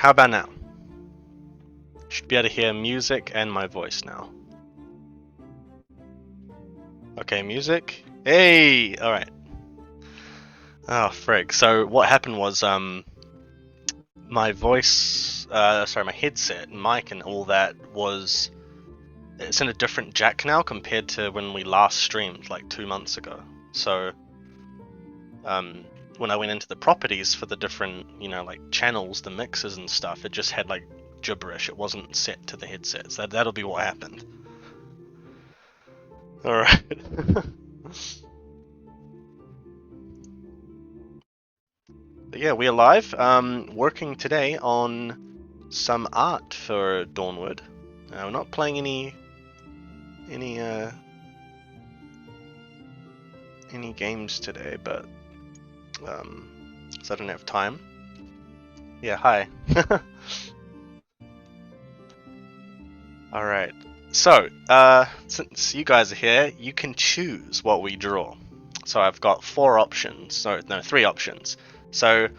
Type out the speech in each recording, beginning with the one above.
How about now? Should be able to hear music and my voice now. Okay, music. Hey! Alright. Oh, frig. So what happened was, my voice, my headset, mic and all that it's in a different jack now compared to when we last streamed, like 2 months ago. So, when I went into the properties for the different, like channels, the mixes and stuff, it just had like gibberish. It wasn't set to the headset. So that'll be what happened. Alright. But yeah, we're live. Working today on some art for Dawnward. We're not playing any games today, but so I don't have time. Yeah, hi. Alright, so since you guys are here, you can choose what we draw. So I've got 4 options, no, 3 options. So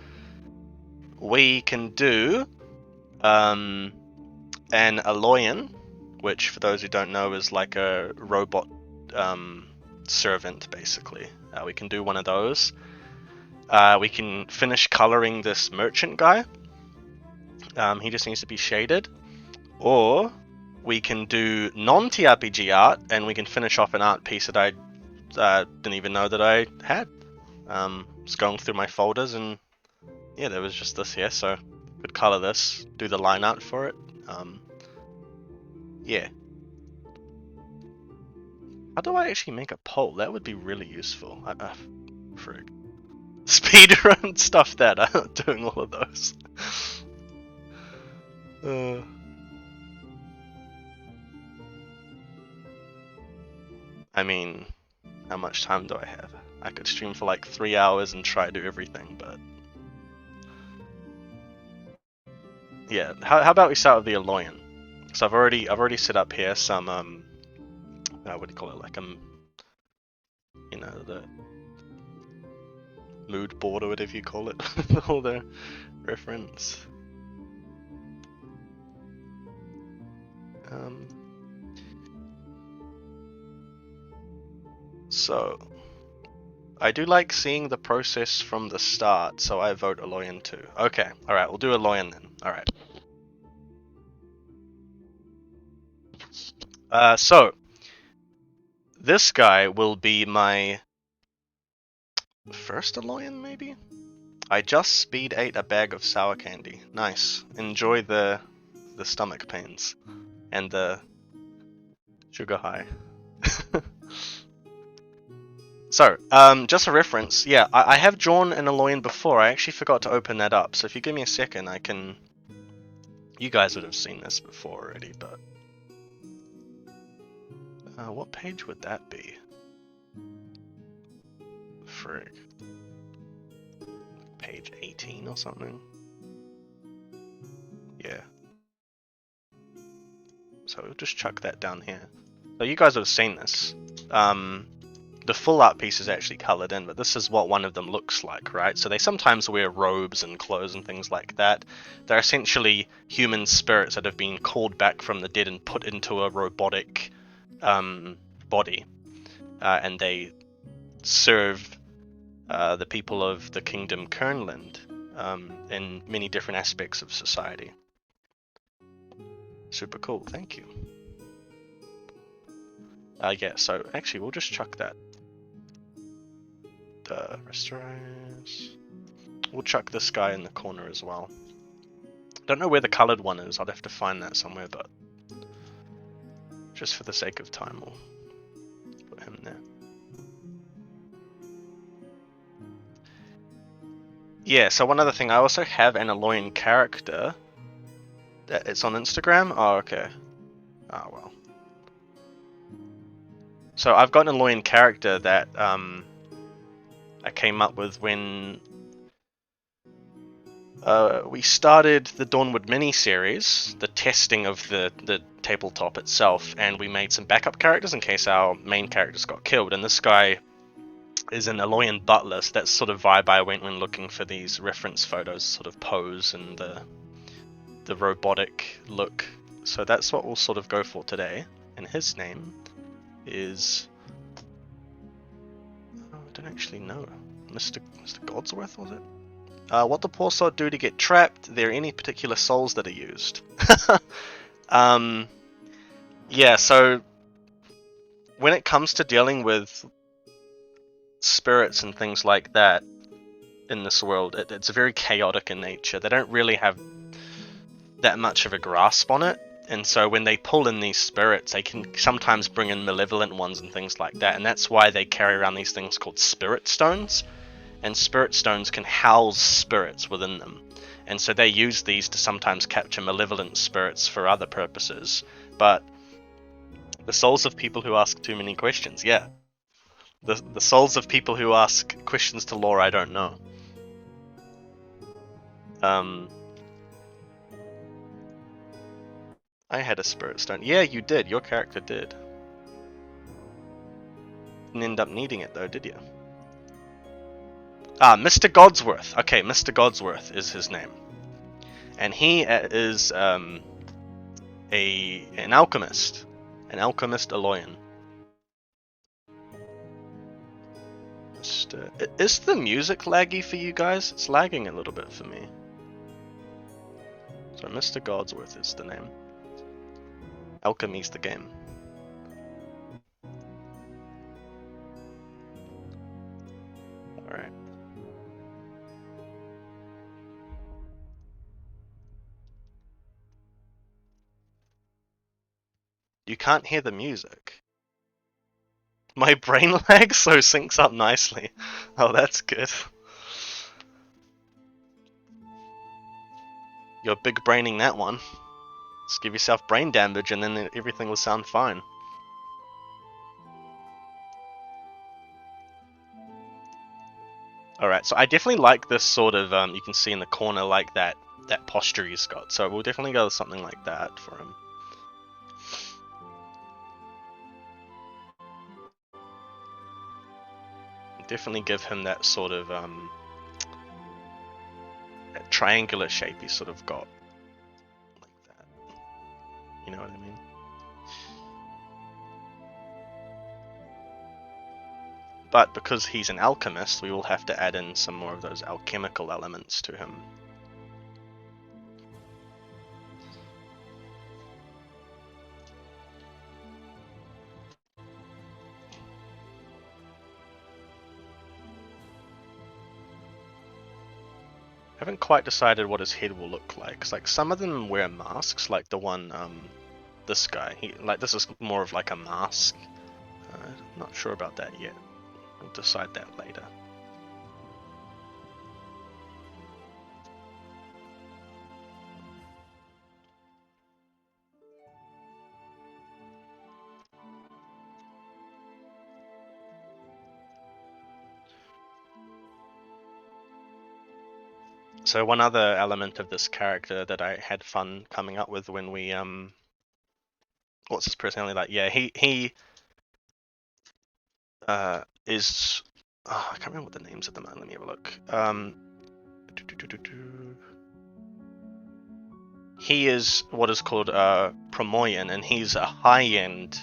we can do an Aloyan, which for those who don't know is like a robot servant basically. We can do one of those. We can finish coloring this merchant guy. He just needs to be shaded. Or we can do non-TRPG art, and we can finish off an art piece that I didn't even know that I had. Just going through my folders, and yeah, there was just this here, so could color this, do the line art for it. Yeah. How do I actually make a poll? That would be really useful. Frig. Speedrun stuff that I'm not doing all of those. I mean, how much time do I have? I could stream for like 3 hours and try to do everything, but yeah. How about we start with the Aloyan? So I've already set up here some what do you call it? Like the mood board or whatever you call it, all the reference. So I do like seeing the process from the start, so I vote Aloyan too. Okay, alright, we'll do Aloyan then. Alright. So this guy will be my first Aloyan, maybe? I just speed ate a bag of sour candy. Nice. Enjoy the stomach pains and the sugar high. So, just a reference, yeah, I have drawn an Aloyan before. I actually forgot to open that up, so if you give me a second, I can... You guys would have seen this before already, but... what page would that be? Frig. Page 18 or something? Yeah. So we'll just chuck that down here. So you guys would have seen this. The full art piece is actually colored in, but this is what one of them looks like, right? So they sometimes wear robes and clothes and things like that. They're essentially human spirits that have been called back from the dead and put into a robotic body. And they serve the people of the Kingdom Kernland in many different aspects of society. Super cool, thank you. Yeah, so actually we'll just chuck that. Restaurants. We'll chuck this guy in the corner as well. Don't know where the colored one is, I'd have to find that somewhere, but just for the sake of time we'll put him there. Yeah, so one other thing, I also have an Aloyan character. It's on Instagram? Oh, okay. Oh, well. So I've got an Aloyan character that I came up with when we started the Dawnward mini-series, the testing of the tabletop itself, and we made some backup characters in case our main characters got killed, and this guy is an Aloyan butler, so that's sort of vibe I went when looking for these reference photos, sort of pose and the the robotic look. So that's what we'll sort of go for today. And his name is... oh, I don't actually know. Mr. Godsworth, was it? What the poor sod do to get trapped? Are there any particular souls that are used? Yeah, so when it comes to dealing with spirits and things like that in this world, it's very chaotic in nature. They don't really have that much of a grasp on it. And so when they pull in these spirits, they can sometimes bring in malevolent ones and things like that. And that's why they carry around these things called spirit stones. And spirit stones can house spirits within them. And so they use these to sometimes capture malevolent spirits for other purposes. But the souls of people who ask too many questions, yeah. The souls of people who ask questions to lore I don't know. I had a spirit stone. Yeah, you did. Your character did. Didn't end up needing it though, did you? Ah, Mr. Godsworth. Okay, Mr. Godsworth is his name. And he is an alchemist. An alchemist Aloyan. Is the music laggy for you guys? It's lagging a little bit for me. So Mr. Godsworth is the name. Alchemy's the game. Alright. You can't hear the music. My brain lag so syncs up nicely. Oh, that's good. You're big braining that one. Just give yourself brain damage and then everything will sound fine. Alright, so I definitely like this sort of, you can see in the corner, like that posture he's got. So we'll definitely go with something like that for him. Definitely give him that sort of, that triangular shape he's sort of got. Like that. You know what I mean? But because he's an alchemist, we will have to add in some more of those alchemical elements to him. I haven't quite decided what his head will look like. 'Cause, like, some of them wear masks, like the one, this guy. This is more of like a mask. I'm not sure about that yet. We'll decide that later. So one other element of this character that I had fun coming up with when we what's his personality like? Yeah, he is I can't remember what the names of them are. Let me have a look. He is what is called Promoyan, and he's a high-end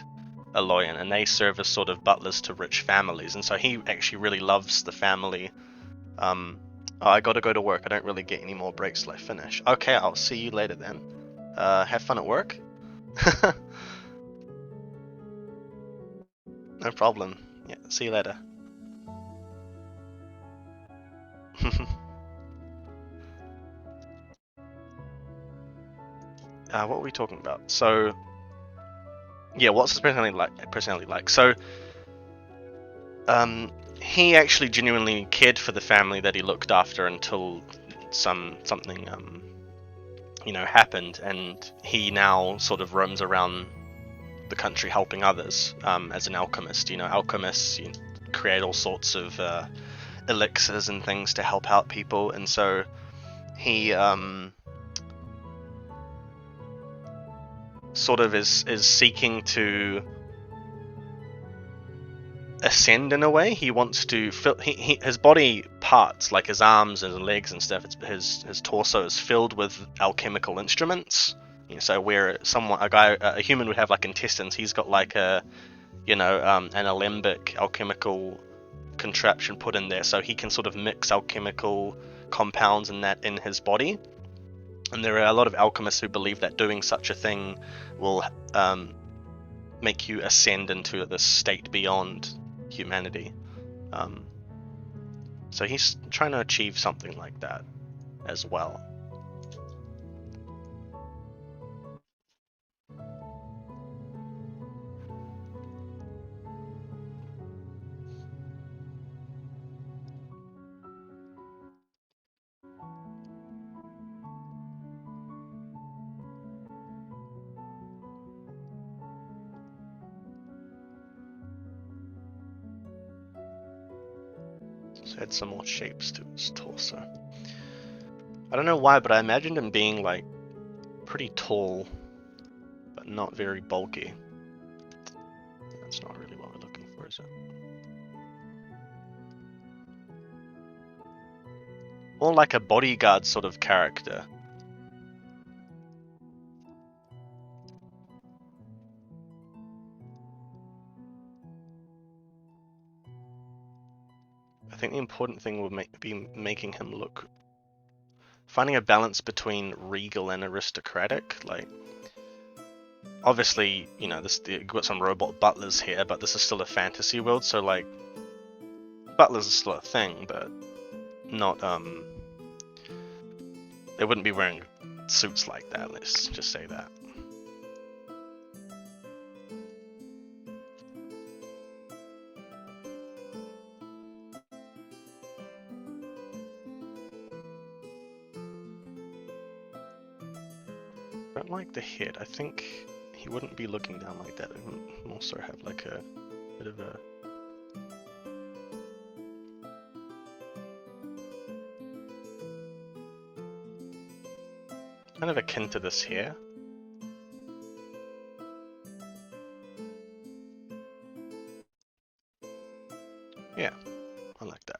Aloyan, and they serve as sort of butlers to rich families, and so he actually really loves the family. Oh, I gotta go to work. I don't really get any more breaks till I finish. Okay, I'll see you later then. Have fun at work. No problem. Yeah, see you later. What were we talking about? So, yeah, what's his personality like? So, he actually genuinely cared for the family that he looked after until something happened, and he now sort of roams around the country helping others as an alchemist. Alchemists create all sorts of elixirs and things to help out people, and so he sort of is seeking to ascend in a way. He wants to fill his body parts, like his arms and legs and stuff. His torso is filled with alchemical instruments. So where a human would have like intestines, he's got like an alembic alchemical contraption put in there, so he can sort of mix alchemical compounds in his body. And there are a lot of alchemists who believe that doing such a thing will make you ascend into this state beyond humanity. So he's trying to achieve something like that as well. Add some more shapes to his torso. I don't know why, but I imagined him being like pretty tall, but not very bulky. That's not really what we're looking for, is it? More like a bodyguard sort of character. I think the important thing will be making him look, finding a balance between regal and aristocratic. Like, obviously, you've got some robot butlers here, but this is still a fantasy world, so like, butlers are still a thing, but not they wouldn't be wearing suits like that. Let's just say that. I don't like the head. I think he wouldn't be looking down like that. It would also have like a bit of a... kind of akin to this here. Yeah, I like that.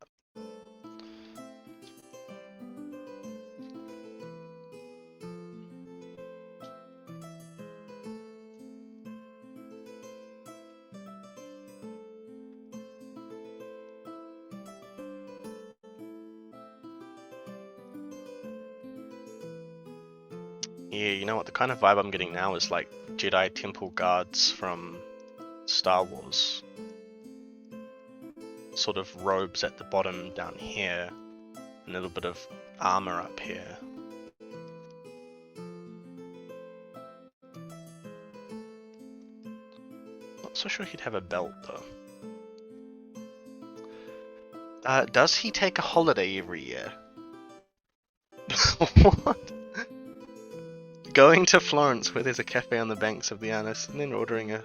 Yeah, you know what? The kind of vibe I'm getting now is like Jedi Temple Guards from Star Wars. Sort of robes at the bottom down here, and a little bit of armor up here. Not so sure he'd have a belt though. Does he take a holiday every year? What? Going to Florence, where there's a cafe on the banks of the Arnos, and then ordering a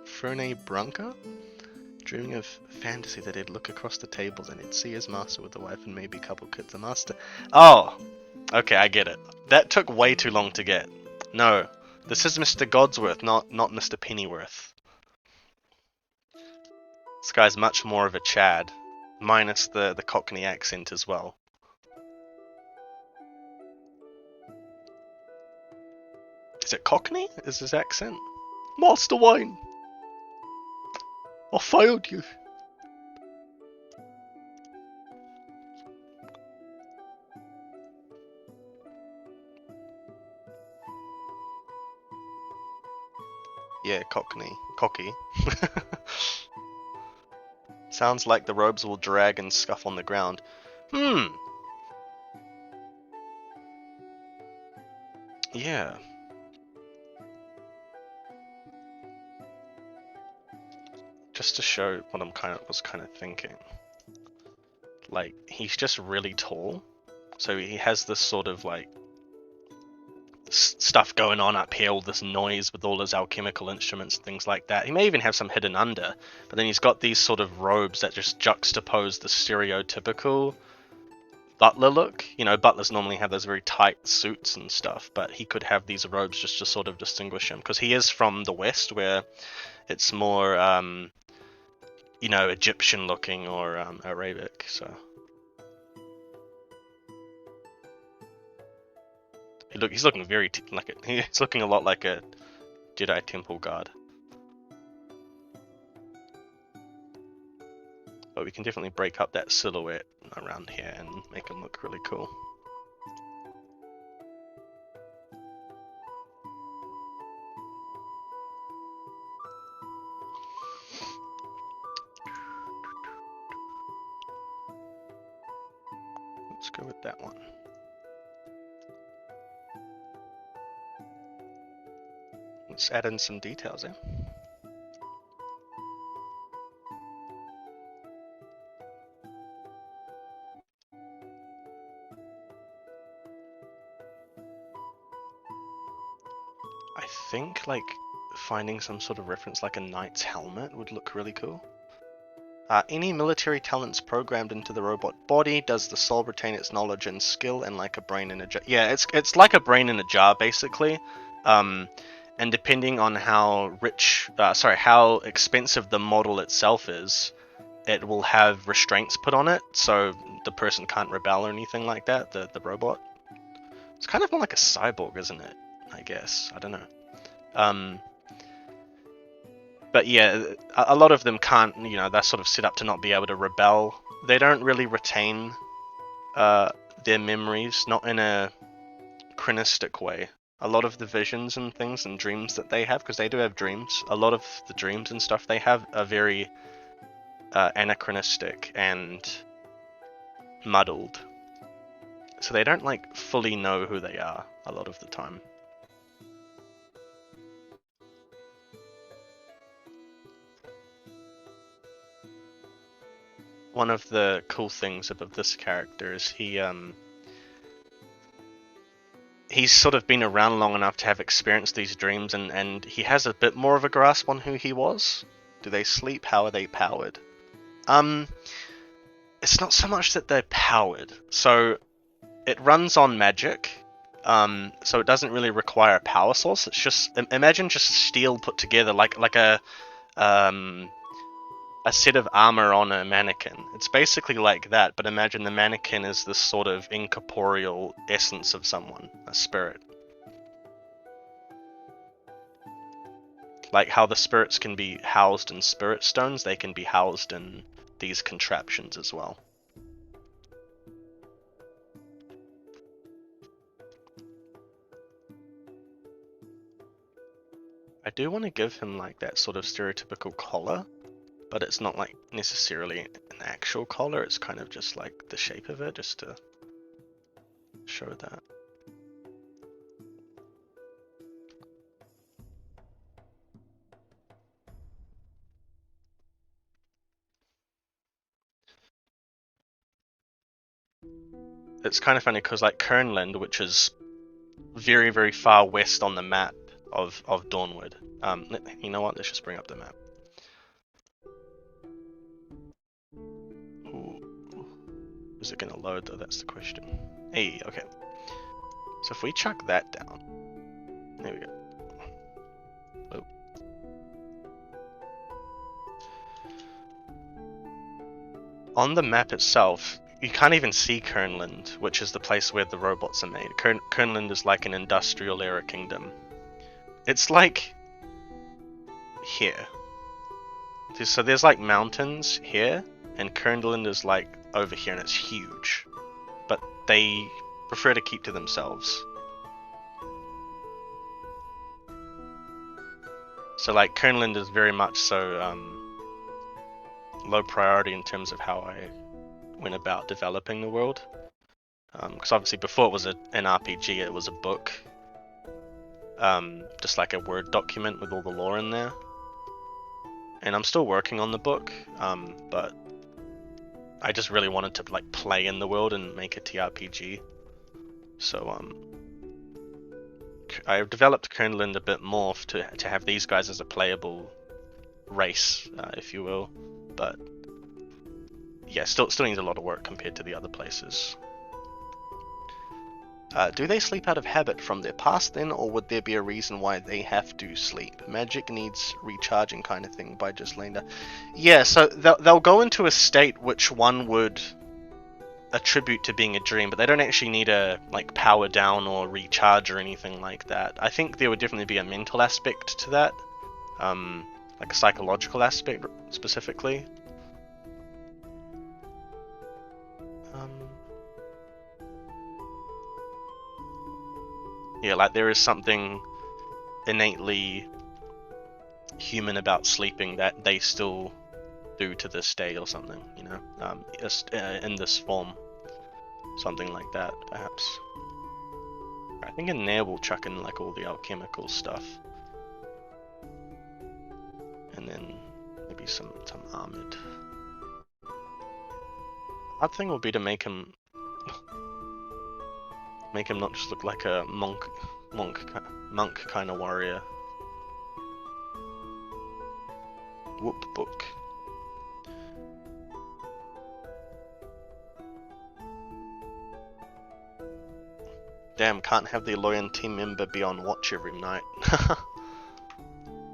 Fernet Branca? Dreaming of fantasy that he'd look across the tables and he'd see his master with a wife and maybe a couple kids. The master... Oh! Okay, I get it. That took way too long to get. No, this is Mr. Godsworth, not Mr. Pennyworth. This guy's much more of a Chad, minus the Cockney accent as well. Is it Cockney? Is his accent? Master Wayne! I failed you! Yeah, Cocky. Sounds like the robes will drag and scuff on the ground. Yeah. Just to show what was kind of thinking. Like, he's just really tall, so he has this sort of like stuff going on up here, all this noise with all his alchemical instruments and things like that. He may even have some hidden under, but then he's got these sort of robes that just juxtapose the stereotypical butler look. You know, butlers normally have those very tight suits and stuff, but he could have these robes just to sort of distinguish him, because he is from the West, where it's more, you know, Egyptian looking or Arabic. So he's looking very he's looking a lot like a Jedi temple guard. But we can definitely break up that silhouette around here and make him look really cool. Let's go with that one. Let's add in some details there. I think like finding some sort of reference like a knight's helmet would look really cool. Any military talents programmed into the robot body, does the soul retain its knowledge and skill and like a brain in a jar? Yeah, it's like a brain in a jar basically. And depending on how how expensive the model itself is, it will have restraints put on it, so the person can't rebel or anything like that, the robot. It's kind of more like a cyborg, isn't it? I guess. I don't know. But yeah, a lot of them can't, you know, they're sort of set up to not be able to rebel. They don't really retain their memories, not in a chronistic way. A lot of the visions and things and dreams that they have, because they do have dreams, a lot of the dreams and stuff they have are very anachronistic and muddled. So they don't like fully know who they are a lot of the time. One of the cool things about this character is he's sort of been around long enough to have experienced these dreams, and he has a bit more of a grasp on who he was. Do they sleep? How are they powered? It's not so much that they're powered. So it runs on magic, so it doesn't really require a power source. It's just, imagine just steel put together like a set of armor on a mannequin. It's basically like that, but imagine the mannequin is this sort of incorporeal essence of someone, a spirit. Like how the spirits can be housed in spirit stones, they can be housed in these contraptions as well. I do want to give him like that sort of stereotypical collar, but it's not like necessarily an actual collar, it's kind of just like the shape of it, just to show that. It's kind of funny because like Kernland, which is very, very far west on the map of Dawnward. You know what, let's just bring up the map. Ooh. Is it going to load though? That's the question. Hey, okay. So if we chuck that down, there we go. Oh. On the map itself, you can't even see Kernland, which is the place where the robots are made. Kernland is like an industrial era kingdom. It's like here. So there's like mountains here, and Kernland is like over here, and it's huge. But they prefer to keep to themselves. So like Kernland is very much so low priority in terms of how I went about developing the world. Because obviously before it was an RPG, it was a book. Just like a Word document with all the lore in there. And I'm still working on the book, but I just really wanted to like play in the world and make a TRPG. So I've developed Kernland a bit more to have these guys as a playable race, if you will. But yeah, still needs a lot of work compared to the other places. Do they sleep out of habit from their past then, or would there be a reason why they have to sleep? Magic needs recharging kind of thing by just laying down. Yeah, so they'll go into a state which one would attribute to being a dream, but they don't actually need a like power down or recharge or anything like that. I think there would definitely be a mental aspect to that, like a psychological aspect specifically. Yeah, like there is something innately human about sleeping that they still do to this day or something, you know, in this form, something like that, perhaps. I think in there we'll chuck in like all the alchemical stuff, and then maybe some armored. Hard thing will be to make him not just look like a monk kind of warrior. Whoop book. Damn, can't have the Aloyan team member be on watch every night.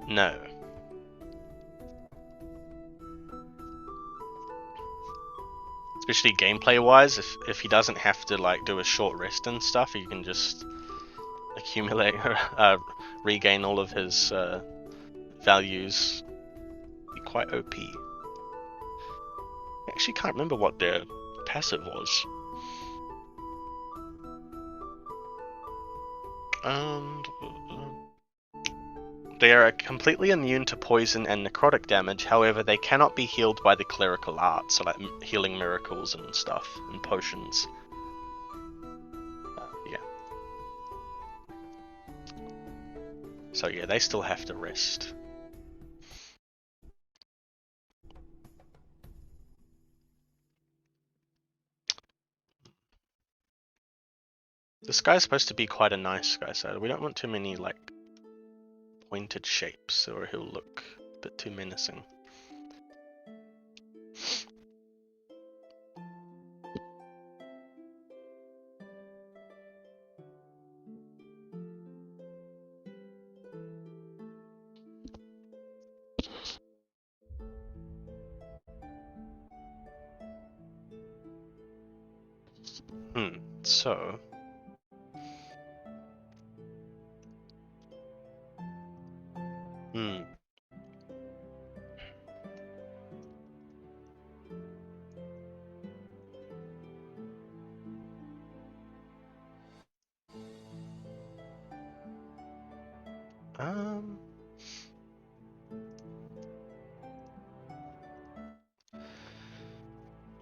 No. Especially gameplay-wise, if he doesn't have to like do a short rest and stuff, he can just accumulate, regain all of his values. Be quite OP. I actually can't remember what their passive was. They are completely immune to poison and necrotic damage, however they cannot be healed by the clerical arts, so like healing miracles and stuff, and potions. Yeah. So yeah, they still have to rest. This guy's supposed to be quite a nice guy, so we don't want too many like pointed shapes, or he'll look a bit too menacing. So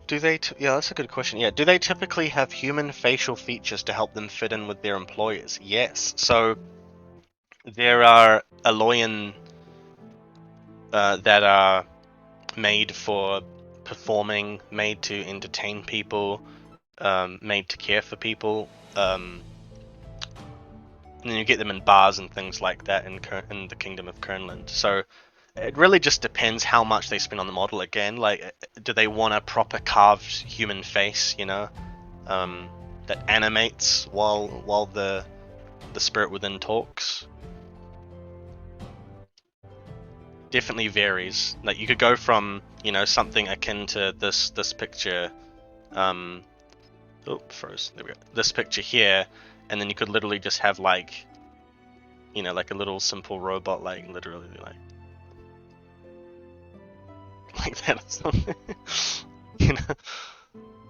do they? Yeah, that's a good question. Yeah, do they typically have human facial features to help them fit in with their employers? Yes. So there are Aloyan that are made for performing, made to entertain people, made to care for people. And then you get them in bars and things like that in the Kingdom of Kernland. So it really just depends how much they spend on the model. Again, like, do they want a proper carved human face, you know, that animates while the spirit within talks? Definitely varies. Like, you could go from, you know, something akin to this picture, froze. There we go. This picture here, and then you could literally just have like, you know, like a little simple robot, like literally like that or something. You know,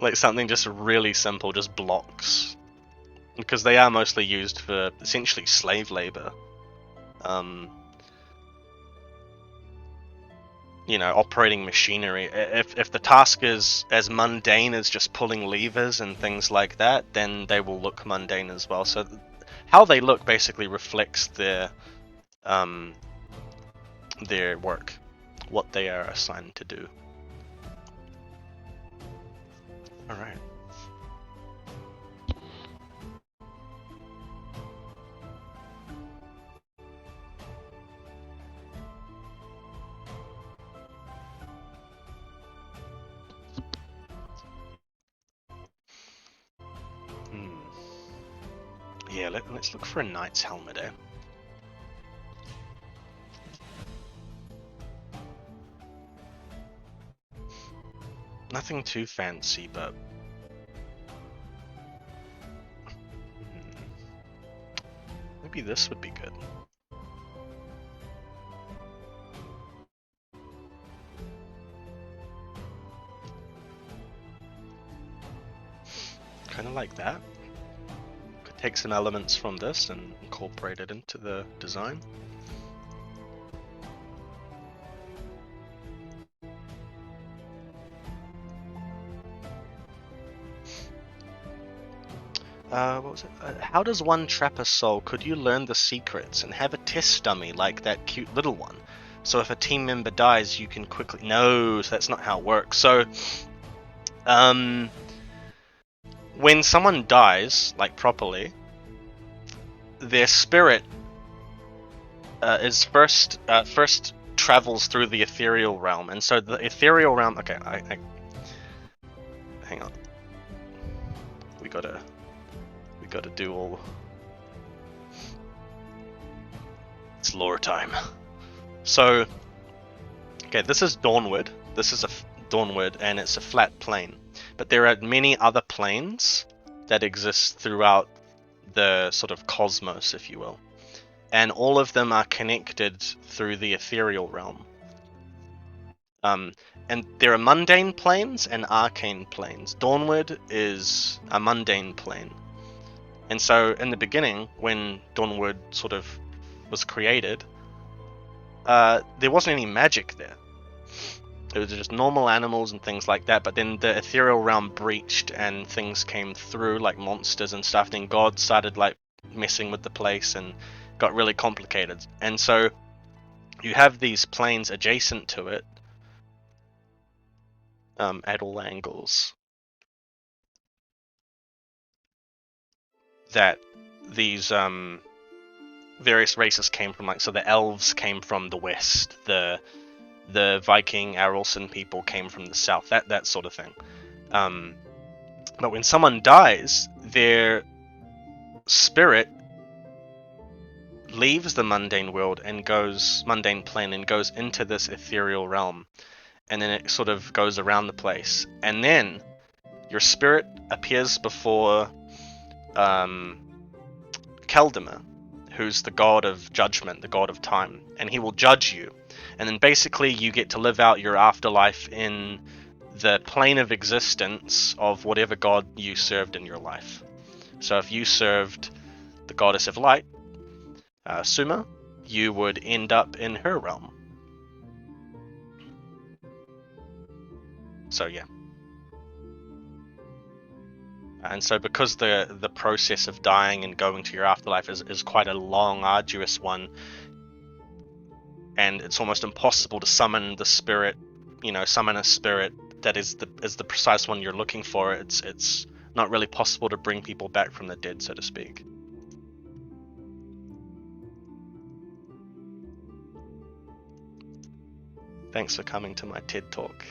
like something just really simple, just blocks, because they are mostly used for essentially slave labor. You know, operating machinery. If the task is as mundane as just pulling levers and things like that, then they will look mundane as well. So how they look basically reflects their work, what they are assigned to do. All right. Yeah, let's look for a knight's helmet, eh? Nothing too fancy, but... maybe this would be good. Kind of like that. Could take some elements from this and incorporate it into the design. What was it? How does one trap a soul? Could you learn the secrets and have a test dummy like that cute little one? So if a team member dies, you can quickly... No, that's not how it works. So, when someone dies, like properly, their spirit is first travels through the ethereal realm, and so the ethereal realm... Okay, hang on. We gotta do all... It's lore time. So, okay, this is Dawnward. This is a Dawnward, and it's a flat plane. But there are many other planes that exist throughout the sort of cosmos, if you will. And all of them are connected through the ethereal realm. And there are mundane planes and arcane planes. Dawnward is a mundane plane. And so in the beginning, when Dawnward sort of was created, there wasn't any magic there. It was just normal animals and things like that, but then the ethereal realm breached and things came through, like monsters and stuff. Then God started like messing with the place and got really complicated. And so you have these planes adjacent to it at all angles that these various races came from. Like, so the elves came from the west, the Viking Arelson people came from the south, that sort of thing. But when someone dies, their spirit leaves the mundane world and mundane plane and goes into this ethereal realm, and then it sort of goes around the place, and then your spirit appears before Kaldemar, who's the god of judgment, the god of time, and he will judge you. And then basically you get to live out your afterlife in the plane of existence of whatever god you served in your life. So if you served the goddess of light, Suma, you would end up in her realm. So yeah. And so because the process of dying and going to your afterlife is quite a long, arduous one, and it's almost impossible to summon the spirit, summon a spirit that is the precise one you're looking for. It's not really possible to bring people back from the dead, so to speak. Thanks for coming to my TED Talk.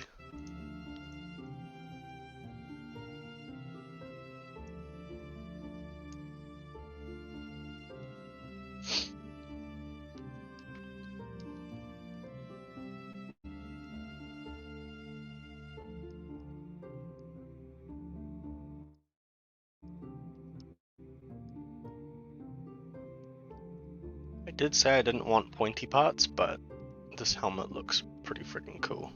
I did say I didn't want pointy parts, but this helmet looks pretty freaking cool.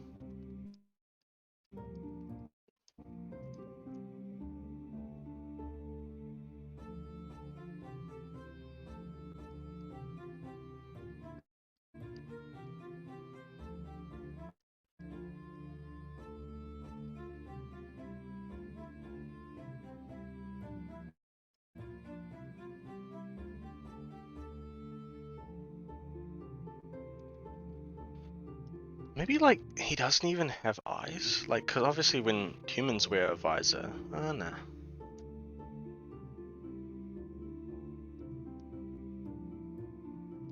Maybe, like, he doesn't even have eyes? Like, because obviously when humans wear a visor... Oh, no.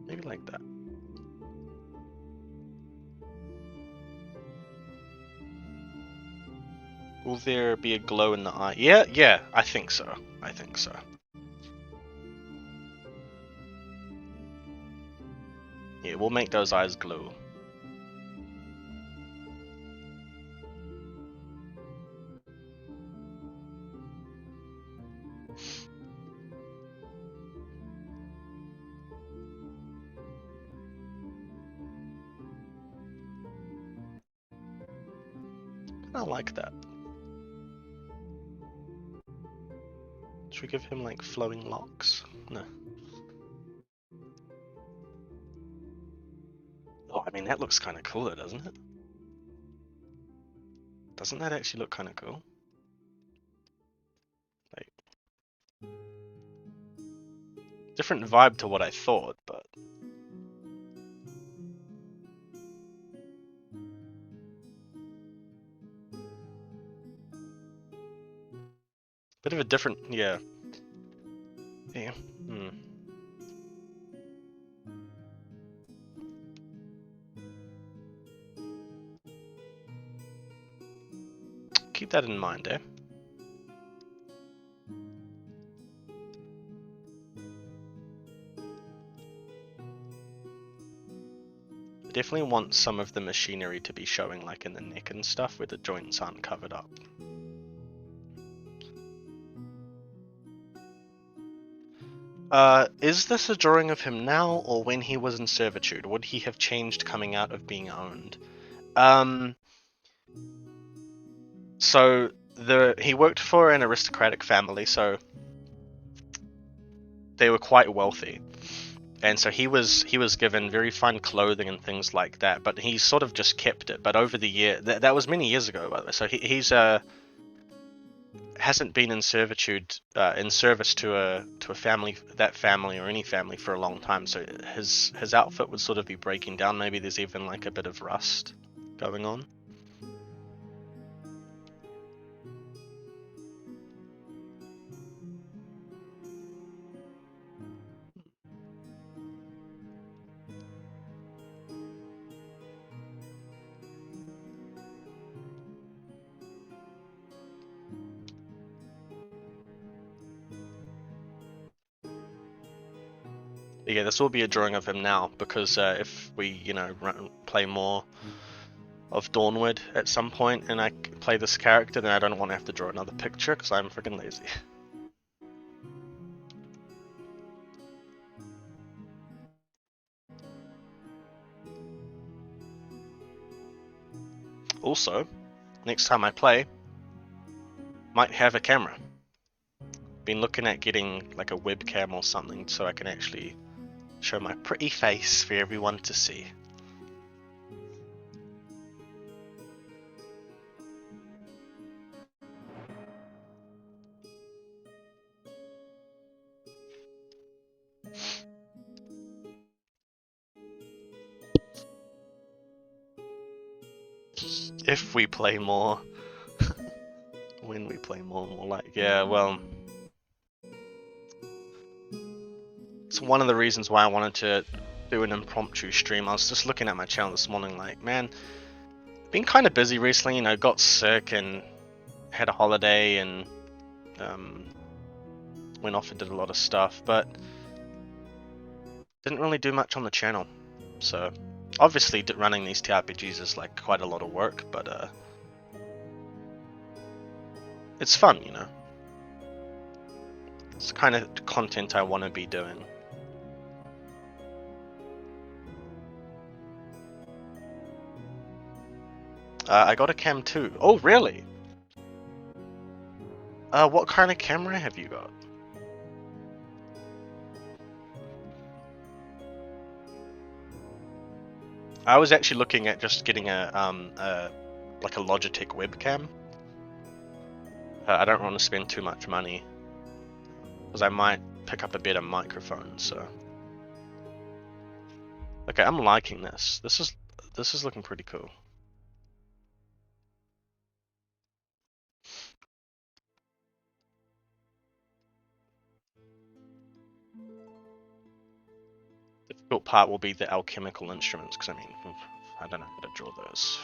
Maybe like that. Will there be a glow in the eye? Yeah, I think so. I think so. Yeah, we'll make those eyes glue. I like that. Should we give him like flowing locks? No. Oh, I mean, that looks kind of cool though, doesn't it? Doesn't that actually look kind of cool? Like, different vibe to what I thought, but... Bit of a different, yeah. Yeah. Keep that in mind, eh? I definitely want some of the machinery to be showing like in the neck and stuff where the joints aren't covered up. Is this a drawing of him now or when he was in servitude? Would he have changed coming out of being owned? So he worked for an aristocratic family, so they were quite wealthy. And so he was given very fine clothing and things like that, but he sort of just kept it. But over the year, that was many years ago, by the way. So he's hasn't been in servitude, in service to a family, that family or any family for a long time. So his outfit would sort of be breaking down. Maybe there's even like a bit of rust going on. Yeah, this will be a drawing of him now because if we, play more of Dawnward at some point and I play this character, then I don't want to have to draw another picture because I'm freaking lazy. Also, next time I play, might have a camera. Been looking at getting like a webcam or something so I can actually show my pretty face for everyone to see. If we play more. When we play more like, yeah, well, it's one of the reasons why I wanted to do an impromptu stream. I was just looking at my channel this morning like, man, been kind of busy recently, got sick and had a holiday and went off and did a lot of stuff, but didn't really do much on the channel. So obviously running these TRPGs is like quite a lot of work, but it's fun, It's the kind of content I want to be doing. I got a cam too. Oh, really? What kind of camera have you got? I was actually looking at just getting like a Logitech webcam. I don't want to spend too much money because I might pick up a better microphone. So, okay, I'm liking this. This is looking pretty cool. The difficult part will be the alchemical instruments because I don't know how to draw those.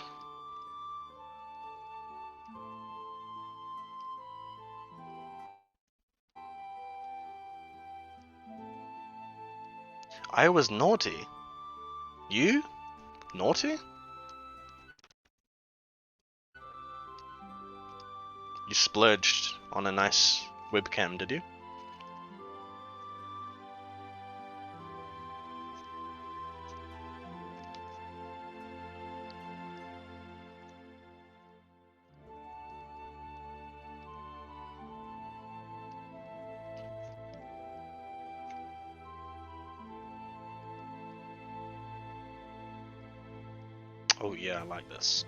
I was naughty. You? Naughty? You splurged on a nice webcam, did you? Oh yeah, I like this.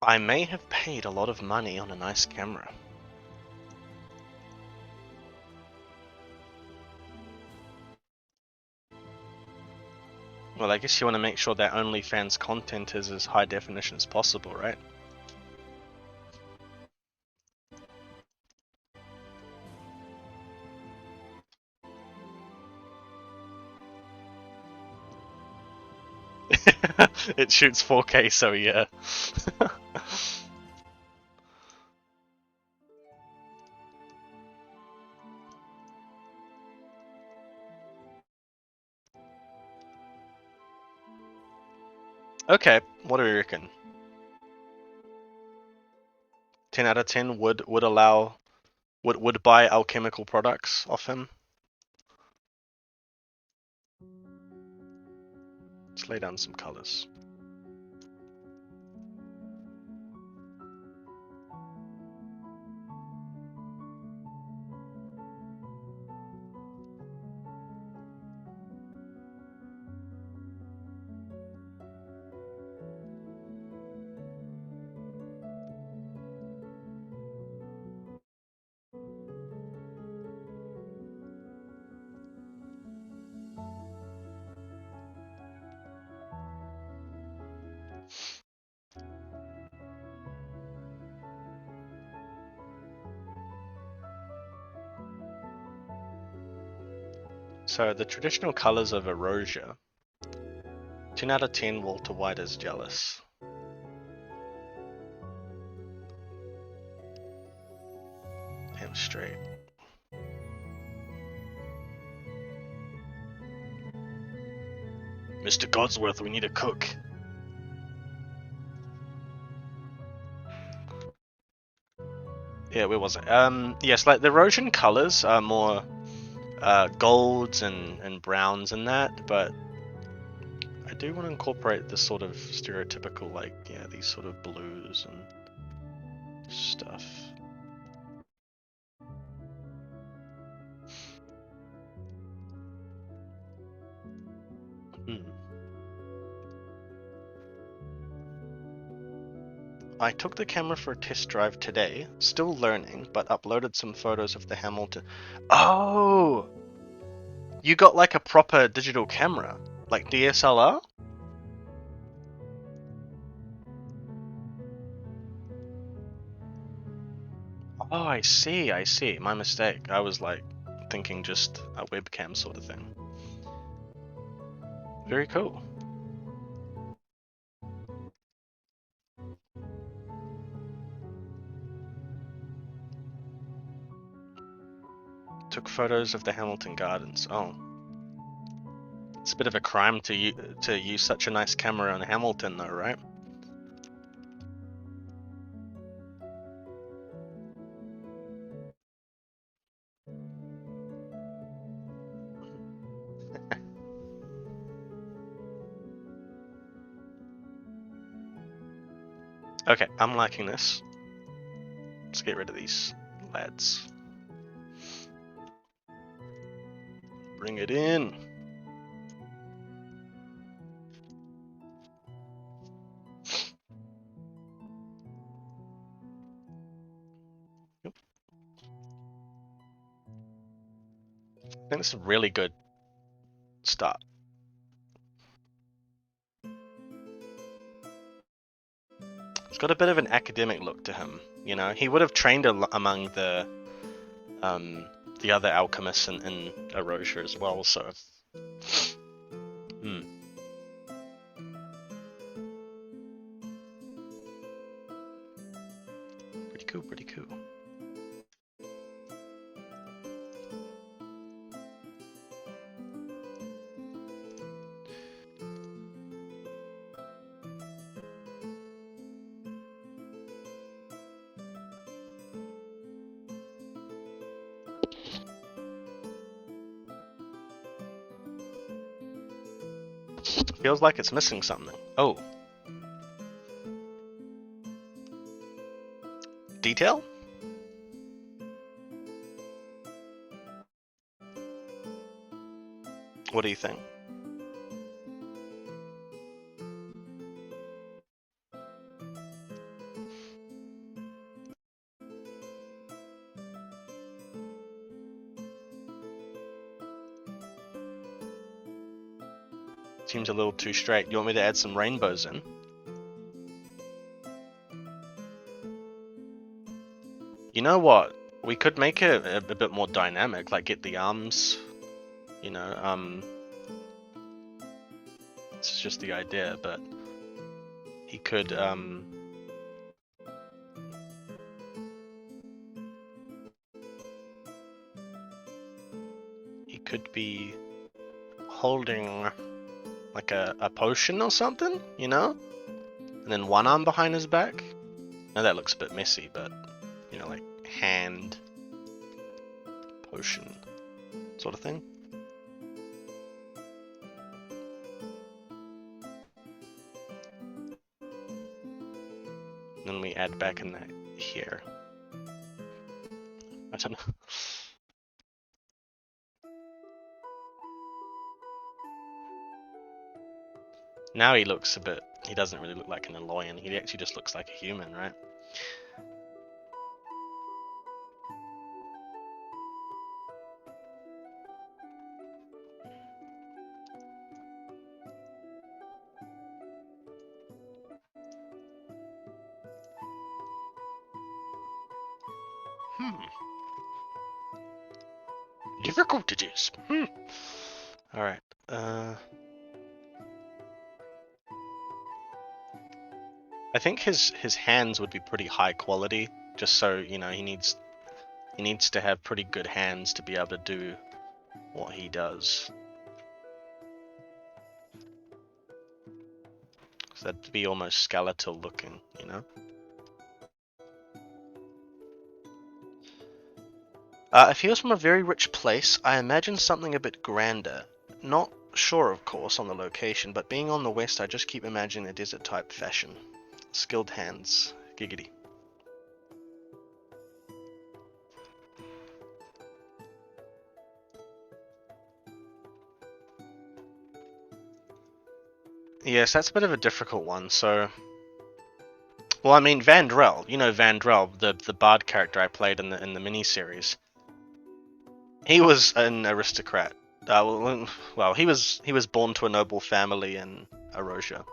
I may have paid a lot of money on a nice camera. Well, I guess you want to make sure that OnlyFans content is as high definition as possible, right? It shoots 4K, so yeah. Okay, what do we reckon? 10 out of 10 would allow would buy alchemical products off him. Let's lay down some colors. So the traditional colors of Erosia. 10 out of 10 Walter White is jealous. Damn straight. Mr. Godsworth, we need a cook. Yeah, where was it? Yes, like the Erosion colors are more golds and browns and that, but I do want to incorporate this sort of stereotypical, like, yeah, these sort of blues and stuff. I took the camera for a test drive today, still learning, but uploaded some photos of the Hamilton. Oh! You got like a proper digital camera? Like DSLR? Oh, I see, I see. My mistake. I was like thinking just a webcam sort of thing. Very cool. Took photos of the Hamilton Gardens. Oh. It's a bit of a crime to use such a nice camera on Hamilton though, right? Okay, I'm liking this. Let's get rid of these lads. Bring it in. Yep. I think this is a really good start. It's got a bit of an academic look to him, you know. He would have trained among the other alchemists in Erosia as well, so. Pretty cool, pretty cool. Feels like it's missing something. Oh. Detail? What do you think? Seems a little too straight. You want me to add some rainbows in? You know what? We could make it a bit more dynamic, like get the arms, you know, this is just the idea, but he could, he could be holding like a potion or something, you know? And then one arm behind his back. Now that looks a bit messy, but, you know, like hand, potion, sort of thing. Then we add back in that here. I don't know. Now he looks a bit, he doesn't really look like an Eloyan, he actually just looks like a human, right? Difficult it is. Alright, I think his hands would be pretty high quality, just so, you know, he needs to have pretty good hands to be able to do what he does. So that'd be almost skeletal looking, you know? If he was from a very rich place, I imagine something a bit grander. Not sure, of course, on the location, but being on the west, I just keep imagining a desert type fashion. Skilled hands. Giggity. Yes, that's a bit of a difficult one, so... Well, I mean, Vandrel. You know Vandrel, the bard character I played in the mini-series. He was an aristocrat. Well, he was born to a noble family in Erosia.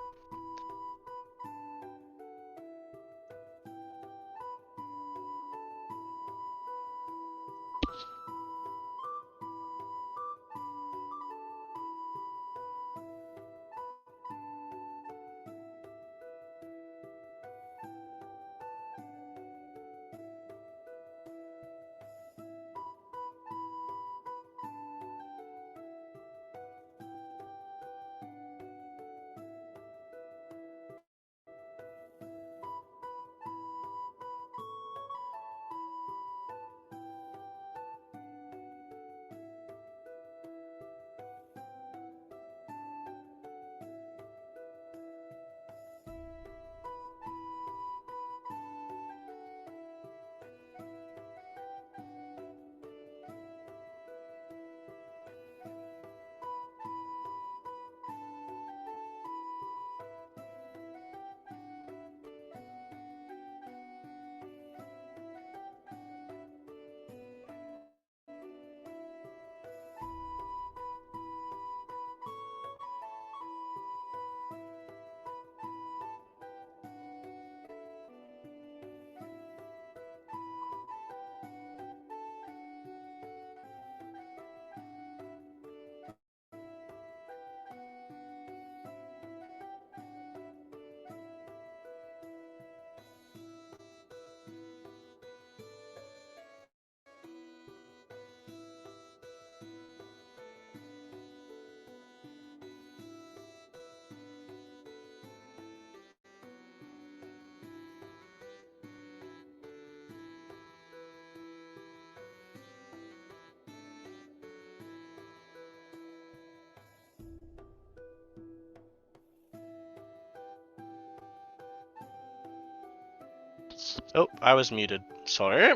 Oh, I was muted. Sorry.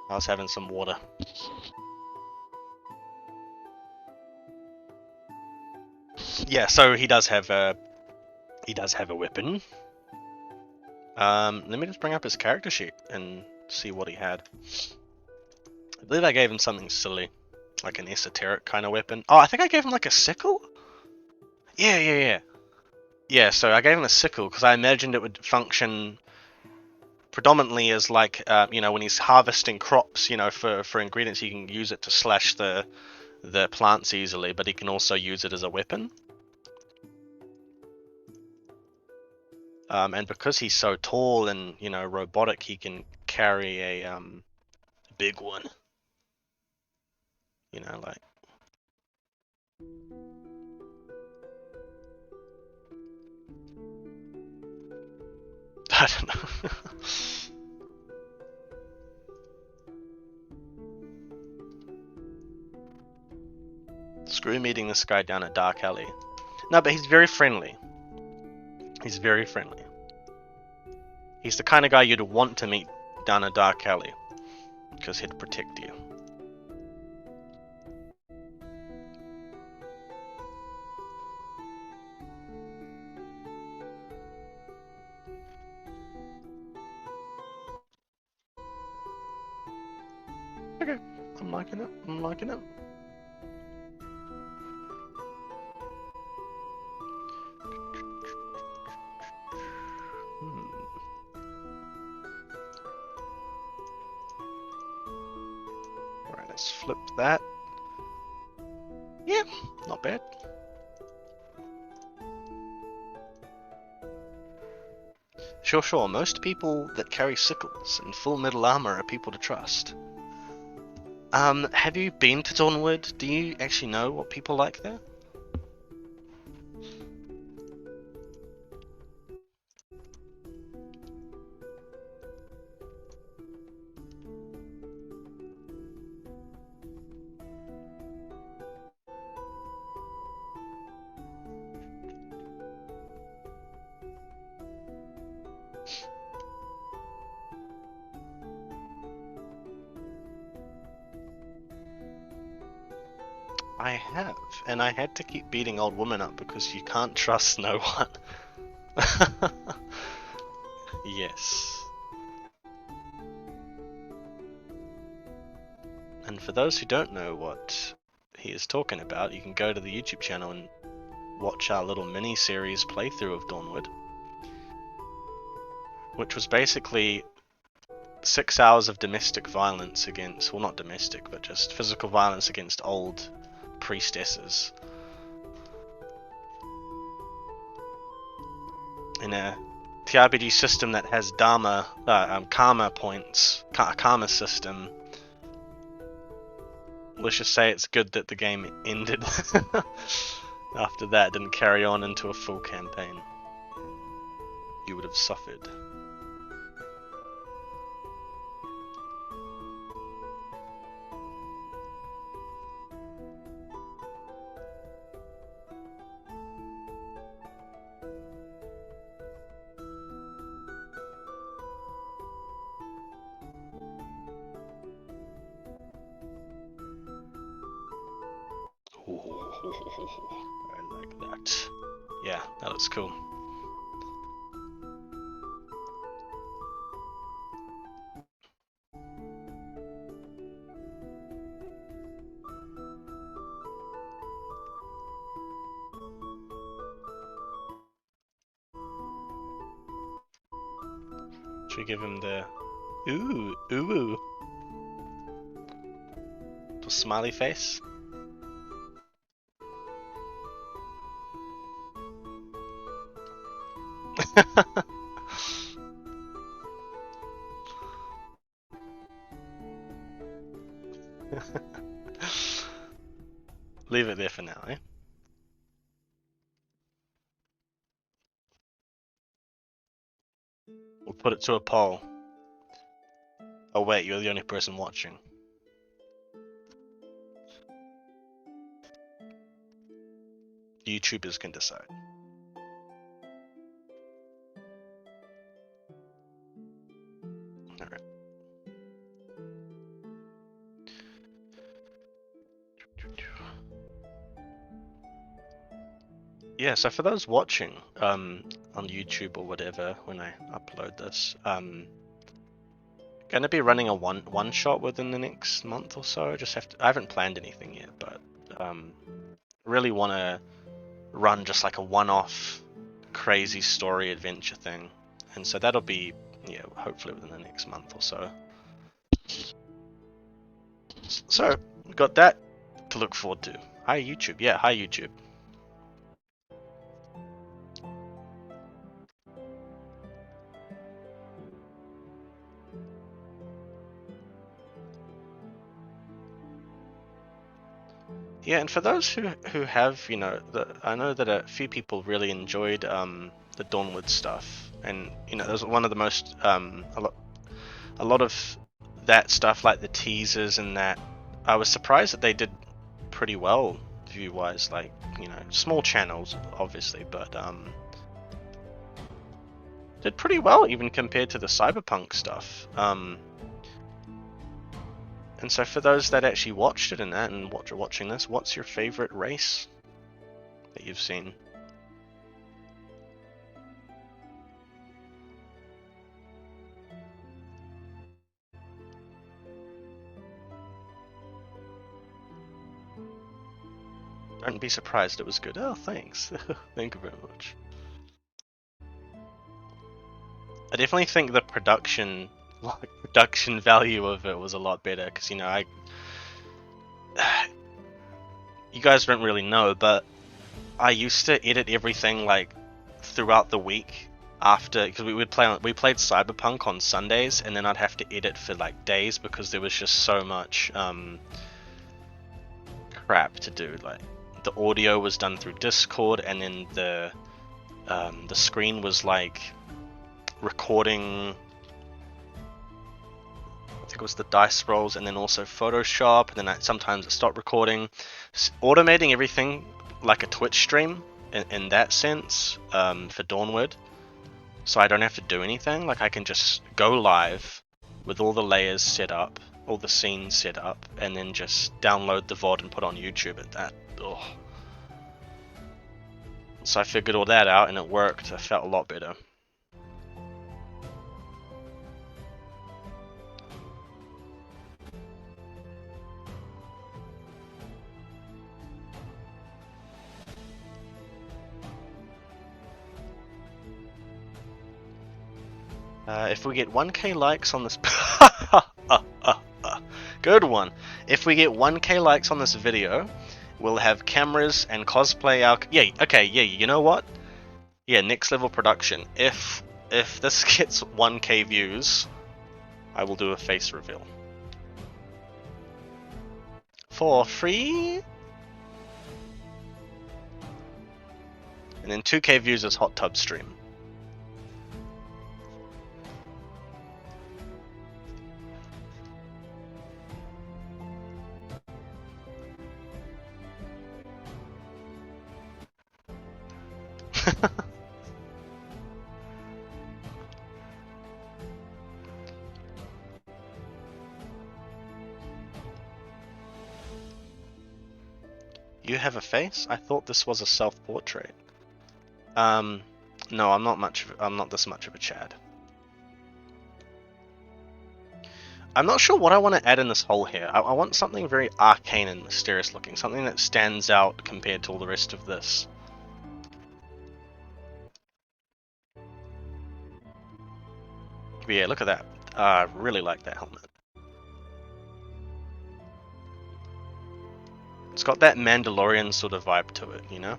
I was having some water. Yeah, so he does have a weapon. Let me just bring up his character sheet and see what he had. I believe I gave him something silly, like an esoteric kind of weapon. Oh, I think I gave him like a sickle? Yeah. Yeah, so I gave him a sickle because I imagined it would function predominantly as like, when he's harvesting crops, for ingredients, he can use it to slash the plants easily, but he can also use it as a weapon. And because he's so tall and, robotic, he can carry a big one. Like... I don't know. Screw meeting this guy down a dark alley. No, but he's very friendly. He's very friendly. He's the kind of guy you'd want to meet down a dark alley, because he'd protect you. Okay, I'm liking it. I'm liking it. Alright, let's flip that. Yeah, not bad. Sure. Most people that carry sickles and full metal armor are people to trust. Have you been to Dawnward? Do you actually know what people like there? I have, and I had to keep beating old women up because you can't trust no one. Yes. And for those who don't know what he is talking about, you can go to the YouTube channel and watch our little mini-series playthrough of Dawnward, which was basically 6 hours of domestic violence against, well, not domestic, but just physical violence against old priestesses in a TRPG system that has karma points, karma system. Let's just say it's good that the game ended after that, didn't carry on into a full campaign. You would have suffered. I like that. Yeah, that looks cool. Should we give him the ooh the smiley face? Leave it there for now, eh? We'll put it to a poll. Oh wait, you're the only person watching. YouTubers can decide. Yeah, so for those watching on YouTube or whatever when I upload this, gonna be running a one shot within the next month or so. I haven't planned anything yet, but really want to run just like a one-off crazy story adventure thing, and so that'll be, yeah, hopefully within the next month or so. So we've got that to look forward to. Hi YouTube, yeah, hi YouTube. Yeah, and for those who have, you know, I know that a few people really enjoyed the Dawnward stuff, and you know, there's one of the most a lot of that stuff, like the teasers and that. I was surprised that they did pretty well view-wise, like, you know, small channels obviously, but did pretty well even compared to the cyberpunk stuff. And so for those that actually watched it and that, and watching this, what's your favorite race that you've seen? Don't be surprised it was good. Oh, thanks. Thank you very much. I definitely think the production value of it was a lot better, because, you know, you guys don't really know, but I used to edit everything like throughout the week after, because we played Cyberpunk on Sundays, and then I'd have to edit for like days because there was just so much crap to do. Like the audio was done through Discord, and then the screen was like recording, I think it was the dice rolls, and then also Photoshop, and then sometimes it stopped recording. Automating everything like a Twitch stream in that sense, for Dawnward, so I don't have to do anything. Like I can just go live with all the layers set up, all the scenes set up, and then just download the VOD and put on YouTube at that. Ugh. So I figured all that out and it worked. I felt a lot better. If we get 1k likes on this... Good one. If we get 1k likes on this video, we'll have cameras and cosplay our... Yeah, okay, yeah, you know what? Yeah, next level production. If this gets 1k views, I will do a face reveal. For free? And then 2k views is hot tub stream. You have a face? I thought this was a self-portrait. No, I'm not this much of a Chad. I'm not sure what I want to add in this hole here. I want something very arcane and mysterious looking, something that stands out compared to all the rest of this. But yeah, look at that. I really like that helmet. It's got that Mandalorian sort of vibe to it, you know?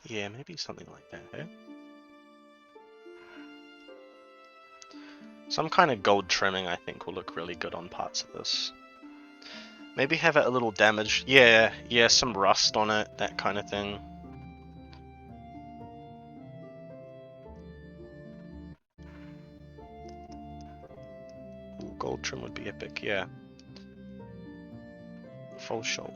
Yeah, maybe something like that, eh? Some kind of gold trimming, I think, will look really good on parts of this. Maybe have it a little damaged. Yeah, some rust on it, that kind of thing. Ooh, gold trim would be epic, yeah. Full show.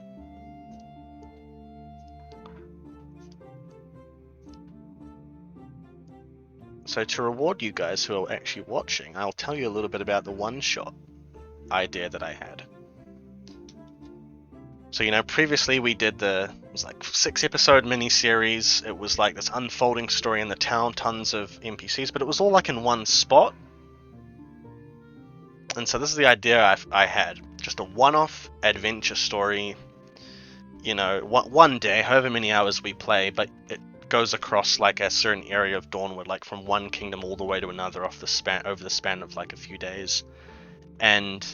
So to reward you guys who are actually watching, I'll tell you a little bit about the one-shot idea that I had. So, you know, previously we did it was like 6-episode mini-series. It was like this unfolding story in the town, tons of NPCs, but it was all like in one spot. And so this is the idea I had. Just a one-off adventure story, you know, one day, however many hours we play, but it goes across like a certain area of Dawnward, like from one kingdom all the way to another over the span of like a few days. And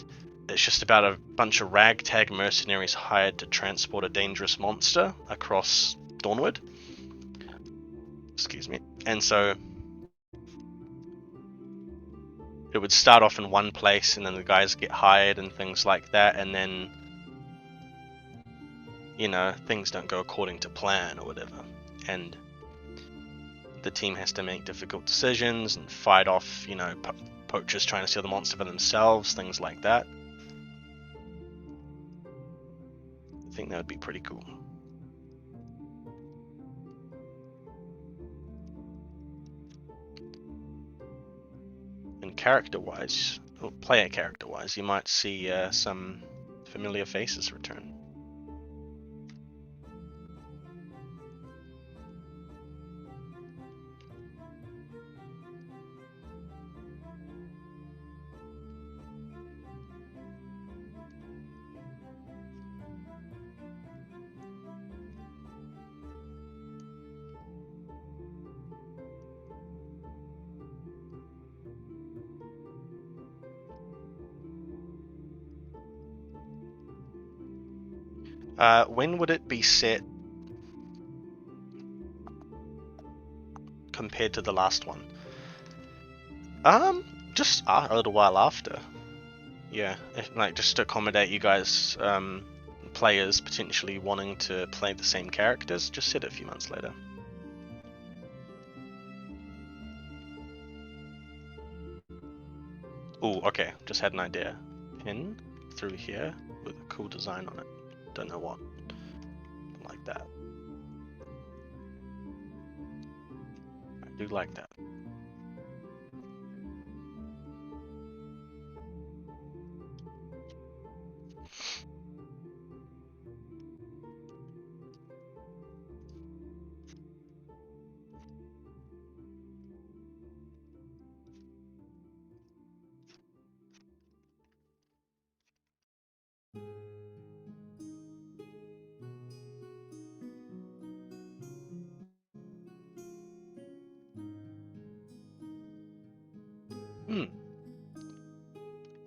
it's just about a bunch of ragtag mercenaries hired to transport a dangerous monster across Dawnward. Excuse me. And so it would start off in one place, and then the guys get hired and things like that, and then, you know, things don't go according to plan or whatever. And the team has to make difficult decisions and fight off, you know, poachers trying to steal the monster for themselves, things like that. I think that would be pretty cool. And character-wise, or player character-wise, you might see some familiar faces return. When would it be set compared to the last one? Just a little while after. Yeah, like just to accommodate you guys, players potentially wanting to play the same characters, just set it a few months later. Oh, okay, just had an idea. Pin through here with a cool design on it. Don't know what. Like that. I do like that.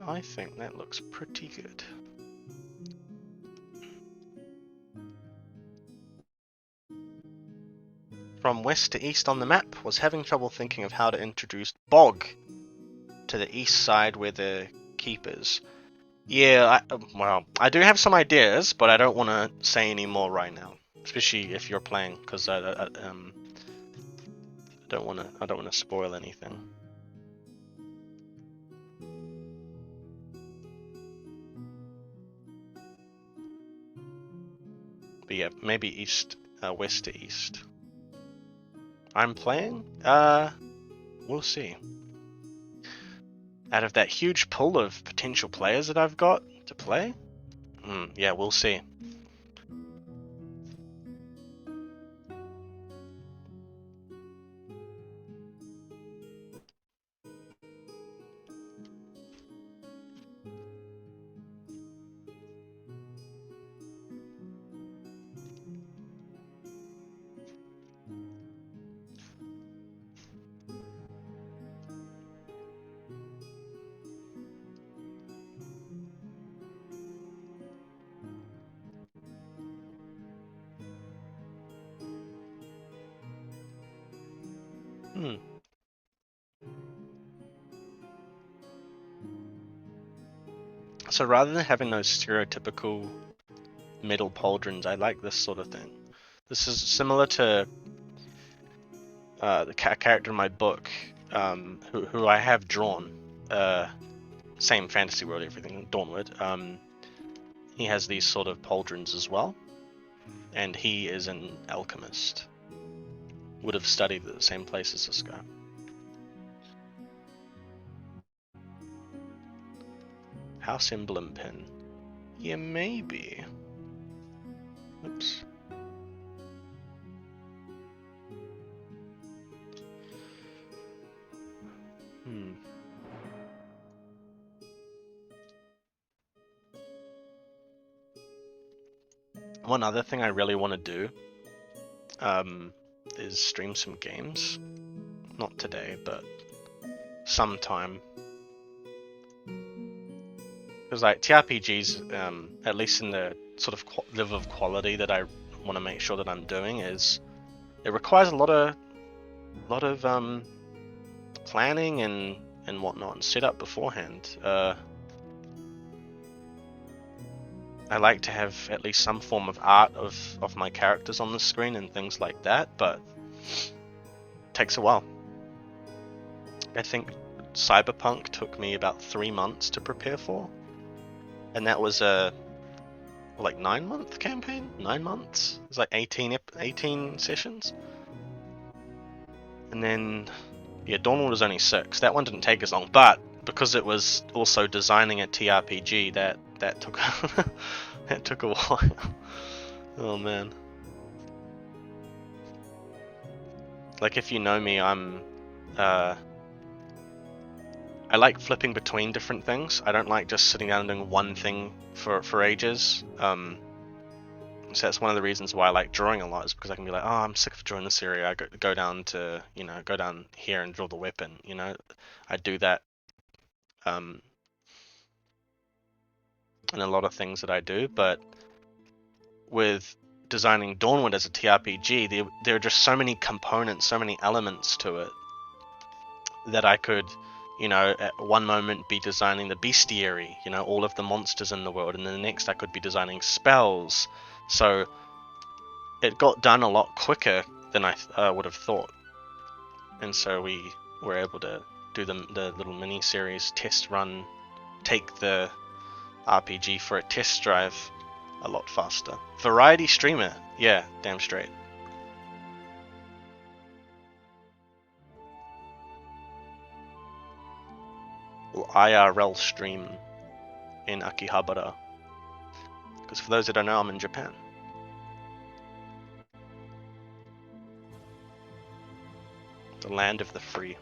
I think that looks pretty good. From west to east on the map, was having trouble thinking of how to introduce Bog to the east side where the keep is. Yeah, I do have some ideas, but I don't want to say any more right now, especially if you're playing, because I don't want to spoil anything. But yeah, maybe west to east. I'm playing? We'll see. Out of that huge pool of potential players that I've got to play? Yeah, we'll see. So rather than having those stereotypical metal pauldrons, I like this sort of thing. This is similar to the character in my book, who I have drawn. Same fantasy world, everything, Dawnward. He has these sort of pauldrons as well, and he is an alchemist. Would have studied at the same place as this guy. House emblem pin. Yeah, maybe. Oops. One other thing I really want to do is stream some games. Not today, but sometime. Because like TRPGs, at least in the sort of level of quality that I want to make sure that I'm doing, is it requires a lot of planning and whatnot and setup beforehand. I like to have at least some form of art of my characters on the screen and things like that, but it takes a while. I think Cyberpunk took me about 3 months to prepare for, and that was a like 9-month campaign. 9 months. It was like 18 sessions, and then Dawnward was only 6. That one didn't take as long, but because it was also designing a TRPG, that took that took a while. Oh man. Like, if you know me, I like flipping between different things. I don't like just sitting down and doing one thing for ages. So that's one of the reasons why I like drawing a lot, is because I can be like, oh, I'm sick of drawing this area. I go down to, go down here and draw the weapon. I do that in a lot of things that I do, but with designing Dawnward as a TRPG, there are just so many components, so many elements to it, that I could, at one moment be designing the bestiary, all of the monsters in the world, and then the next I could be designing spells. So it got done a lot quicker than I would have thought. And so we were able to do the little mini-series test run, take the RPG for a test drive a lot faster. Variety streamer, yeah, damn straight. Will IRL stream in Akihabara, because for those that don't know, I'm in Japan. The land of the free.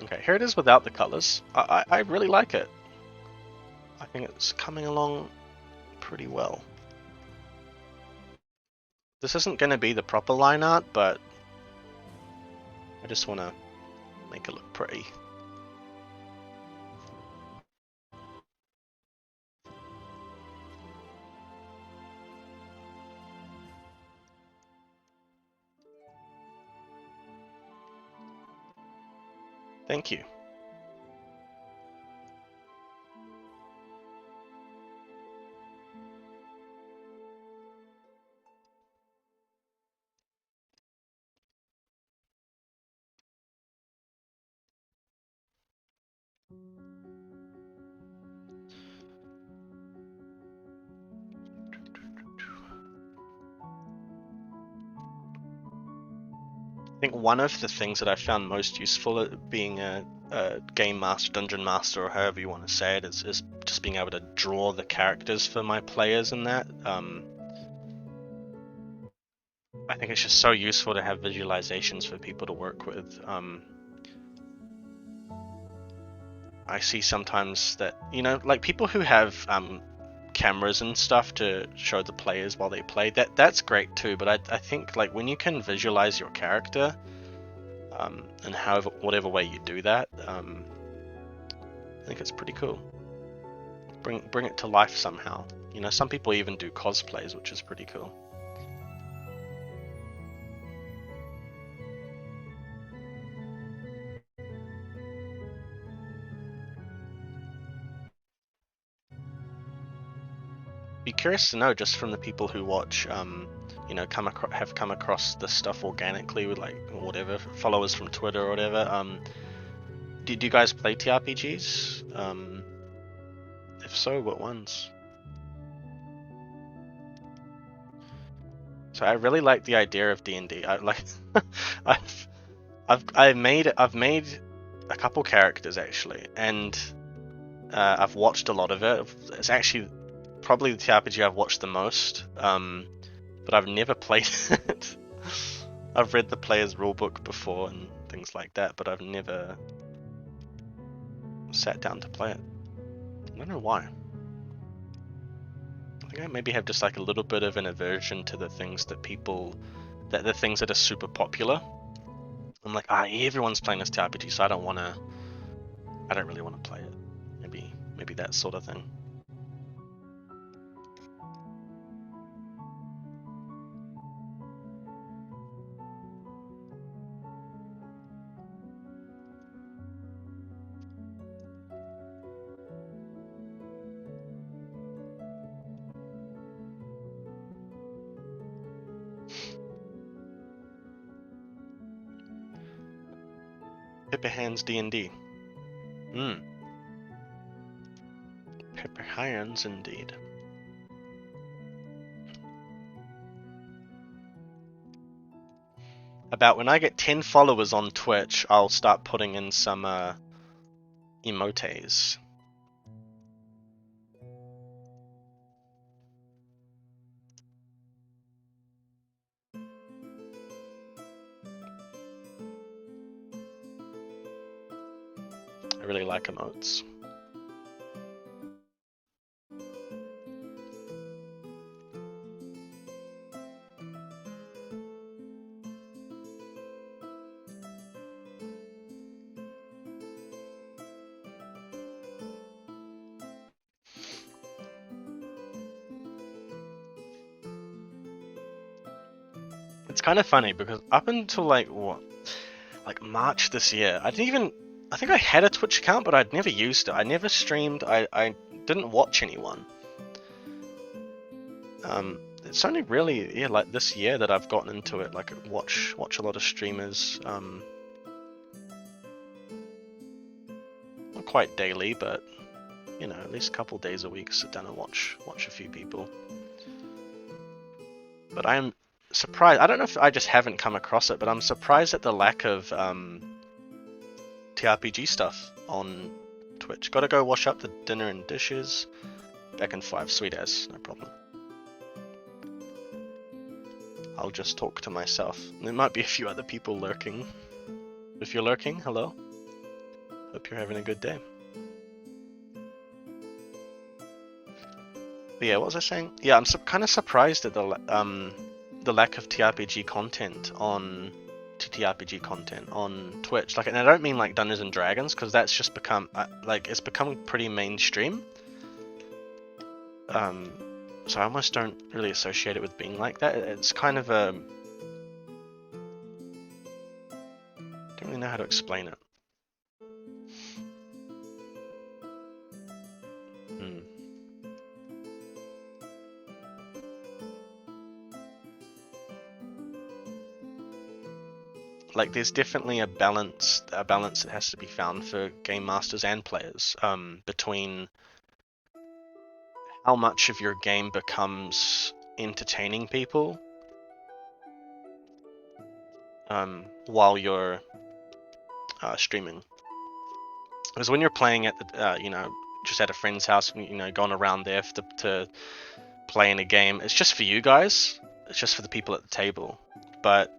Okay, here it is without the colors. I really like it. I think it's coming along pretty well. This isn't going to be the proper line art, but I just want to make it look pretty. Thank you. I think one of the things that I found most useful at being a game master, dungeon master, or however you want to say it, is just being able to draw the characters for my players and that. I think it's just so useful to have visualizations for people to work with. I see sometimes that, like people who have cameras and stuff to show the players while they play, that's great too, but I think like when you can visualize your character, and whatever way you do that, I think it's pretty cool. Bring it to life somehow. Some people even do cosplays, which is pretty cool. Be curious to know, just from the people who watch, have come across this stuff organically with like whatever followers from Twitter or whatever. Do you guys play TRPGs? If so, what ones? So I really like the idea of D&D. I like, I've made a couple characters actually, and I've watched a lot of it. It's actually probably the TRPG I've watched the most, but I've never played it. I've read the player's rulebook before and things like that, but I've never sat down to play it. I don't know why. I think I maybe have just like a little bit of an aversion to the things that the things that are super popular. I'm like, everyone's playing this TRPG, so I don't really want to play it. Maybe that sort of thing. Pepper Hands D&D. Pepper Hands indeed. About when I get 10 followers on Twitch, I'll start putting in some emotes. I really like emotes. It's kind of funny because up until like March this year, I think I had a Twitch account, but I'd never used it. I never streamed. I didn't watch anyone. It's only really like this year that I've gotten into it. Like watch a lot of streamers. Not quite daily, but at least a couple days a week, sit down and watch a few people. But I am surprised. I don't know if I just haven't come across it, but I'm surprised at the lack of TRPG stuff on Twitch. Gotta go wash up the dinner and dishes. Back in 5, sweet as, no problem. I'll just talk to myself. There might be a few other people lurking. If you're lurking, hello. Hope you're having a good day. But yeah, what was I saying? Yeah, I'm kind of surprised at the lack of TRPG content on TTRPG content on Twitch. Like, and I don't mean like Dungeons and Dragons, because that's just become it's becoming pretty mainstream. So I almost don't really associate it with being like that. It's kind of a... don't really know how to explain it. Like, there's definitely a balance that has to be found for game masters and players, between how much of your game becomes entertaining people while you're streaming. Because when you're playing at the just at a friend's house, going around there to play in a game, it's just for you guys. It's just for the people at the table. But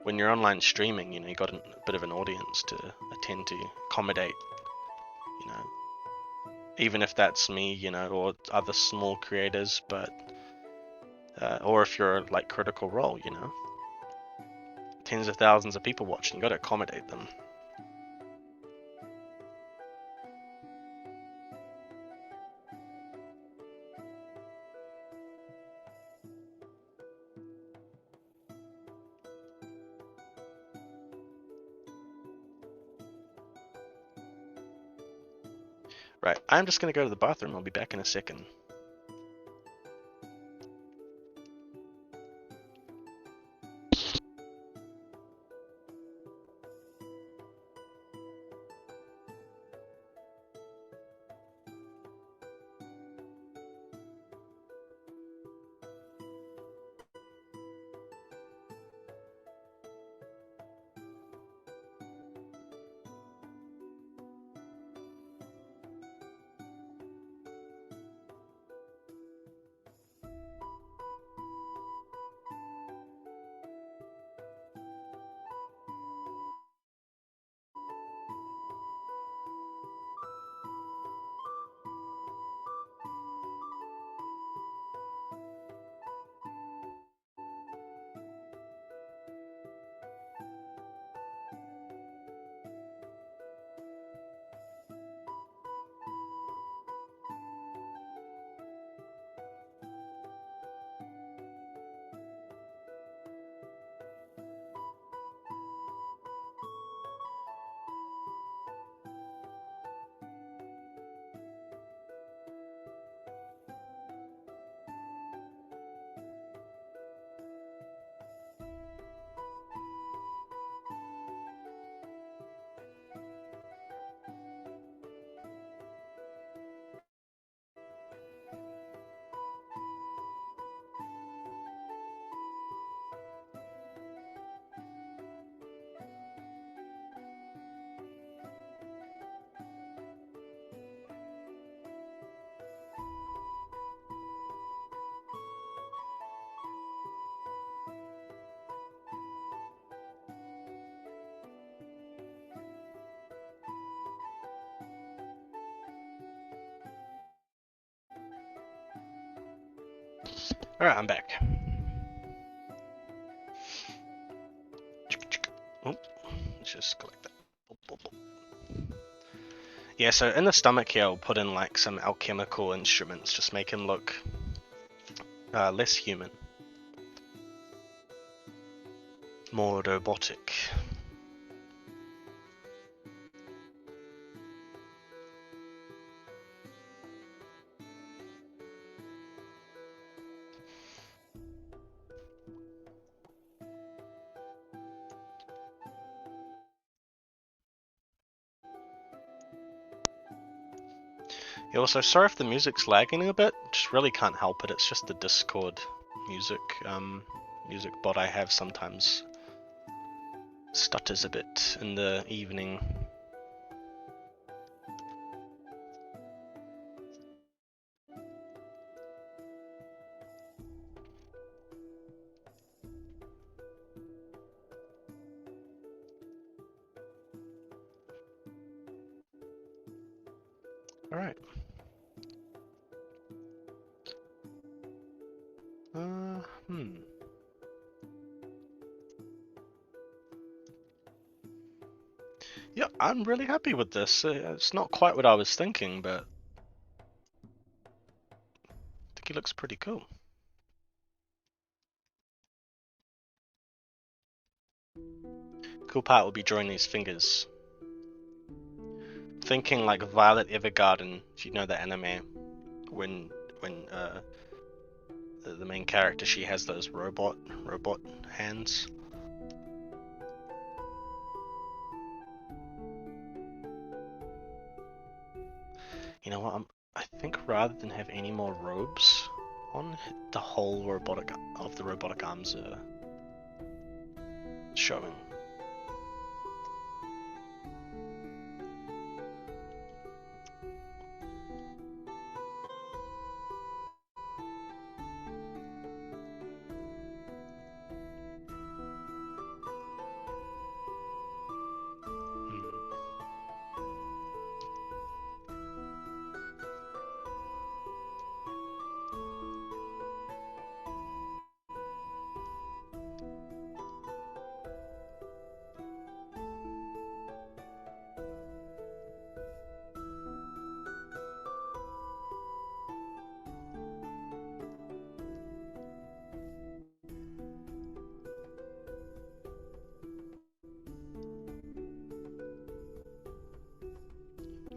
when you're online streaming, you got a bit of an audience to attend to, accommodate. Even if that's me, or other small creators, but or if you're like Critical Role, tens of thousands of people watching, you got to accommodate them. Right, I'm just gonna go to the bathroom. I'll be back in a second. Alright, I'm back. Oh, let's just collect that. Yeah, so in the stomach here, I'll put in like some alchemical instruments, just make him look less human. More robotic. Yeah, also, sorry if the music's lagging a bit, just really can't help it, it's just the Discord music bot I have sometimes stutters a bit in the evening. Alright. Yeah, I'm really happy with this. It's not quite what I was thinking, but I think he looks pretty cool. Cool part will be drawing these fingers. Thinking like Violet Evergarden, if you know the anime, when the main character, she has those robot hands. You know what? I think rather than have any more robes on, the whole robotic arms are showing.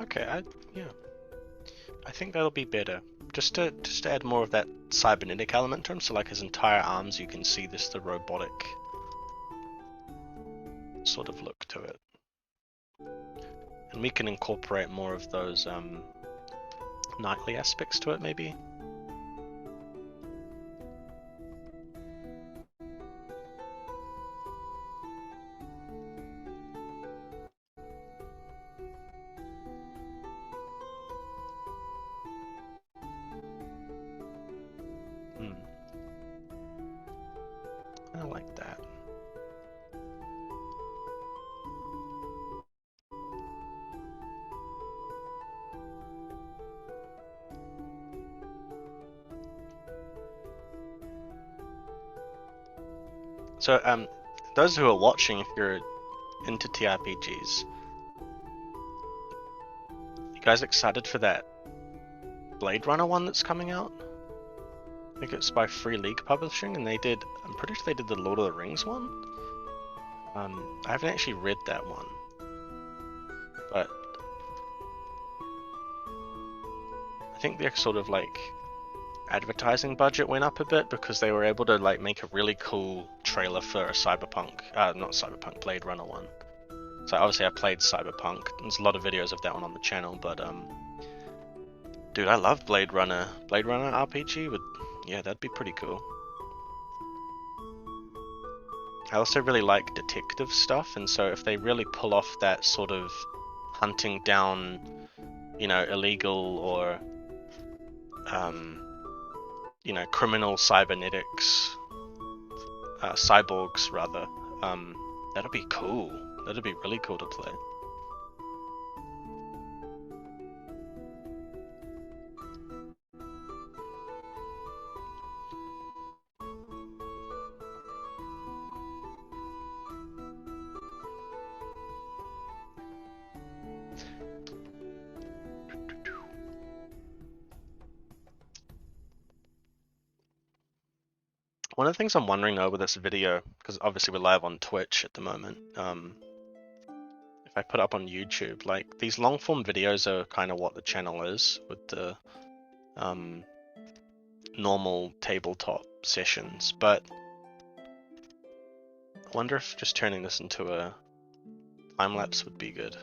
Okay, I think that'll be better. Just to add more of that cybernetic element to him, so like his entire arms, you can see the robotic sort of look to it. And we can incorporate more of those knightly aspects to it, maybe. I like that. So, those who are watching, if you're into TRPGs, you guys excited for that Blade Runner one that's coming out? I think it's by Free League Publishing, and I'm pretty sure they did the Lord of the Rings one. I haven't actually read that one, but I think their sort of like advertising budget went up a bit because they were able to like make a really cool trailer for a Blade Runner one. So obviously I played Cyberpunk. There's a lot of videos of that one on the channel, but dude, I love Blade Runner RPG yeah, that'd be pretty cool. I also really like detective stuff, and so if they really pull off that sort of hunting down, illegal or criminal cybernetics, cyborgs rather, that'd be cool. That'd be really cool to play. One of the things I'm wondering though with this video, because obviously we're live on Twitch at the moment, if I put it up on YouTube, like these long form videos are kind of what the channel is with the normal tabletop sessions, but I wonder if just turning this into a time lapse would be good.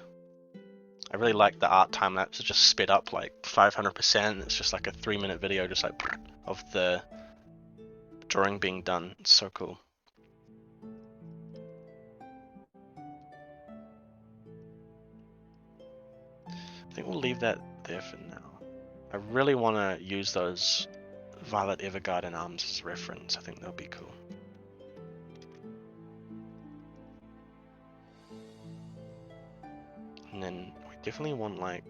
I really like the art time lapse. It's just sped up like 500%. It's just like a 3-minute video, just like of the drawing being done. It's so cool. I think we'll leave that there for now. I really want to use those Violet Evergarden arms as a reference. I think they'll be cool. And then we definitely want like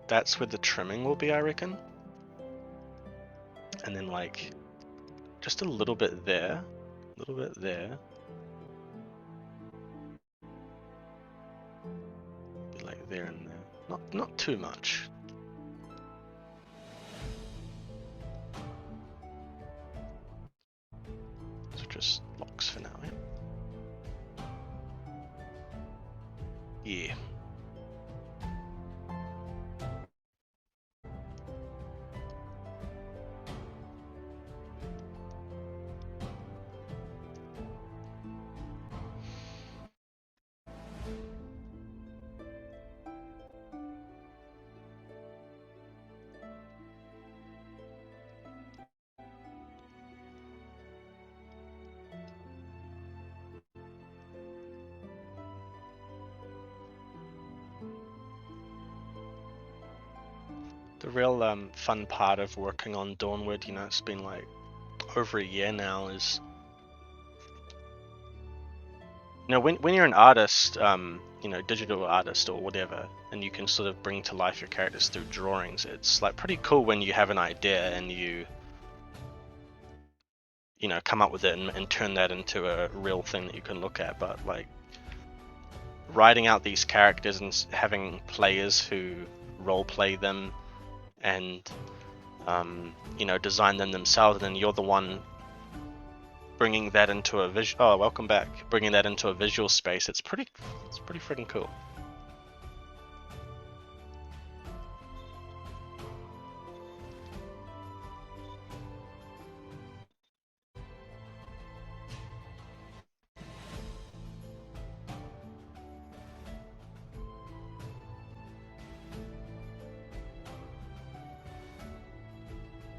that's where the trimming will be, I reckon. And then like just a little bit there, a little bit there. Be like there and there. Not too much. So just locks for now, yeah. Yeah. The real fun part of working on Dawnward, you know, it's been like over a year now, is you know when you're an artist, you know, digital artist or whatever, and you can sort of bring to life your characters through drawings. It's like pretty cool when you have an idea and you know come up with it and turn that into a real thing that you can look at. But like writing out these characters and having players who role play them and you know design them themselves, and then you're the one bringing that into a visual. Oh, welcome back. Bringing that into a visual space. It's pretty freaking cool.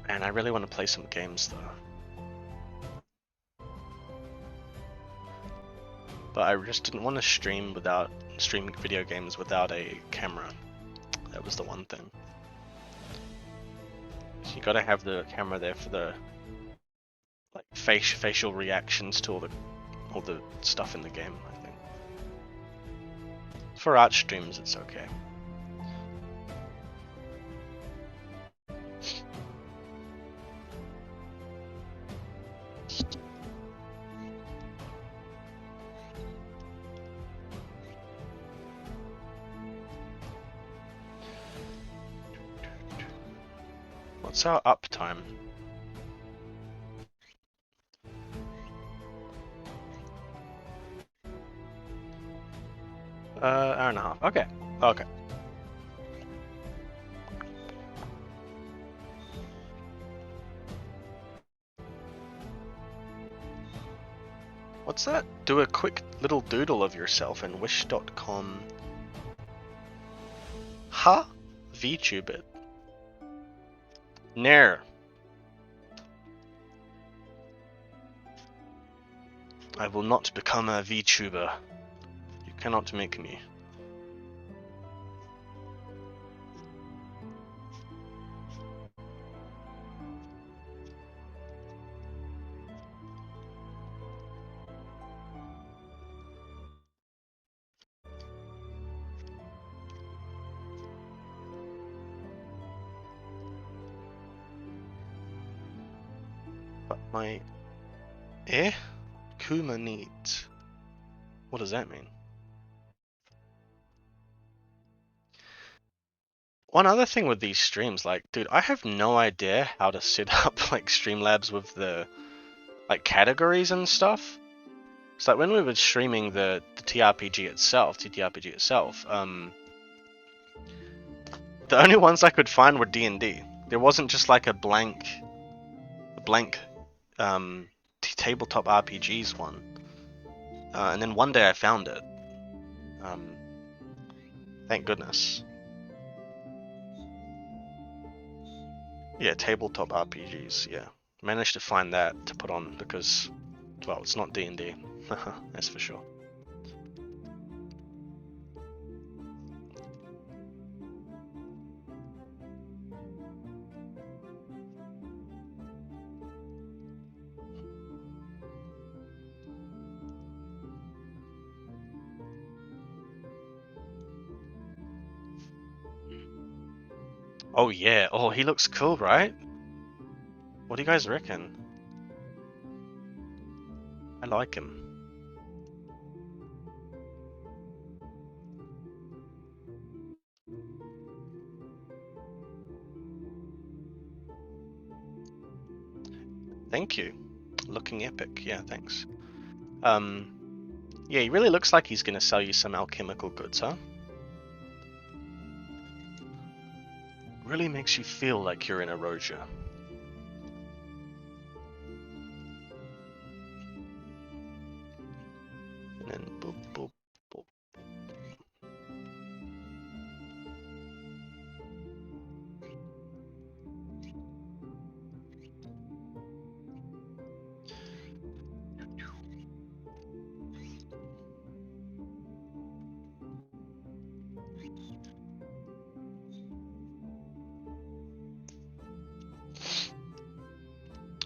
And I really want to play some games though. But I just didn't want to stream video games without a camera. That was the one thing. So you gotta have the camera there for the like facial reactions to all the stuff in the game, I think. For art streams it's okay. What's our uptime? Hour and a half. Okay. Okay. What's that? Do a quick little doodle of yourself in wish.com. Huh? VTube it. Nair. I will not become a VTuber. You cannot make me. But my... Eh? Kuma needs... What does that mean? one other thing with these streams, like, dude, I have no idea how to set up like Streamlabs with the like categories and stuff. So like when we were streaming the TTRPG itself, the only ones I could find were D&D. There wasn't just like a blank tabletop RPGs one. And then one day I found it. Thank goodness. Yeah, tabletop RPGs. Yeah, managed to find that to put on because, well, it's not D&D. That's for sure. Oh yeah. Oh, he looks cool, right? What do you guys reckon? I like him. Thank you. Looking epic. Yeah, thanks. Yeah, he really looks like he's gonna sell you some alchemical goods, huh? Really makes you feel like you're in a Roja. And then boop, boop, boop.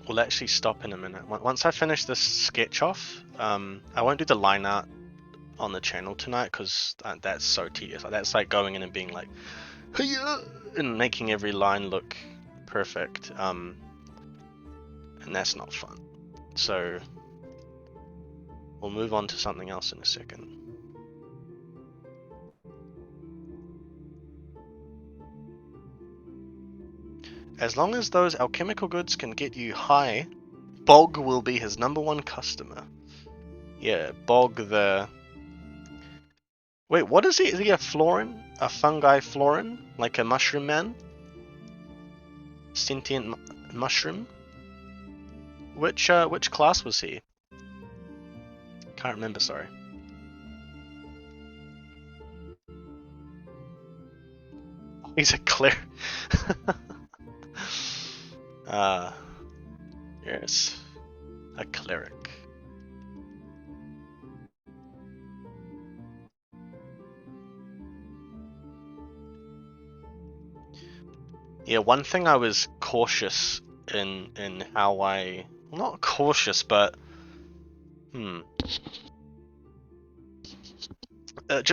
We'll actually stop in a minute. Once I finish this sketch off, I won't do the line art on the channel tonight because that's so tedious. That's like going in and being like, "Hiya!" and making every line look perfect. And that's not fun. So we'll move on to something else in a second. As long as those alchemical goods can get you high, Bog will be his #1 customer. Yeah, Bog the... Wait, what is he? Is he a florin? A fungi florin? Like a mushroom man? Sentient mushroom? Which class was he? Can't remember, sorry. He's a cleric. Yes. A cleric. Yeah, one thing I was cautious in how I... Not cautious, but...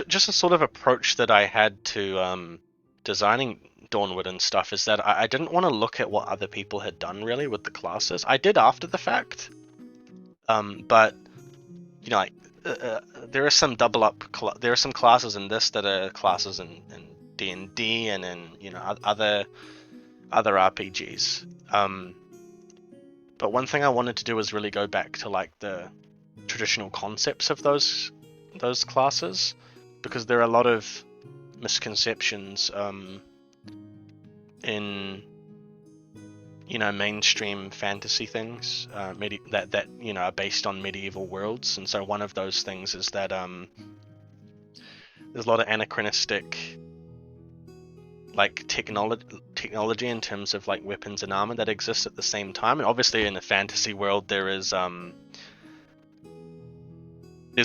just a sort of approach that I had to designing Dawnward and stuff is that I didn't want to look at what other people had done really with the classes. I did after the fact, but you know, like there are some double up. There are some classes in this that are classes in D&D and in other RPGs. But one thing I wanted to do was really go back to like the traditional concepts of those classes, because there are a lot of misconceptions in mainstream fantasy things that are based on medieval worlds, and so one of those things is that there's a lot of anachronistic like technology in terms of like weapons and armor that exists at the same time, and obviously in the fantasy world there's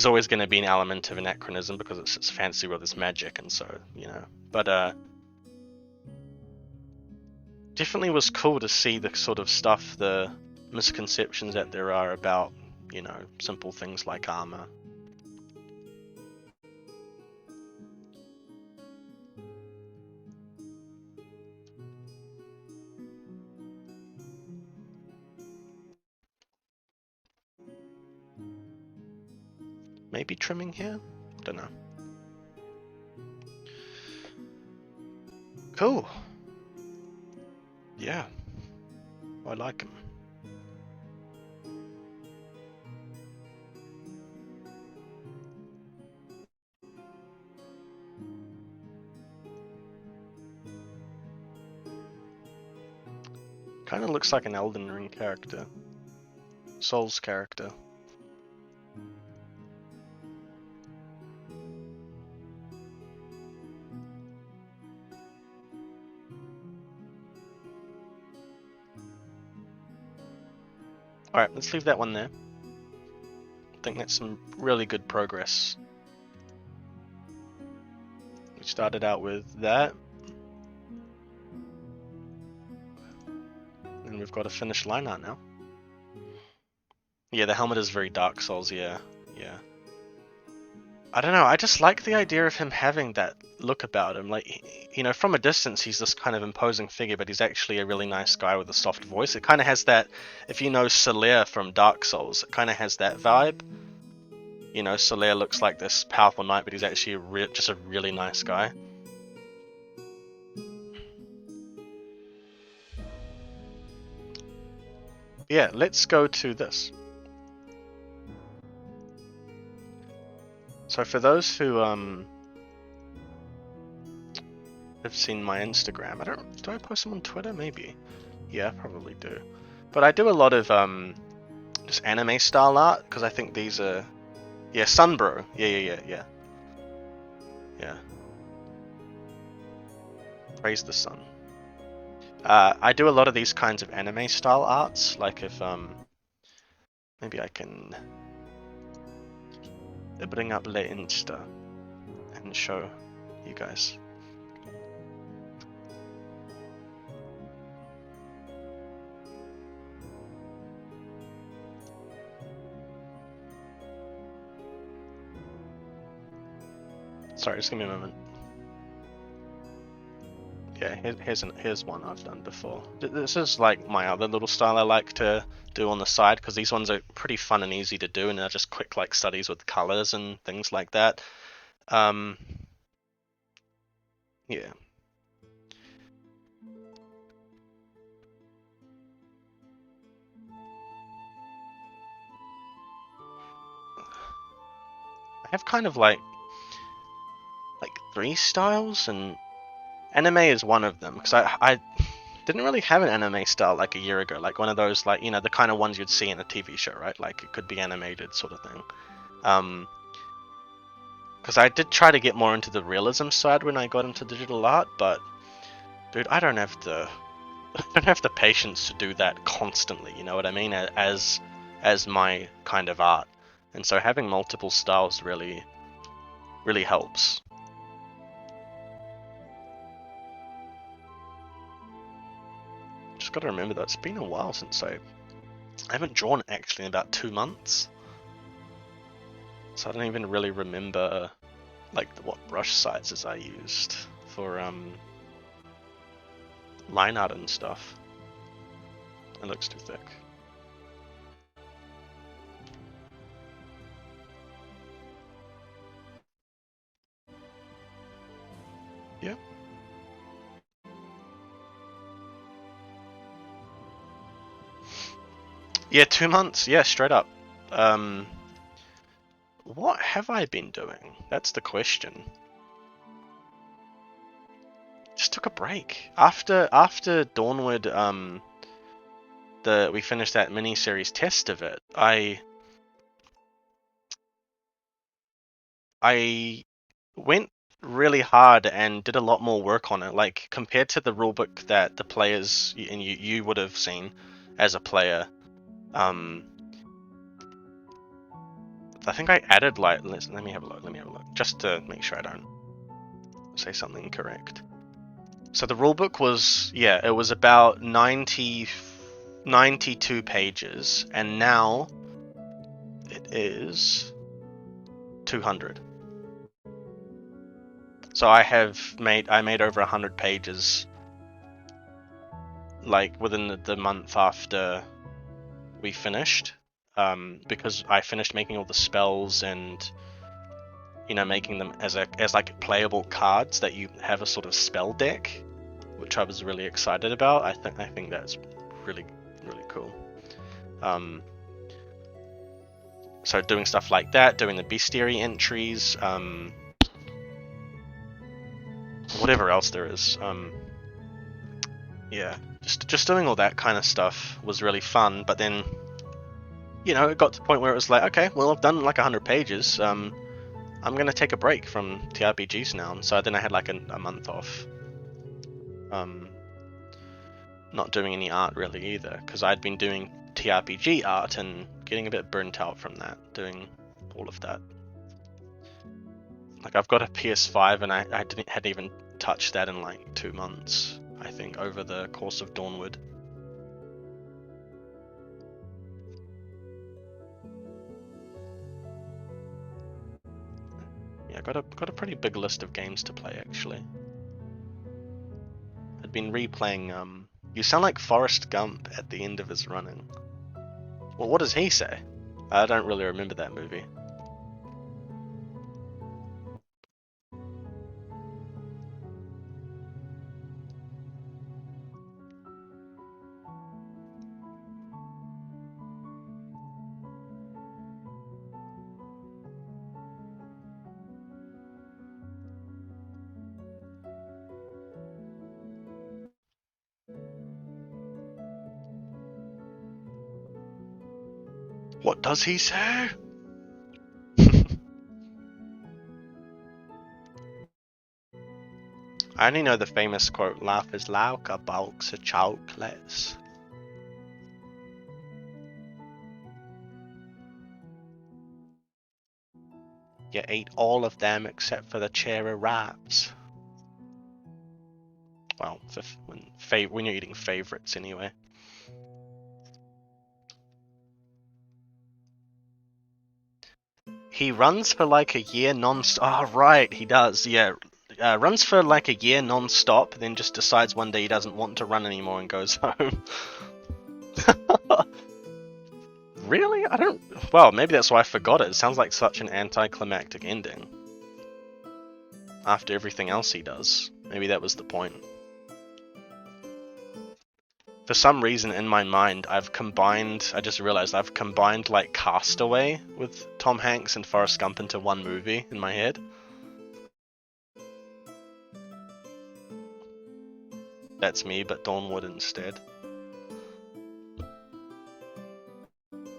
always going to be an element of anachronism because it's a fantasy world, it's magic, and so but definitely was cool to see the sort of stuff, the misconceptions that there are about simple things like armor. Maybe trimming here? Don't know. cool. Yeah, I like him. Kind of looks like an Elden Ring character. Souls character. Alright, let's leave that one there. I think that's some really good progress. We started out with that. And we've got a finished line art now. Yeah, the helmet is very Dark Souls, yeah. I don't know, I just like the idea of him having that look about him. Like, you know, from a distance he's this kind of imposing figure, but he's actually a really nice guy with a soft voice. It kind of has that, if you know Solaire from Dark Souls, it kind of has that vibe. You know, Solaire looks like this powerful knight, but he's actually just a really nice guy. Yeah, let's go to this. So for those who have seen my Instagram, do I post them on Twitter? Maybe. Yeah, I probably do. But I do a lot of just anime style art because I think these are, yeah, Sunbro. Yeah. Praise the sun. I do a lot of these kinds of anime style arts. Like if maybe I can bring up Le Insta and show you guys. Sorry, just give me a moment. Yeah, here's one I've done before. This is like my other little style I like to do on the side, because these ones are pretty fun and easy to do, and they're just quick like studies with colors and things like that. Yeah. I have kind of like 3 styles, and anime is one of them, because I didn't really have an anime style like a year ago, like one of those, like, you know, the kind of ones you'd see in a TV show, right? Like it could be animated sort of thing. Because I did try to get more into the realism side when I got into digital art, but dude, I don't have the patience to do that constantly, you know what I mean, as my kind of art. And so having multiple styles really helps. Just gotta remember that it's been a while since I haven't drawn actually in about 2 months. So I don't even really remember like what brush sizes I used for line art and stuff. It looks too thick. Yeah. Yeah, 2 months. Yeah, straight up. What have I been doing? That's the question. Just took a break after Dawnward. We finished that mini-series test of it. I went really hard and did a lot more work on it. Like compared to the rulebook that the players and you would have seen as a player. I think I added like let me have a look. Just to make sure I don't say something incorrect. So the rulebook was, yeah, it was about 92 pages, and now it is 200. So I made over 100 pages like within the month after we finished, because I finished making all the spells and, you know, making them as like playable cards that you have a sort of spell deck. which I was really excited about. I think that's really cool. So doing stuff like that, doing the bestiary entries, whatever else there is. Yeah, just doing all that kind of stuff was really fun. But then, it got to the point where it was like, okay, well, I've done like 100 pages. I'm gonna take a break from TRPGs now. So then I had like a month off. Not doing any art really either, because I'd been doing TRPG art and getting a bit burnt out from that, doing all of that. Like I've got a PS5 and I hadn't even touched that in like 2 months, I think, over the course of Dawnward. Yeah, got a pretty big list of games to play actually. I'd been replaying You sound like Forrest Gump at the end of his running. Well, what does he say? I don't really remember that movie. What does he say? I only know the famous quote, "Life is like a box of chocolates." You ate all of them except for the cherry wraps. Well, when you're eating favorites anyway. He runs for like a year non-stop. Oh, right, he does. Yeah, runs for like a year non-stop, then just decides one day he doesn't want to run anymore and goes home. Really? I don't... Well, maybe that's why I forgot it. It sounds like such an anticlimactic ending. After everything else he does. Maybe that was the point. For some reason in my mind, I just realized I've combined like Castaway with Tom Hanks and Forrest Gump into one movie in my head. That's me, but Dawnward instead.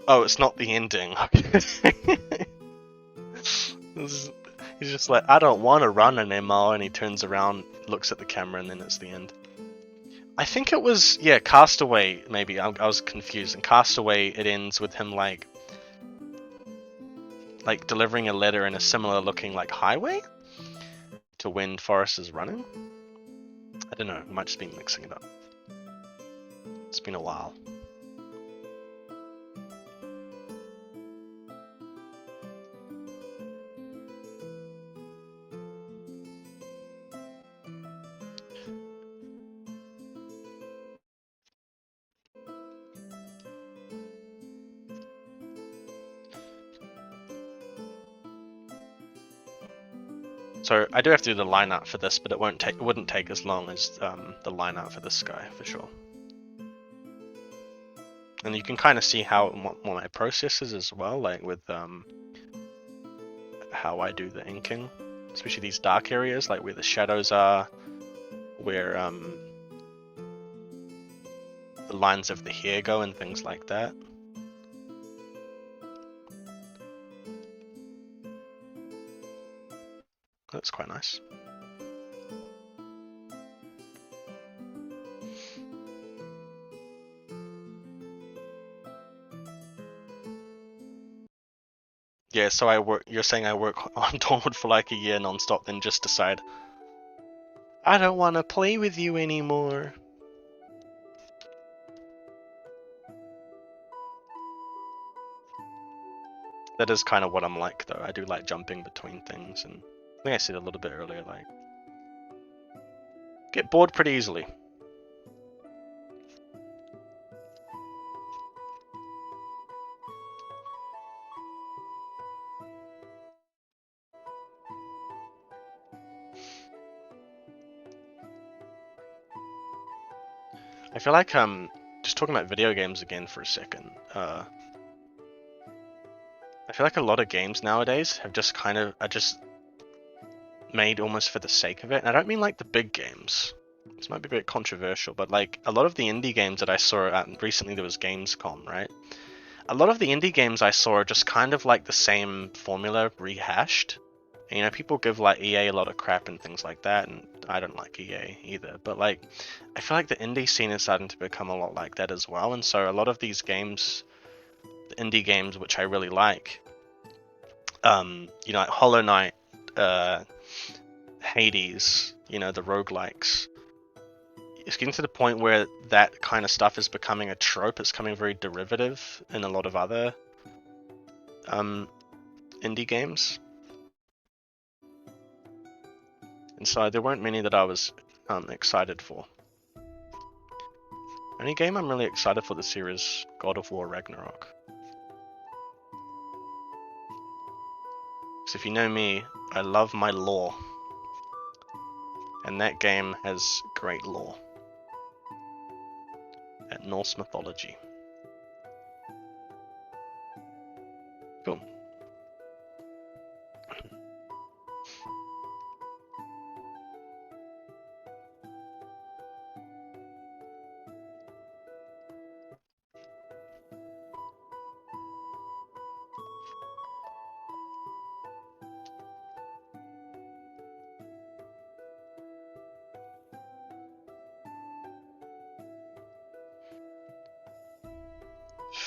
Oh, it's not the ending. He's just like, I don't want to run anymore, and he turns around, looks at the camera, and then it's the end. I think it was, yeah, Castaway, maybe. I was confused. In Castaway, it ends with him, like delivering a letter in a similar looking, like, highway to when Forrest is running. I don't know, I might just be mixing it up. It's been a while. So I do have to do the line art for this, but it wouldn't take as long as the line art for this guy for sure. And you can kind of see what my process is as well, like with how I do the inking, especially these dark areas, like where the shadows are, where the lines of the hair go, and things like that. That's quite nice. Yeah, so you're saying I work on Dawnward for like a year non-stop, then just decide, I don't want to play with you anymore. That is kind of what I'm like, though. I do like jumping between things, and I think I said a little bit earlier, like, get bored pretty easily. I feel like just talking about video games again for a second. I feel like a lot of games nowadays have just are just made almost for the sake of it. And I don't mean like the big games. This might be a bit controversial, but like a lot of the indie games that I saw recently, there was Gamescom, right? A lot of the indie games I saw are just kind of like the same formula rehashed. And, you know, people give like EA a lot of crap and things like that, and I don't like EA either. But like, I feel like the indie scene is starting to become a lot like that as well. And so a lot of these games, the indie games, which I really like, you know, like Hollow Knight, Hades, you know, the roguelikes. It's getting to the point where that kind of stuff is becoming a trope. It's becoming very derivative in a lot of other indie games. And so there weren't many that I was excited for. Only game I'm really excited for this year is God of War Ragnarok. So if you know me, I love my lore. And that game has great lore. At Norse mythology. Cool.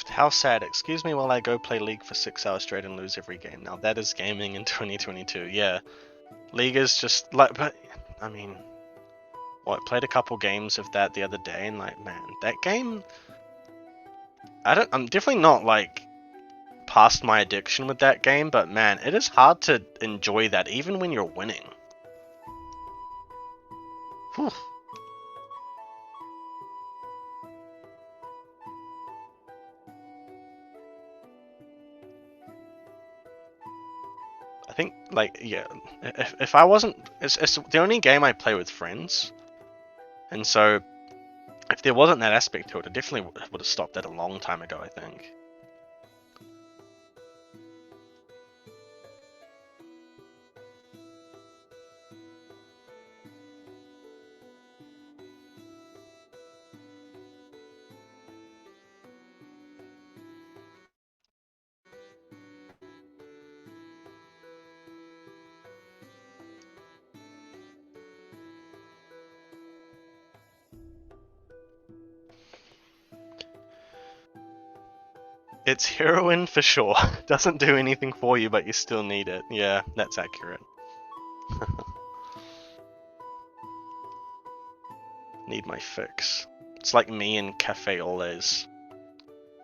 How sad. Excuse me while I go play League for 6 hours straight and lose every game. Now that is gaming in 2022. Yeah. League is just like, but I mean, what, played a couple games of that the other day and like, man, that game, I'm definitely not like past my addiction with that game, but man, it is hard to enjoy that even when you're winning. Whew. I think, like, yeah, if I wasn't, it's the only game I play with friends, and so if there wasn't that aspect to it, I definitely would have stopped that a long time ago, I think. It's heroin for sure. Doesn't do anything for you, but you still need it. Yeah, that's accurate. Need my fix. It's like me and cafe oles.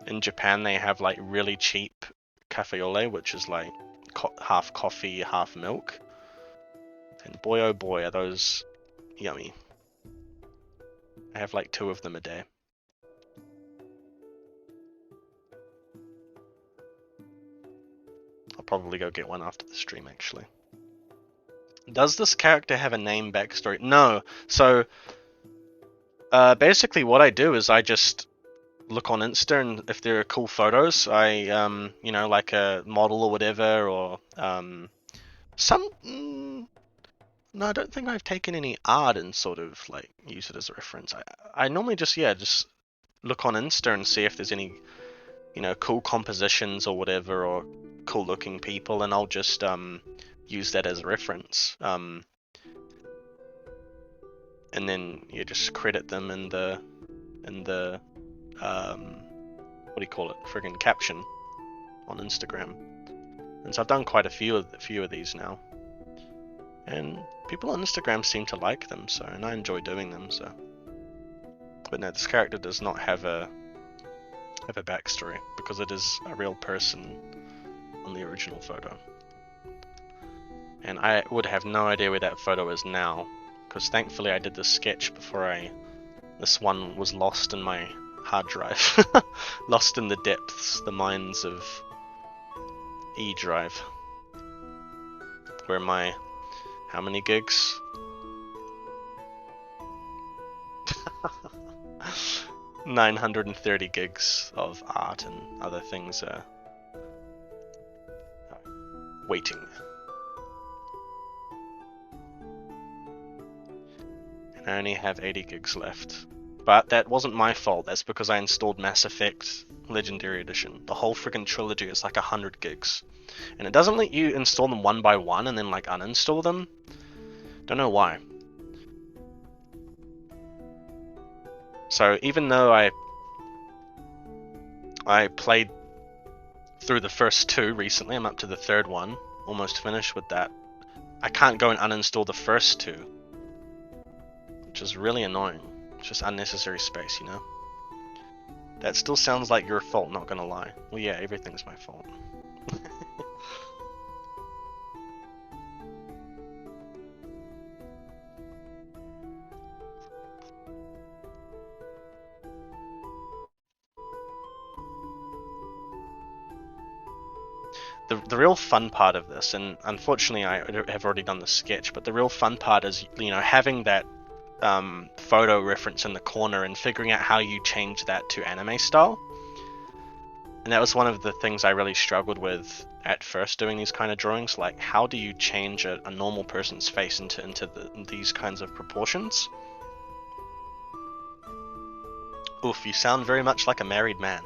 In Japan, they have like really cheap cafe ole, which is like half coffee, half milk. And boy oh boy, are those yummy. I have like 2 of them a day. I'll probably go get one after the stream, actually. Does this character have a name backstory? No. So, basically what I do is I just look on Insta, and if there are cool photos, I, you know, like a model or whatever, or, no, I don't think I've taken any art and sort of, like, use it as a reference. I normally just, yeah, just look on Insta and see if there's any, you know, cool compositions or whatever, or cool looking people, and I'll just use that as a reference. And then you just credit them in the what do you call it? Friggin' caption on Instagram. And so I've done quite a few of these now. And people on Instagram seem to like them, so, and I enjoy doing them, so. But no, this character does not have a backstory, because it is a real person on the original photo. And I would have no idea where that photo is now, because thankfully I did this sketch before this one was lost in my hard drive. Lost in the depths, the mines of E drive. Where my, how many gigs? 930 gigs of art and other things are waiting. And I only have 80 gigs left. But that wasn't my fault, that's because I installed Mass Effect Legendary Edition. The whole friggin' trilogy is like 100 gigs. And it doesn't let you install them one by one and then like uninstall them. Don't know why. So even though I played through the first two recently, I'm up to the third one, almost finished with that, I can't go and uninstall the first two, which is really annoying. It's just unnecessary space, you know? That still sounds like your fault, not gonna lie. Well, yeah, everything's my fault. The real fun part of this, and unfortunately I have already done the sketch, but the real fun part is, you know, having that photo reference in the corner and figuring out how you change that to anime style. And that was one of the things I really struggled with at first doing these kind of drawings, like how do you change a normal person's face into these kinds of proportions? Oof, you sound very much like a married man.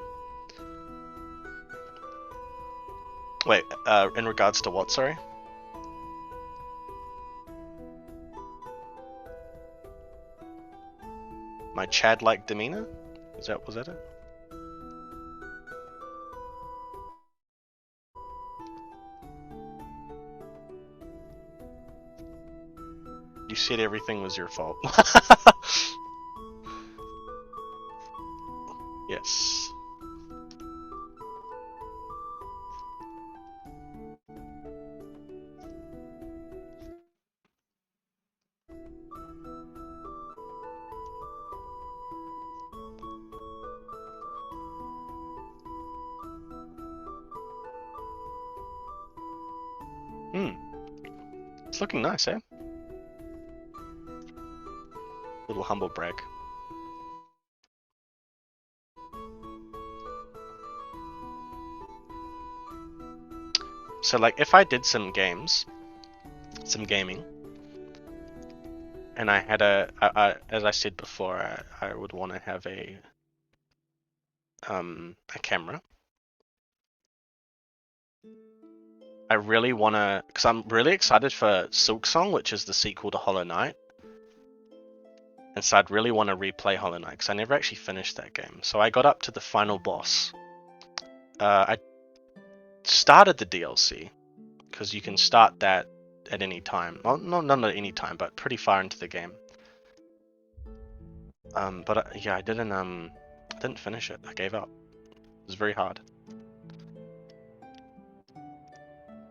Wait, in regards to what, sorry? My Chad-like demeanor? Was that it? You said everything was your fault. Yes. It's looking nice, eh? Little humble brag. So like if I did some gaming, and I had as I said before, I would want to have a camera. I really want to, because I'm really excited for Silksong, which is the sequel to Hollow Knight. And so I'd really want to replay Hollow Knight, because I never actually finished that game. So I got up to the final boss. I started the DLC, because you can start that at any time. Well, not at any time, but pretty far into the game. But yeah, I didn't finish it. I gave up. It was very hard.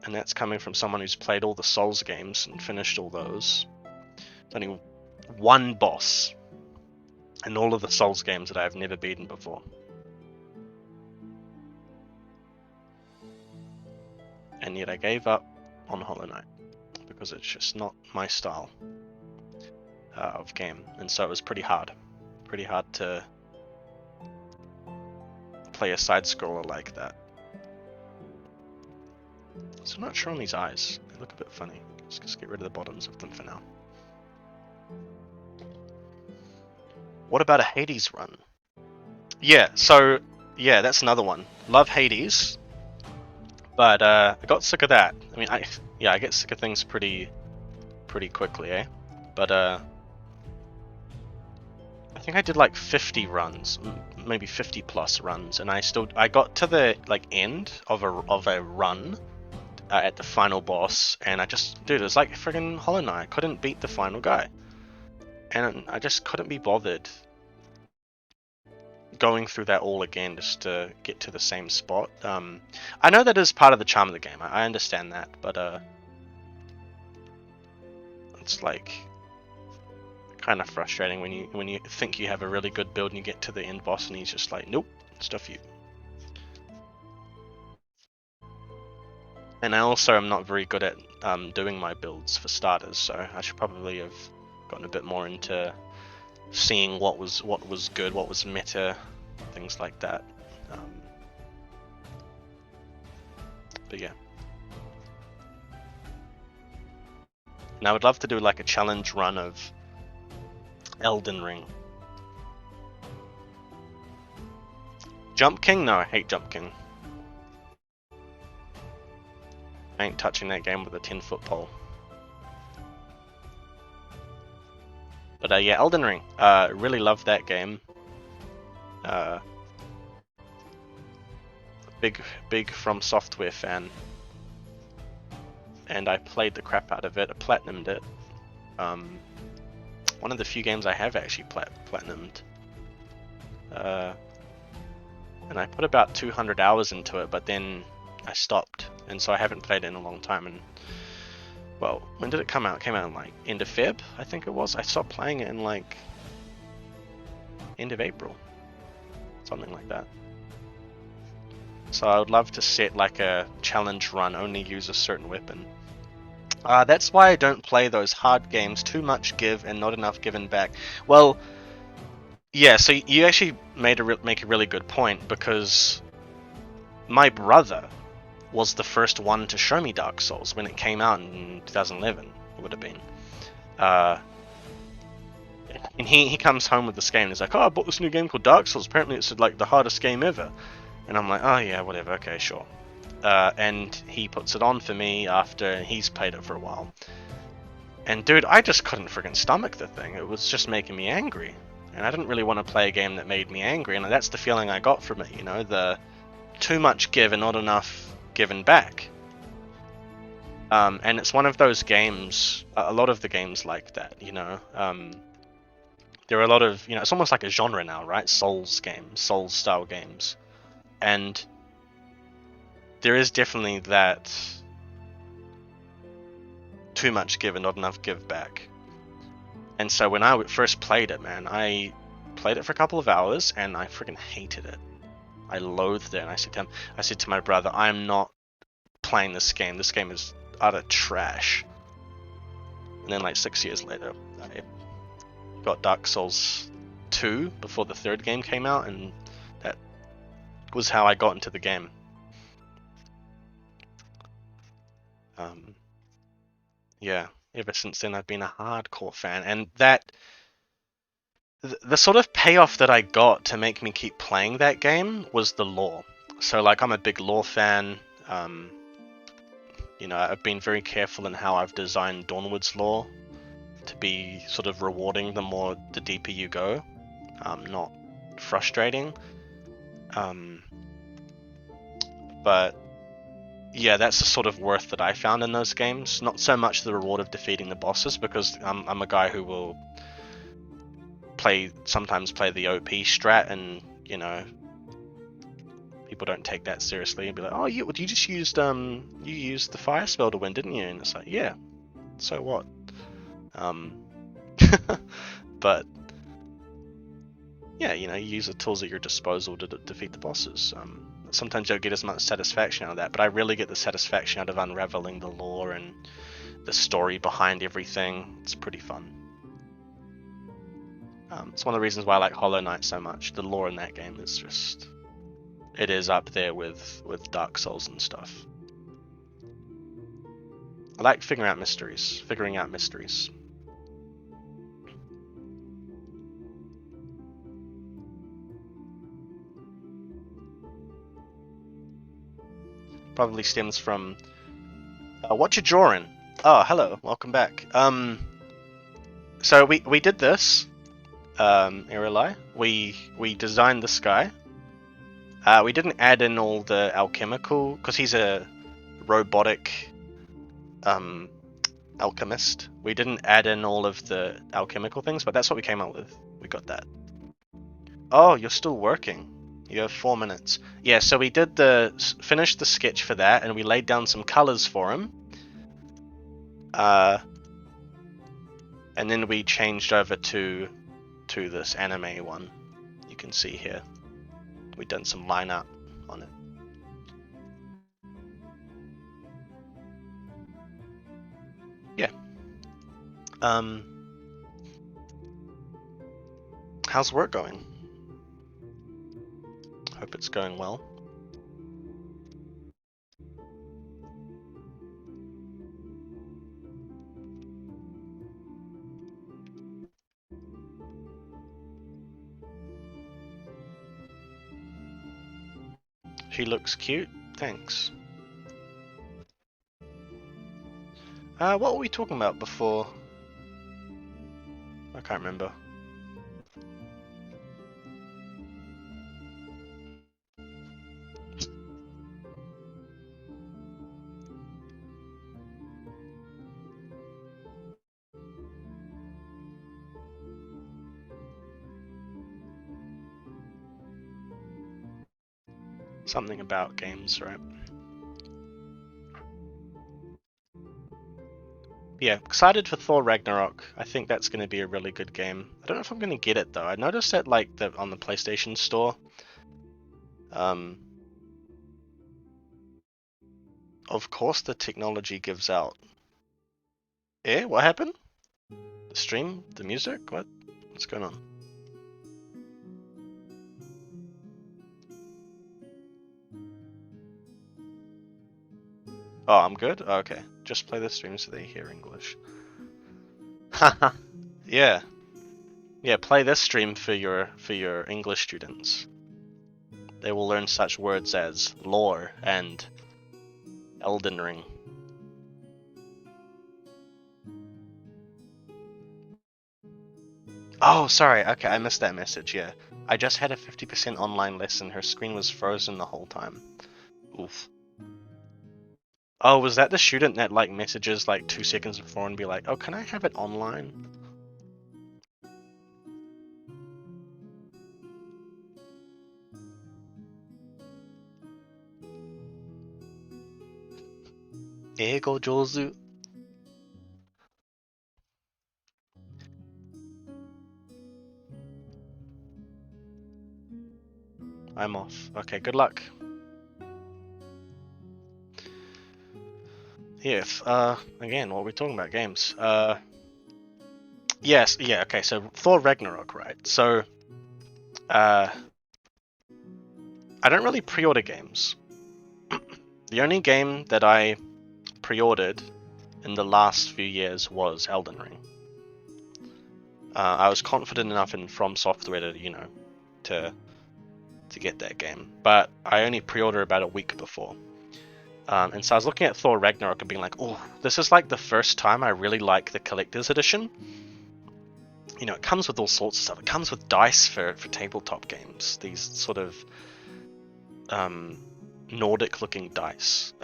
And that's coming from someone who's played all the Souls games and finished all those. There's only one boss in all of the Souls games that I've never beaten before. And yet I gave up on Hollow Knight because it's just not my style of game. And so it was pretty hard. Pretty hard to play a side-scroller like that. So I'm not sure on these eyes. They look a bit funny. Let's just get rid of the bottoms of them for now. What about a Hades run? Yeah, so yeah, that's another one. Love Hades, but I got sick of that. I mean, I get sick of things pretty quickly, eh? But I think I did like 50 runs, maybe 50 plus runs, and I got to the like end of a run at the final boss, and dude, it was like friggin' Hollow Knight. I couldn't beat the final guy, and I just couldn't be bothered going through that all again just to get to the same spot. I know that is part of the charm of the game. I understand that, but it's like kind of frustrating when you think you have a really good build and you get to the end boss and he's just like, nope, stuff you. And I also am not very good at doing my builds for starters, so I should probably have gotten a bit more into seeing what was good, what was meta, things like that. But yeah. And I would love to do like a challenge run of Elden Ring. Jump King? No, I hate Jump King. I ain't touching that game with a 10-foot pole. But yeah, Elden Ring. Really love that game. Big From Software fan. And I played the crap out of it. I platinumed it. One of the few games I have actually platinumed. And I put about 200 hours into it, but then I stopped, and so I haven't played it in a long time. And well, when did it come out? It came out in like end of Feb, I think it was. I stopped playing it in like end of April, something like that. So I would love to set like a challenge run, only use a certain weapon. That's why I don't play those hard games. Too much give and not enough given back. Well, yeah. So you actually make a really good point, because my brother was the first one to show me Dark Souls when it came out in 2011. It would have been. And he comes home with this game and he's like, "Oh, I bought this new game called Dark Souls. Apparently it's like the hardest game ever." And I'm like, "Oh yeah, whatever. Okay, sure." And he puts it on for me after he's played it for a while. And dude, I just couldn't friggin' stomach the thing. It was just making me angry. And I didn't really want to play a game that made me angry. And that's the feeling I got from it, you know, the too much give and not enough given back. And it's one of those games, a lot of the games like that, you know. There are a lot of, you know, it's almost like a genre now, right? Souls games, Souls style games. And there is definitely that too much give and not enough give back. And so when I first played it, man, I played it for a couple of hours and I freaking hated it. I loathed it. And I said to my brother, "I'm not playing this game. This game is utter trash." And then like 6 years later, I got Dark Souls 2 before the third game came out, and that was how I got into the game. Yeah, ever since then I've been a hardcore fan, and that the sort of payoff that I got to make me keep playing that game was the lore. So like, I'm a big lore fan. You know, I've been very careful in how I've designed Dawnward's lore to be sort of rewarding the deeper you go, not frustrating. But yeah, that's the sort of worth that I found in those games. Not so much the reward of defeating the bosses, because I'm a guy who will sometimes play the OP strat, and you know, people don't take that seriously and be like, "Oh, you just used you used the fire spell to win, didn't you?" And it's like, yeah, so what? But yeah, you know, you use the tools at your disposal to defeat the bosses. Sometimes you don't get as much satisfaction out of that, but I really get the satisfaction out of unraveling the lore and the story behind everything. It's pretty fun. It's one of the reasons why I like Hollow Knight so much. The lore in that game is just... it is up there with Dark Souls and stuff. I like figuring out mysteries. Probably stems from... what you drawing? Oh, hello, welcome back. So we did this, Irelai. We designed this guy. We didn't add in all the alchemical, because he's a robotic alchemist. We didn't add in all of the alchemical things, but that's what we came up with. We got that. Oh, you're still working. You have 4 minutes. Yeah, so we did finished the sketch for that, and we laid down some colors for him. And then we changed over to this anime one. You can see here. We've done some line art on it. Yeah. How's work going? Hope it's going well. She looks cute. Thanks. What were we talking about before? I can't remember. Something about games, right? Yeah, excited for Thor Ragnarok. I think that's going to be a really good game. I don't know if I'm going to get it though. I noticed that like on the PlayStation Store, of course the technology gives out. Eh? What happened? The stream? The music? What's going on? Oh, I'm good? Oh, okay. Just play the stream so they hear English. Haha. Yeah. Yeah, play this stream for your English students. They will learn such words as lore and Elden Ring. Oh, sorry. Okay, I missed that message. Yeah. I just had a 50% online lesson. Her screen was frozen the whole time. Oof. Oh, was that the student that like messages like 2 seconds before and be like, "Oh, can I have it online?" Eigo jouzu. I'm off. Okay, good luck. Yeah, again, what are we talking about? Games. Yes, yeah, okay, so Thor Ragnarok, right? So, I don't really pre-order games. The only game that I pre-ordered in the last few years was Elden Ring. I was confident enough in From Software to, you know, to get that game, but I only pre-ordered about a week before. And so I was looking at Thor Ragnarok and being like, oh, this is like the first time I really like the collector's edition. You know, it comes with all sorts of stuff. It comes with dice for tabletop games. These sort of Nordic-looking dice.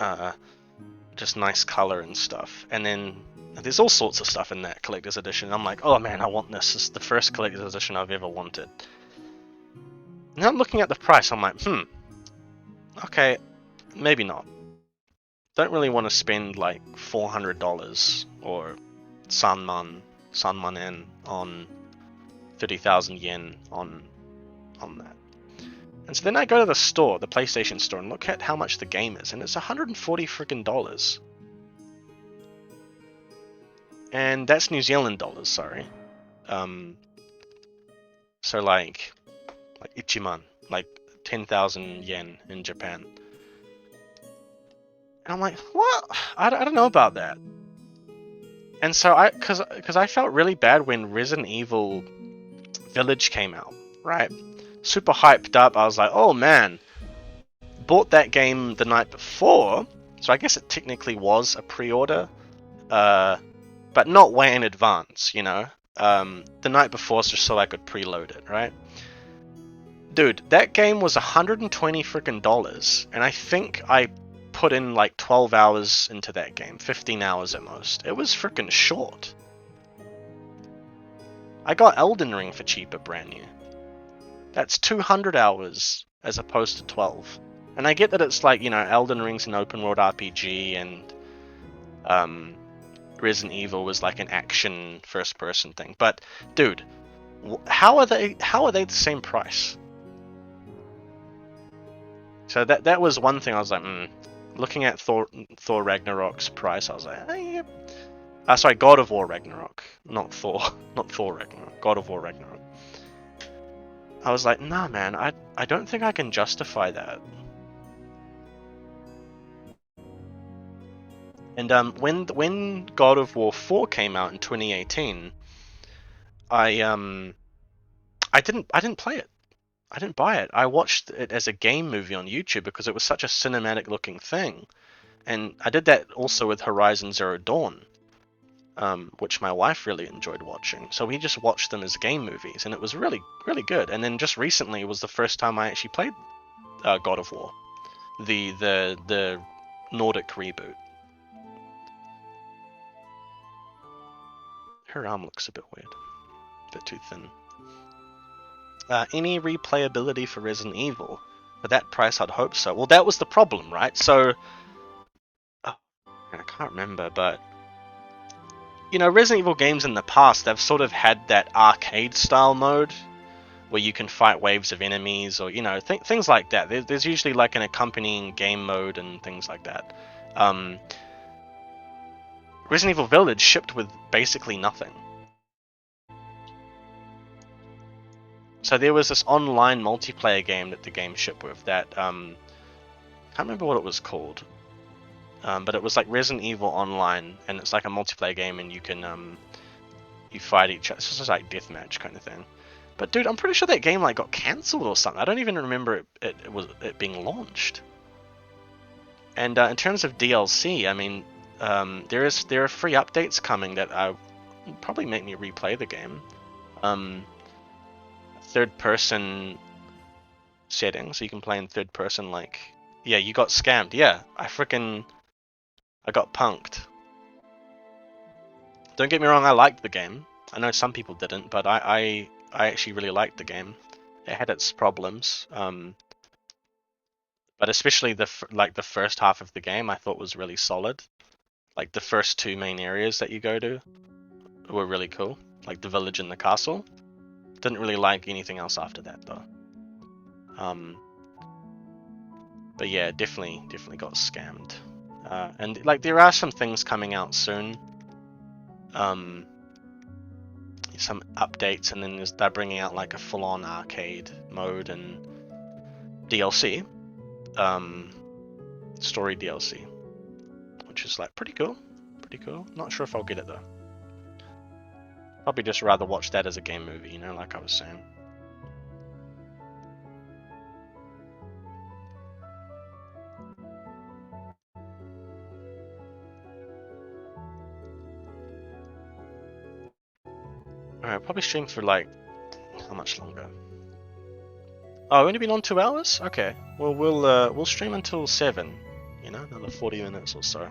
Just nice color and stuff. And then there's all sorts of stuff in that collector's edition. I'm like, oh man, I want this. This is the first collector's edition I've ever wanted. Now I'm looking at the price. I'm like, okay, maybe not. Don't really want to spend like $400 or sanmanen on 30,000 yen on that. And so then I go to the store, the PlayStation store, and look at how much the game is, and it's $140 freaking dollars. And that's New Zealand dollars, sorry. So like ichiman, like 10,000 yen in Japan. And I'm like, what? I don't know about that. And so because I felt really bad when Resident Evil Village came out, right? Super hyped up. I was like, oh man, bought that game the night before, so I guess it technically was a pre-order, but not way in advance, you know. The night before, just so I could preload it, right? Dude, that game was $120 freaking dollars, and I think I put in like 12 hours into that game, 15 hours at most. It was freaking short. I got Elden Ring for cheaper brand new. That's 200 hours as opposed to 12. And I get that it's like, you know, Elden Ring's an open world RPG and Resident Evil was like an action first person thing. But dude, how are they the same price? So that was one thing I was like, looking at Thor Ragnarok's price, I was like, yeah. Sorry, God of War Ragnarok, not Thor Ragnarok. God of War Ragnarok. I was like, nah, man, I don't think I can justify that. And when God of War 4 came out in 2018, I didn't play it. I didn't buy it. I watched it as a game movie on YouTube because it was such a cinematic looking thing. And I did that also with Horizon Zero Dawn, which my wife really enjoyed watching. So we just watched them as game movies, and it was really, really good. And then just recently was the first time I actually played God of War, the Nordic reboot. Her arm looks a bit weird, a bit too thin. Any replayability for Resident Evil? For that price, I'd hope so. Well, that was the problem, right? So, oh, I can't remember, but you know, Resident Evil games in the past, they've sort of had that arcade style mode where you can fight waves of enemies, or you know, things like that. There's usually like an accompanying game mode and things like that. Resident Evil Village shipped with basically nothing. So there was this online multiplayer game that the game shipped with that can't remember what it was called, but it was like Resident Evil Online, and it's like a multiplayer game, and you can you fight each other. It's just like deathmatch kind of thing. But dude, I'm pretty sure that game like got cancelled or something. I don't even remember it being launched. And in terms of DLC, I mean, there are free updates coming that will probably make me replay the game. Third person setting, so you can play in third person. Like, yeah, you got scammed. Yeah, I got punked. Don't get me wrong, I liked the game. I know some people didn't, but I actually really liked the game. It had its problems, but especially the first half of the game I thought was really solid. Like the first two main areas that you go to were really cool, like the village and the castle. Didn't really like anything else after that though. But yeah, definitely got scammed. And like there are some things coming out soon. Some updates, and then they're bringing out like a full-on arcade mode and DLC, story DLC, which is like pretty cool. Not sure if I'll get it though. Probably just rather watch that as a game movie, you know, like I was saying. Alright, probably stream for like how much longer? Oh, we've only been on 2 hours? Okay. Well, we'll stream until 7. You know, another 40 minutes or so.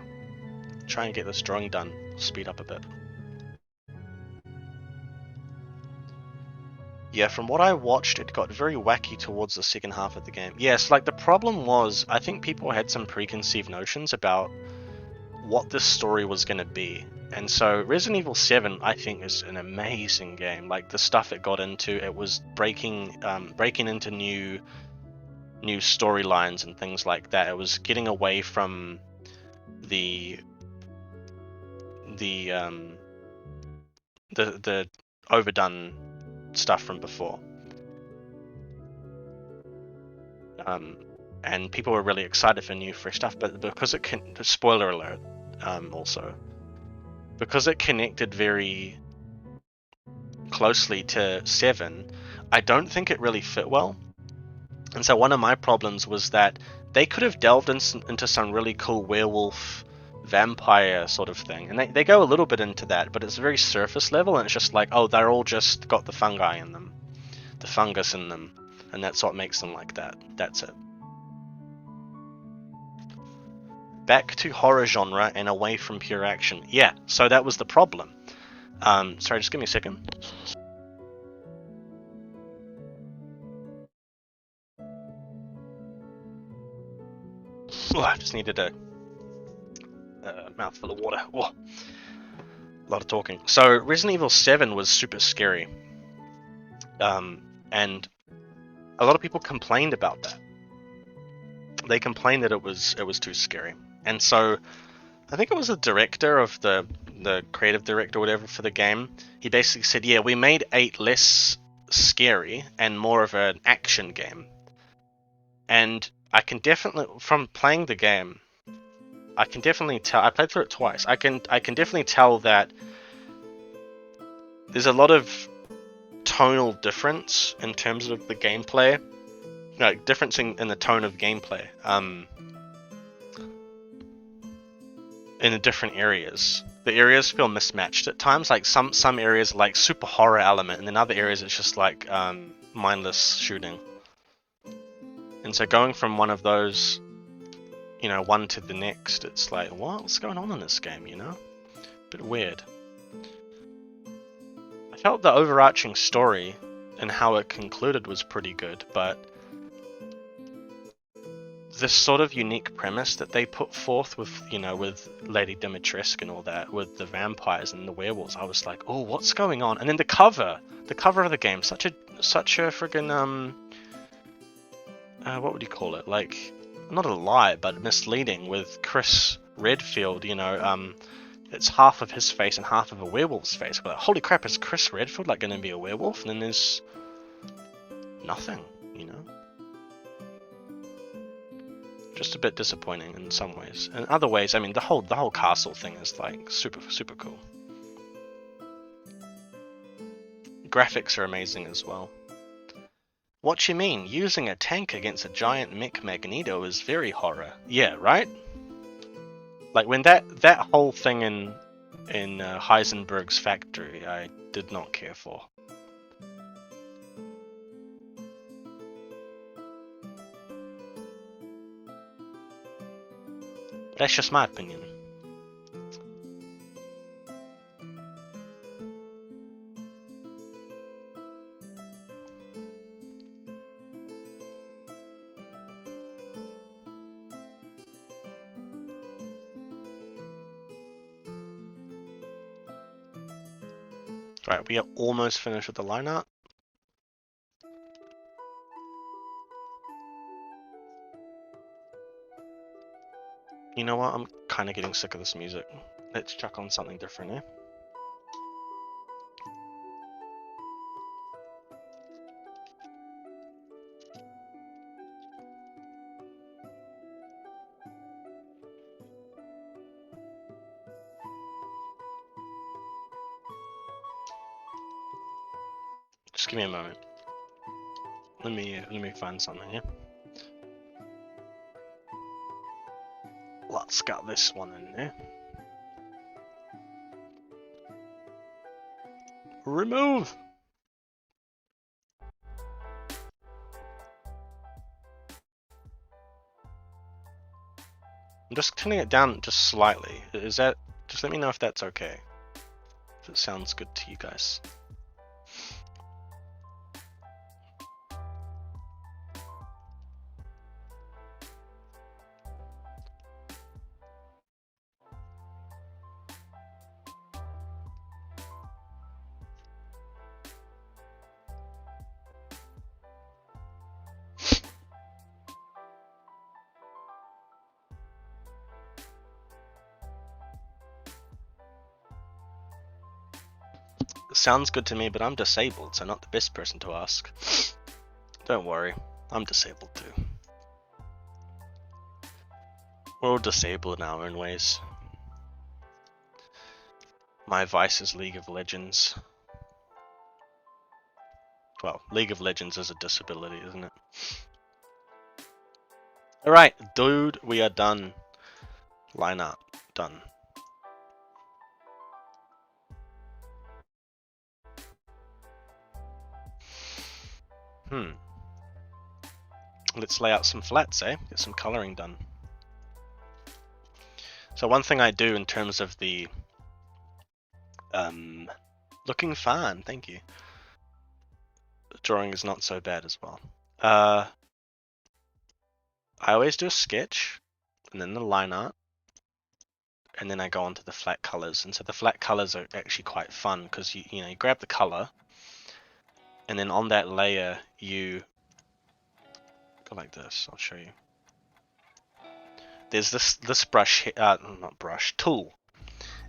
Try and get this drawing done. Speed up a bit. Yeah, from what I watched, it got very wacky towards the second half of the game. Yes, like the problem was, I think people had some preconceived notions about what this story was going to be. And so Resident Evil 7, I think, is an amazing game. Like the stuff it got into, it was breaking into new storylines and things like that. It was getting away from the overdone stuff from before. And people were really excited for new fresh stuff, but because it can, spoiler alert, also because it connected very closely to 7, I don't think it really fit well. And so one of my problems was that they could have delved into some really cool werewolf vampire sort of thing, and they go a little bit into that, but it's very surface level, and it's just like, oh, they're all just got the fungi in them, the fungus in them, and that's what makes them like that. That's it. Back to horror genre and away from pure action. Yeah, so that was the problem. Sorry, just give me a second. Oh, I just needed a mouthful of water. Oh, a lot of talking. So Resident Evil 7 was super scary. And a lot of people complained about that. They complained that it was too scary. And so I think it was the director of the creative director or whatever for the game. He basically said, yeah, we made 8 less scary and more of an action game. And I can definitely, from playing the game, I can definitely tell. I played through it twice. I can definitely tell that there's a lot of tonal difference in terms of the gameplay. Like difference in the tone of gameplay. In the different areas. The areas feel mismatched at times. Like some areas are like super horror element, and then other areas it's just like mindless shooting. And so going from one of those, you know, one to the next, it's like, what's going on in this game, you know? Bit weird. I felt the overarching story and how it concluded was pretty good, but this sort of unique premise that they put forth with, you know, with Lady Dimitrescu and all that, with the vampires and the werewolves, I was like, oh, what's going on? And then the cover of the game, such a friggin' what would you call it? Like, not a lie, but misleading, with Chris Redfield, you know, it's half of his face and half of a werewolf's face. We're like, holy crap, is Chris Redfield like going to be a werewolf? And then there's nothing, you know? Just a bit disappointing in some ways. In other ways, I mean, the whole castle thing is like super cool. Graphics are amazing as well. What you mean? Using a tank against a giant mech Magneto is very horror. Yeah, right? Like when that whole thing in Heisenberg's factory, I did not care for. That's just my opinion. Right, we are almost finished with the line art. You know what? I'm kind of getting sick of this music. Let's chuck on something different, eh? Just give me a moment. Let me find something, yeah? Let's get this one in there. Remove! I'm just turning it down just slightly. Is that... Just let me know if that's okay. If it sounds good to you guys. Sounds good to me, but I'm disabled, so not the best person to ask. Don't worry, I'm disabled too. We're all disabled in our own ways. My vice is League of Legends. Well, League of Legends is a disability, isn't it? Alright, dude, we are done. Line up. Done. Let's lay out some flats, eh? Get some coloring done. So one thing I do in terms of the... looking fine, thank you. The drawing is not so bad as well. I always do a sketch, and then the line art, and then I go on to the flat colors. And so the flat colors are actually quite fun, because you grab the color, and then on that layer you go like this. I'll show you. There's this brush, not brush, tool,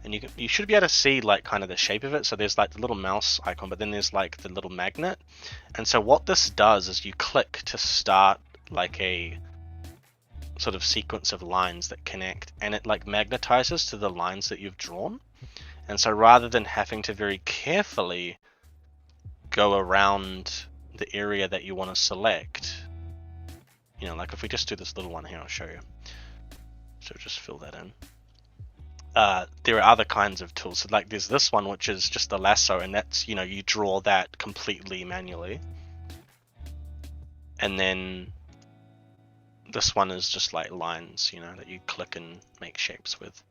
and you should be able to see like kind of the shape of it. So there's like the little mouse icon, but then there's like the little magnet. And so what this does is you click to start like a sort of sequence of lines that connect, and it like magnetizes to the lines that you've drawn. And so rather than having to very carefully go around the area that you want to select, you know, like if we just do this little one here, I'll show you. So just fill that in. There are other kinds of tools. So like there's this one, which is just the lasso, and that's, you know, you draw that completely manually. And then this one is just like lines, you know, that you click and make shapes with.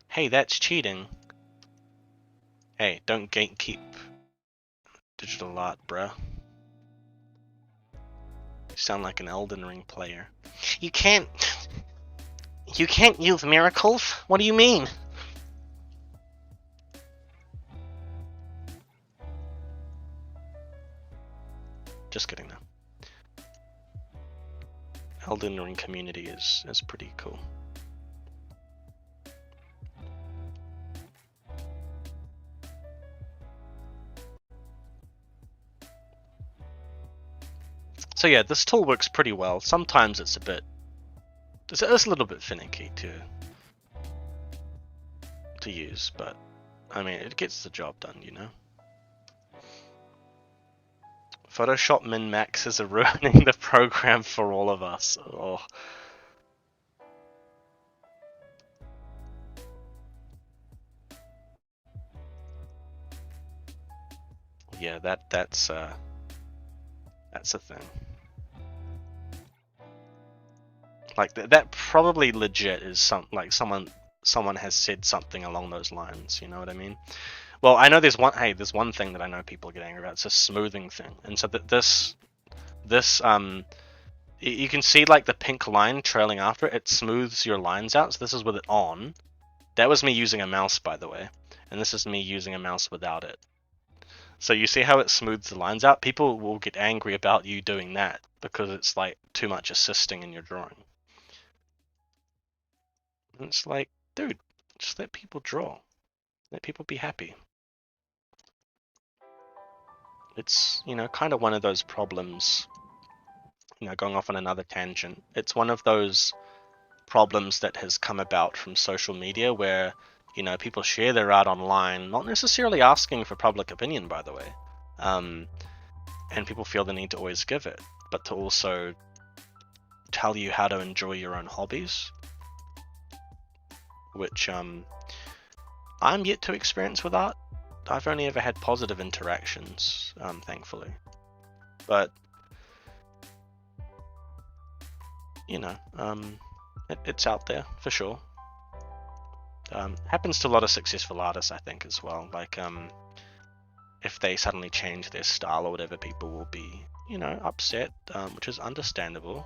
Hey, that's cheating. Hey, don't gatekeep digital art, bruh. You sound like an Elden Ring player. You can't use miracles? What do you mean? Just kidding though. Elden Ring community is pretty cool. So yeah, this tool works pretty well. Sometimes it's a little bit finicky to use, but I mean, it gets the job done, you know. Photoshop min-maxes are ruining the program for all of us. Oh. Yeah, that's a thing. Like that probably legit is someone has said something along those lines. You know what I mean? Well, I know there's one thing that I know people get angry about. It's a smoothing thing, and so that this you can see like the pink line trailing after it. It smooths your lines out. So this is with it on. That was me using a mouse, by the way, and this is me using a mouse without it. So you see how it smooths the lines out? People will get angry about you doing that because it's like too much assisting in your drawing. And it's like, dude, just let people draw. Let people be happy. It's, you know, kind of one of those problems, you know, going off on another tangent. It's one of those problems that has come about from social media where, you know, people share their art online, not necessarily asking for public opinion, by the way. And people feel the need to always give it, but to also tell you how to enjoy your own hobbies, which I'm yet to experience with art. I've only ever had positive interactions, thankfully. But, you know, it's out there for sure. Happens to a lot of successful artists, I think, as well. Like, if they suddenly change their style or whatever, people will be, you know, upset, which is understandable.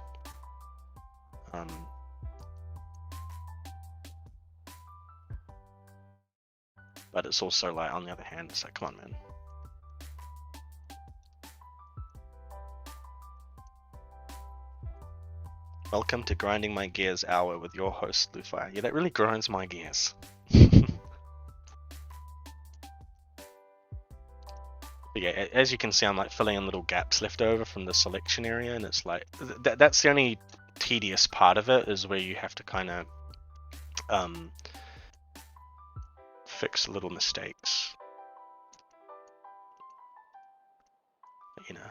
But it's also like, on the other hand, it's like, come on, man. Welcome to Grinding My Gears Hour with your host, Lufi. Yeah, that really grinds my gears. But yeah, as you can see, I'm like filling in little gaps left over from the selection area, and it's like, that's the only tedious part of it, is where you have to kind of fix little mistakes. You know,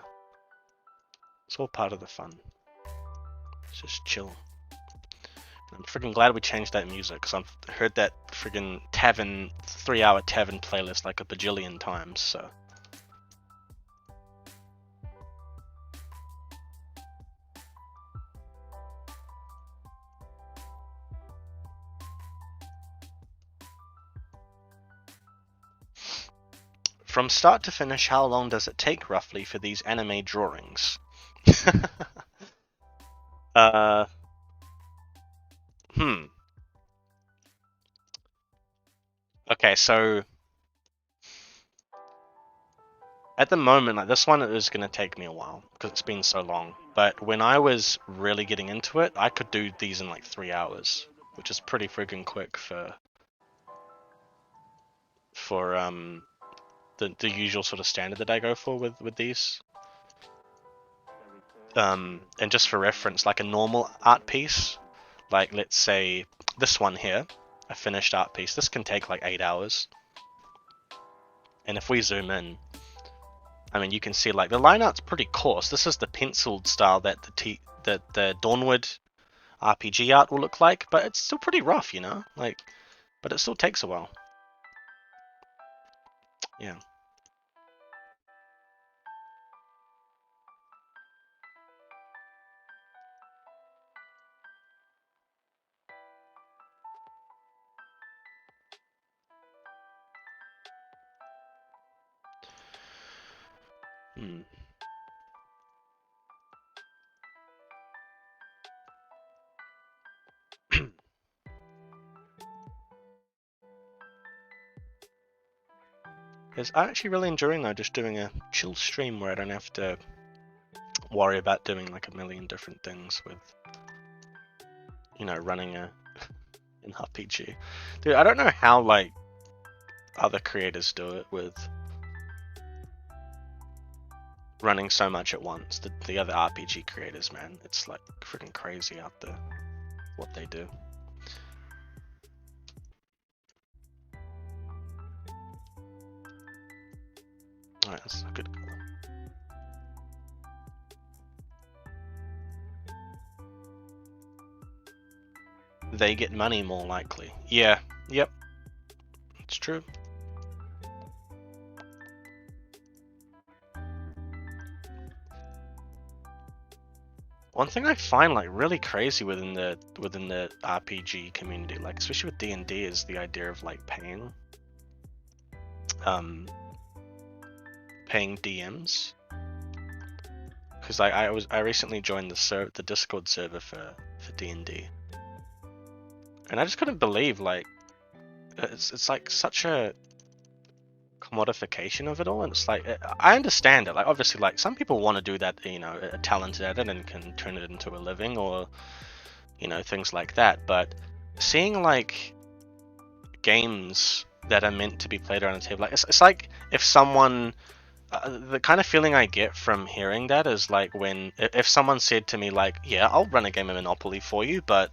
it's all part of the fun. It's just chill. And I'm freaking glad we changed that music, because I've heard that freaking 3-hour tavern playlist like a bajillion times, so. From start to finish, how long does it take roughly for these anime drawings? Okay, so at the moment, like this one is going to take me a while because it's been so long. But when I was really getting into it, I could do these in like 3 hours, which is pretty freaking quick for for the usual sort of standard that I go for with these. And just for reference, like a normal art piece, like let's say this one here, a finished art piece, this can take like 8 hours. And if we zoom in, I mean, you can see like the line art's pretty coarse. This is the penciled style that the Dawnward RPG art will look like, but it's still pretty rough, you know? Like, but it still takes a while. Yeah. Hmm. I'm actually really enjoying though, just doing a chill stream where I don't have to worry about doing like a million different things with, you know, running an RPG. Dude, I don't know how like other creators do it with running so much at once. The other RPG creators, man, it's like freaking crazy out there what they do. Alright, that's a good color. They get money more likely. Yeah, yep, it's true. One thing I find like really crazy within the RPG community, like especially with D&D, is the idea of like paying DMs. Because I recently joined the Discord server for D&D, and I just couldn't believe like it's like such a commodification of it all, and it's like I understand it. Like obviously, like some people want to do that, you know, are talented at it and can turn it into a living, or you know, things like that. But seeing like games that are meant to be played around a table, like it's like if someone the kind of feeling I get from hearing that is like when if someone said to me like, yeah, I'll run a game of Monopoly for you, but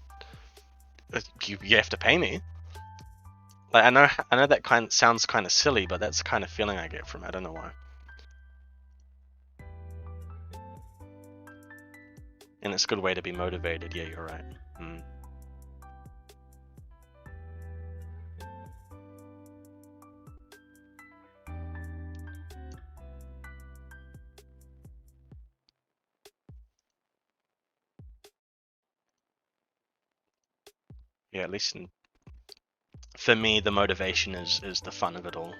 you have to pay me. Like I know that sounds kind of silly, but that's the kind of feeling I get from it. I don't know why. And it's a good way to be motivated. Yeah, you're right. Mm. Yeah, at least for me, the motivation is the fun of it all.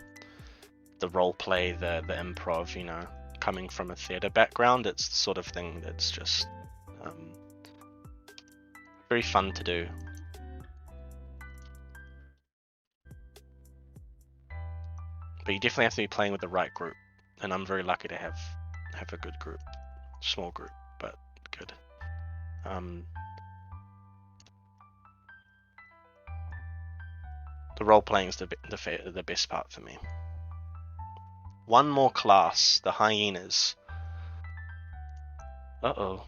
The role play, the improv, you know, coming from a theater background, it's the sort of thing that's just very fun to do. But you definitely have to be playing with the right group, and I'm very lucky to have a good group, small group, but good. The role playing is the best part for me. One more class, the hyenas. Uh-oh.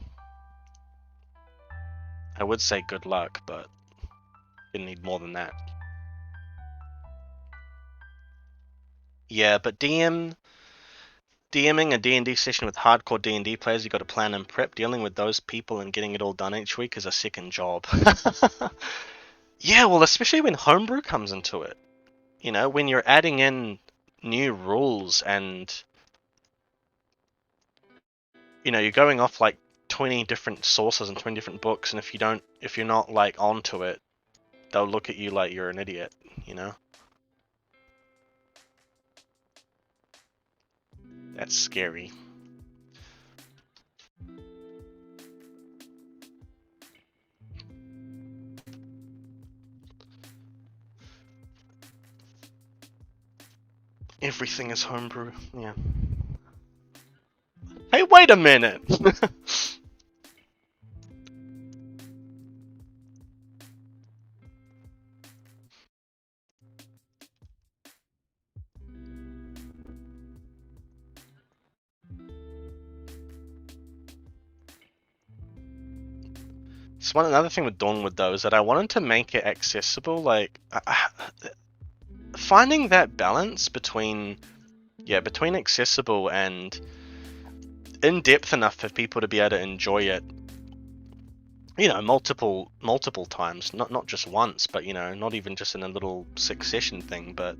I would say good luck, but you need more than that. Yeah, but DMing a D&D session with hardcore D&D players, you got to plan and prep. Dealing with those people and getting it all done each week is a second job. Yeah, well, especially when homebrew comes into it. You know, when you're adding in new rules and, you know, you're going off like 20 different sources and 20 different books, and if you're not like onto it, they'll look at you like you're an idiot, you know? That's scary. Everything is homebrew, yeah. Hey, wait a minute! So another thing with Dawnward though is that I wanted to make it accessible, like finding that balance between accessible and in depth enough for people to be able to enjoy it, you know, multiple times, not just once, but you know, not even just in a little succession thing, but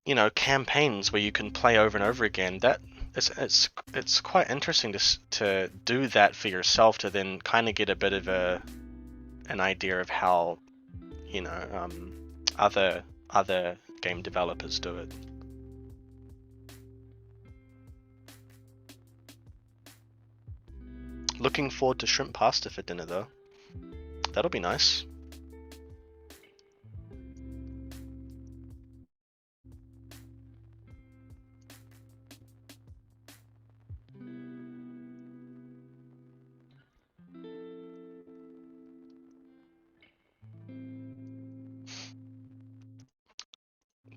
you know, campaigns where you can play over and over again. That it's quite interesting to do that for yourself, to then kind of get a bit of an idea of how, you know, other game developers do it. Looking forward to shrimp pasta for dinner though. That'll be nice.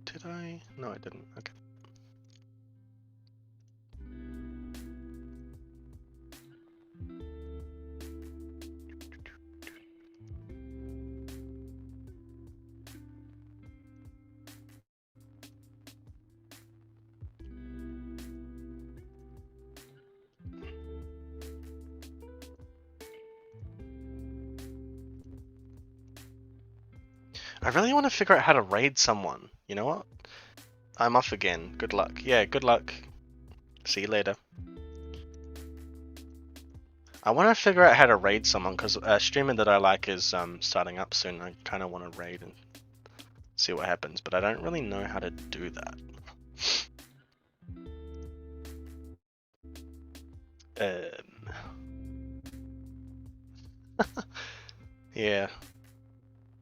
Did I? No, I didn't. Okay. I really want to figure out how to raid someone. You know what? I'm off again. Good luck. Yeah, good luck. See you later. I want to figure out how to raid someone because a streamer that I like is starting up soon. I kind of want to raid and see what happens, but I don't really know how to do that. Yeah.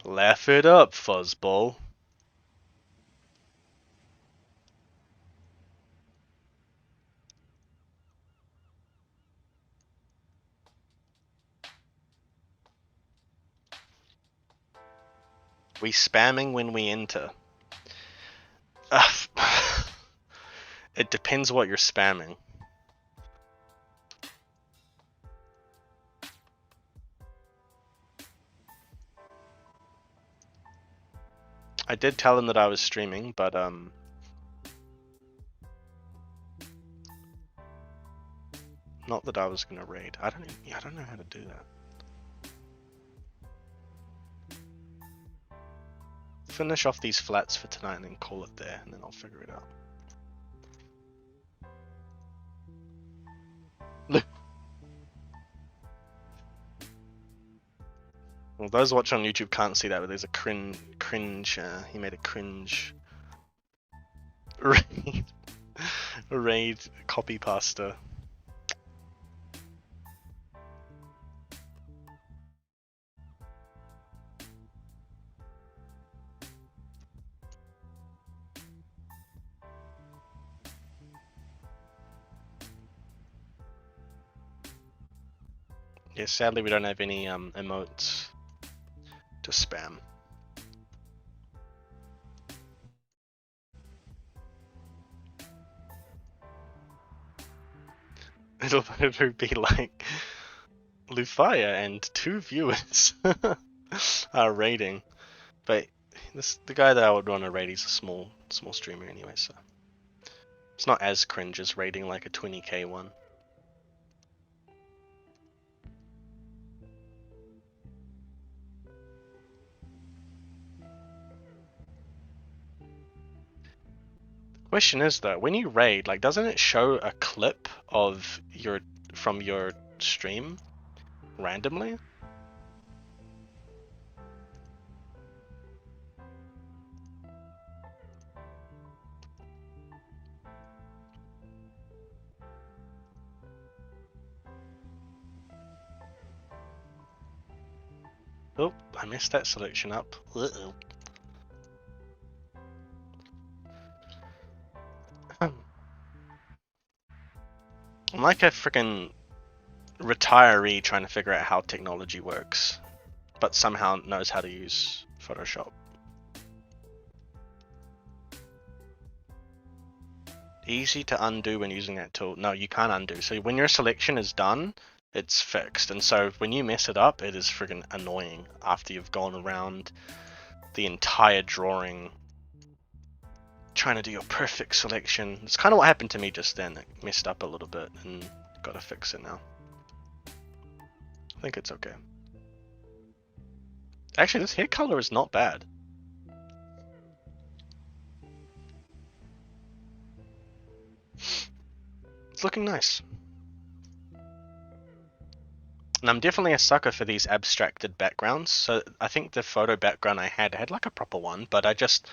Laugh it up, fuzzball. We spamming when we enter. It depends what you're spamming. I did tell them that I was streaming, but not that I was gonna raid. I don't know how to do that. Finish off these flats for tonight and then call it there, and then I'll figure it out. Well, those watching on YouTube can't see that, but there's a cringe. He made a cringe raid copy pasta. Yeah, sadly we don't have any emotes to spam. It'll be like Lufaya and 2 viewers are raiding, but the guy that I would want to raid, he's a small streamer anyway, so it's not as cringe as raiding like a 20k one. Question is though, when you raid, like, doesn't it show a clip of from your stream randomly? Oh, I messed that selection up. Uh-oh. I'm like a freaking retiree trying to figure out how technology works, but somehow knows how to use Photoshop. easy to undo when using that tool. No, you can't undo. So when your selection is done, it's fixed. And so when you mess it up, it is friggin' annoying after you've gone around the entire drawing trying to do your perfect selection. It's kind of what happened to me just then. It messed up a little bit and gotta fix it now. I think it's okay. Actually, this hair color is not bad. It's looking nice. And I'm definitely a sucker for these abstracted backgrounds. So I think the photo background I had like a proper one, but I just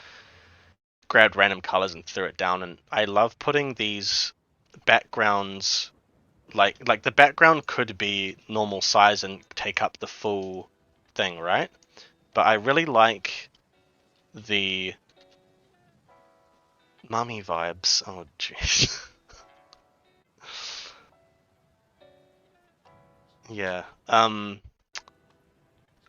grabbed random colors and threw it down. And I love putting these backgrounds, like the background could be normal size and take up the full thing, right? But I really like the mummy vibes. Oh jeez. Yeah. I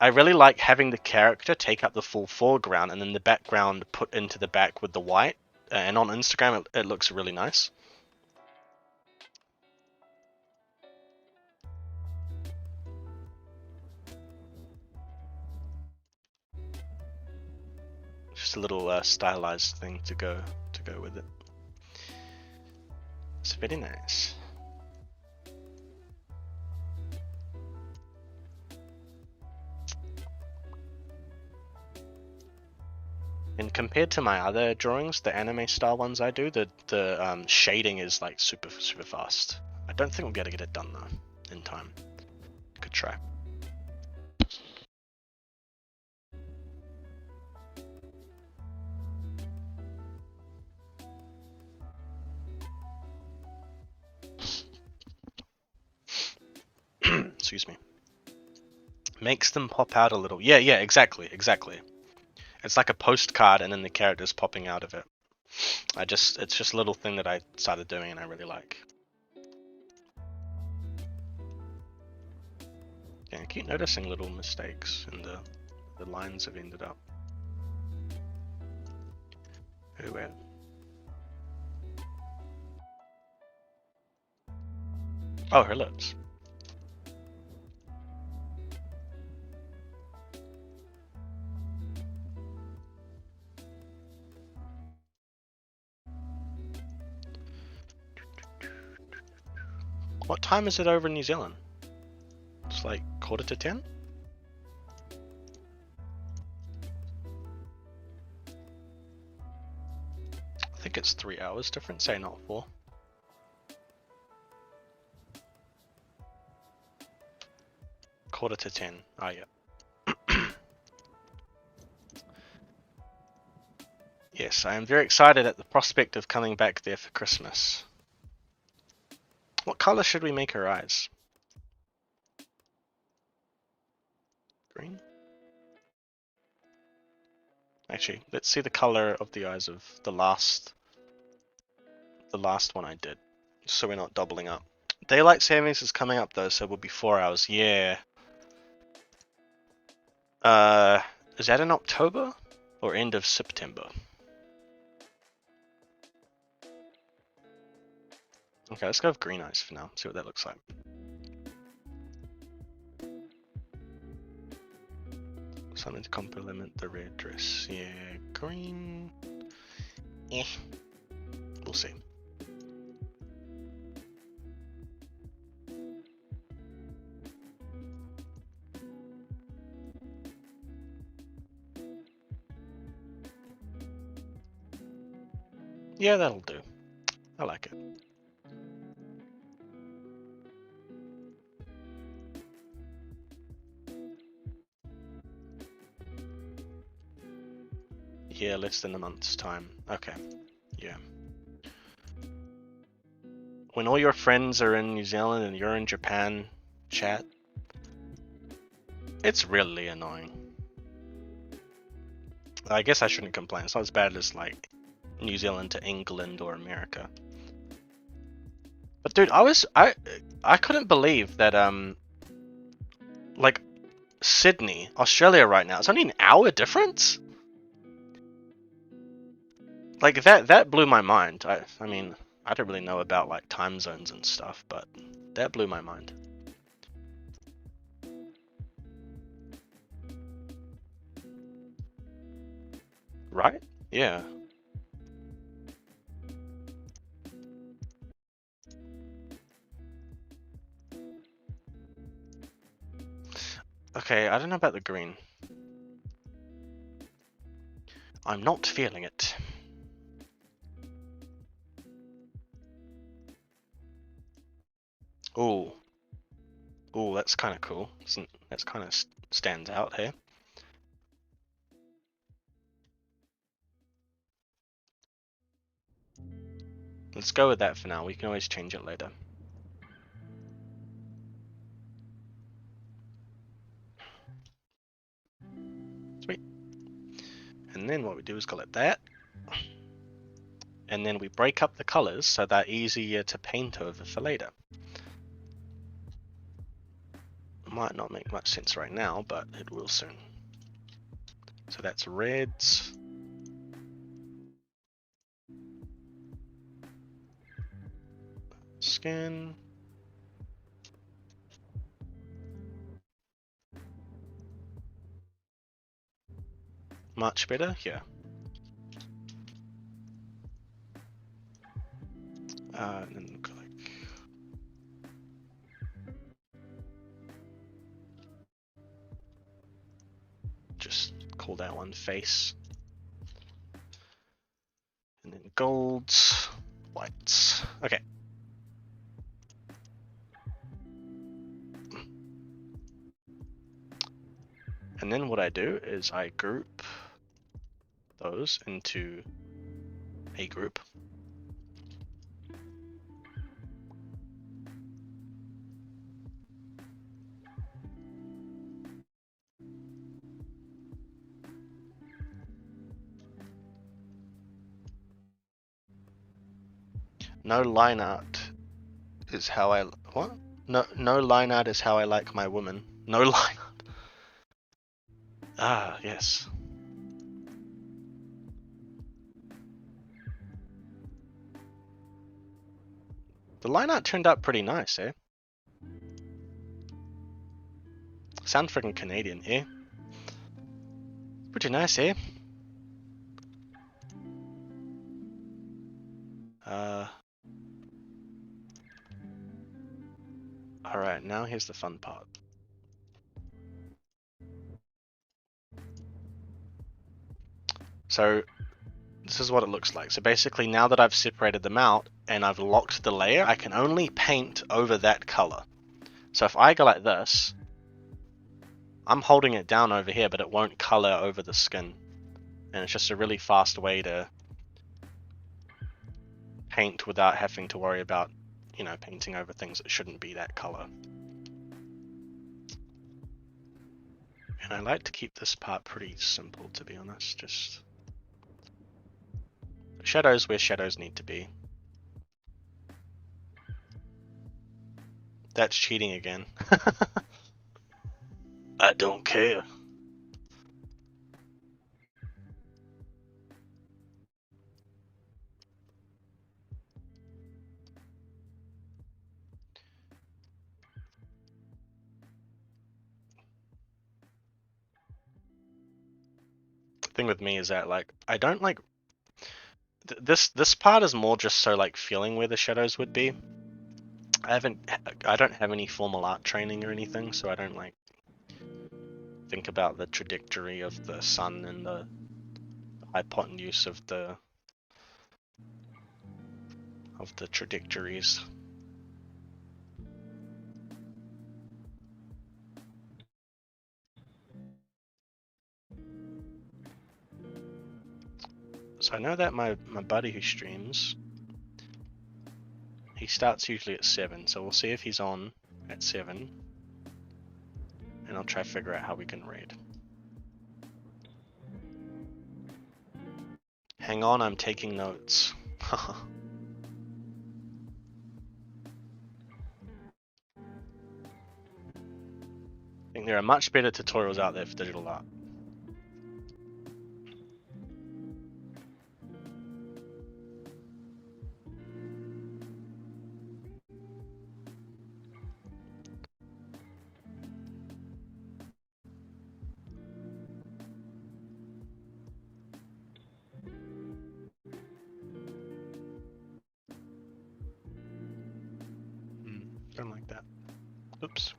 really like having the character take up the full foreground and then the background put into the back with the white. And on Instagram, it looks really nice. Just a little stylized thing to go with it. It's very nice. And compared to my other drawings, the anime style ones I do, the shading is like super fast. I don't think we'll be able to get it done though in time. Good try. Excuse me. Makes them pop out a little. Yeah, exactly. It's like a postcard and then the character's popping out of it. It's just a little thing that I started doing and I really like. Yeah, I keep noticing little mistakes in the lines have ended up. Who at? Oh, her lips. What time is it over in New Zealand? It's like 10:45? I think it's 3 hours difference, say not 4. Quarter to 10. Oh yeah. Yes, I am very excited at the prospect of coming back there for Christmas. What color should we make her eyes? Green? Actually, let's see the color of the eyes of the last one I did, so we're not doubling up. Daylight savings is coming up though, so it will be 4 hours. Yeah. Is that in October or end of September? Okay, let's go with green eyes for now. See what that looks like. Something to complement the red dress. Yeah, green. We'll see. Yeah, that'll do. I like it. Yeah, less than a month's time. Okay. Yeah. When all your friends are in New Zealand and you're in Japan, chat, it's really annoying. I guess I shouldn't complain. It's not as bad as like New Zealand to England or America. But dude, I couldn't believe that like Sydney, Australia right now, it's only an hour difference? Like that blew my mind. I mean, I don't really know about like time zones and stuff, but that blew my mind. Right? Yeah. Okay, I don't know about the green. I'm not feeling it. Ooh. Ooh, that's kind of cool. That's kind of stands out here. Let's go with that for now. We can always change it later. Sweet. And then what we do is call it that. And then we break up the colors so they're easier to paint over for later. Might not make much sense right now, but it will soon. So that's reds. Skin. Much better, yeah. And then look like just call that one face. And then golds, whites. Okay. And then what I do is I group those into a group. No line art is how I what? No line art is how I like my woman. No line art. Ah, yes. The line art turned out pretty nice, eh? Sound freaking Canadian, eh? Pretty nice, eh? Alright, now here's the fun part. So, this is what it looks like. So basically, now that I've separated them out and I've locked the layer, I can only paint over that color. So if I go like this, I'm holding it down over here, but it won't color over the skin. And it's just a really fast way to paint without having to worry about, you know, painting over things that shouldn't be that color. And I like to keep this part pretty simple, to be honest. Just shadows where shadows need to be. That's cheating again. I don't care. The thing with me is that, like, I don't like this part is more just so like feeling where the shadows would be. I don't have any formal art training or anything, so I don't like think about the trajectory of the sun and the hypotenuse of the trajectories. So I know that my buddy who streams, he starts usually at 7, so we'll see if he's on at 7, and I'll try to figure out how we can raid. Hang on, I'm taking notes. I think there are much better tutorials out there for digital art. Don't like that. Oops.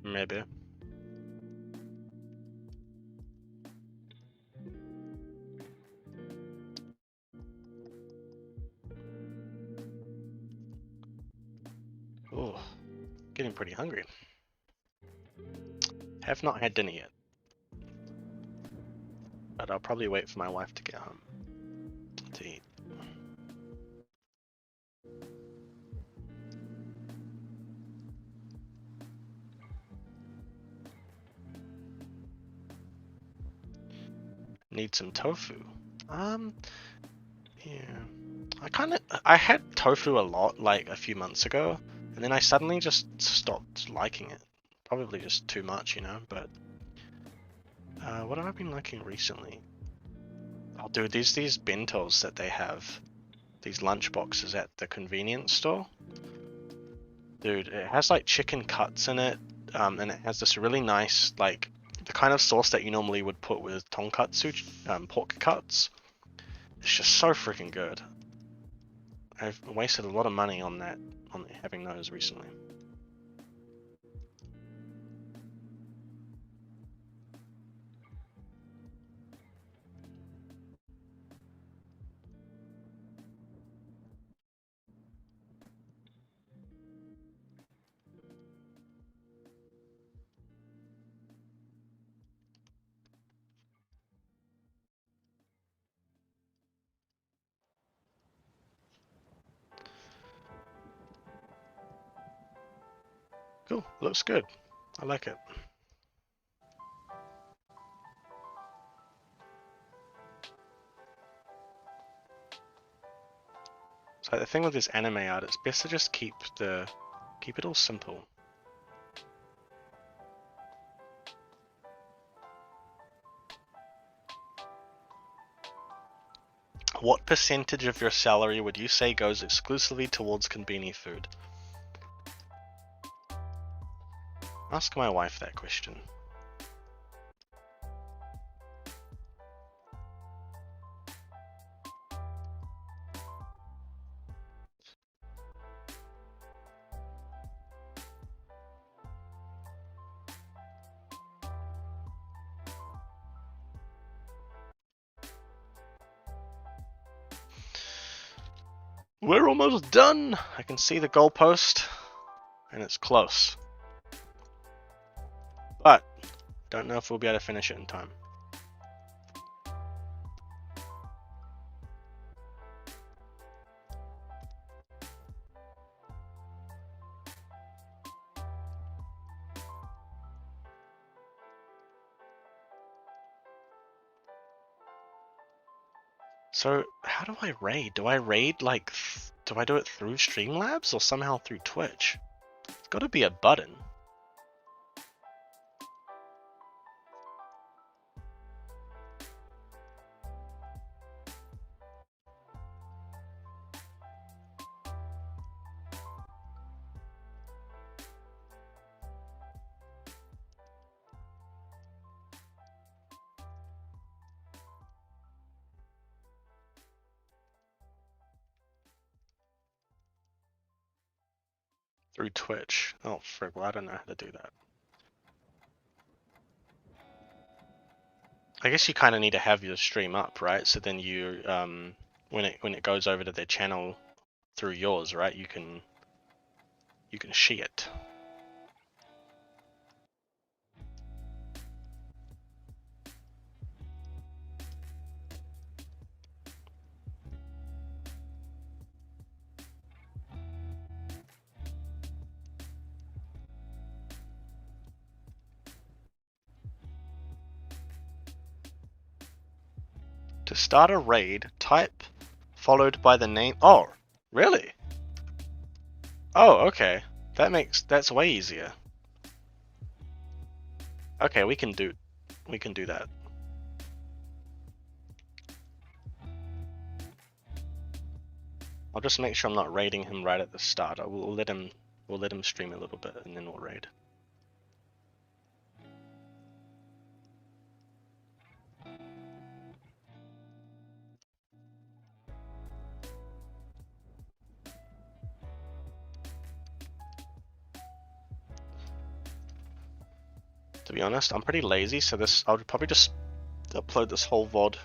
Maybe. Oh, getting pretty hungry. Have not had dinner yet. But I'll probably wait for my wife to get home to eat. Need some tofu. Yeah. I had tofu a lot like a few months ago, and then I suddenly just stopped liking it. Probably just too much, you know, but what have I been liking recently? Oh dude, these bentos that they have, these lunch boxes at the convenience store. Dude, it has like chicken cuts in it, and it has this really nice, like, the kind of sauce that you normally would put with tonkatsu, pork cuts. It's just so freaking good. I've wasted a lot of money on that, on having those recently. Cool, looks good. I like it. So the thing with this anime art, it's best to just keep it all simple. What percentage of your salary would you say goes exclusively towards conveni food? Ask my wife that question. We're almost done! I can see the goalpost, and it's close. But, don't know if we'll be able to finish it in time. So, how do I raid? Do I raid, like, do I do it through Streamlabs or somehow through Twitch? It's gotta be a button. Through Twitch. Oh, frick, well, I don't know how to do that. I guess you kind of need to have your stream up, right? So then you, when it goes over to their channel through yours, right? You can see it. To start a raid, type followed by the name. Oh, really? Oh, okay. That's way easier. Okay, we can do that. I'll just make sure I'm not raiding him right at the start. We'll let him stream a little bit and then we'll raid. To be honest, I'm pretty lazy, so I'll probably just upload this whole VOD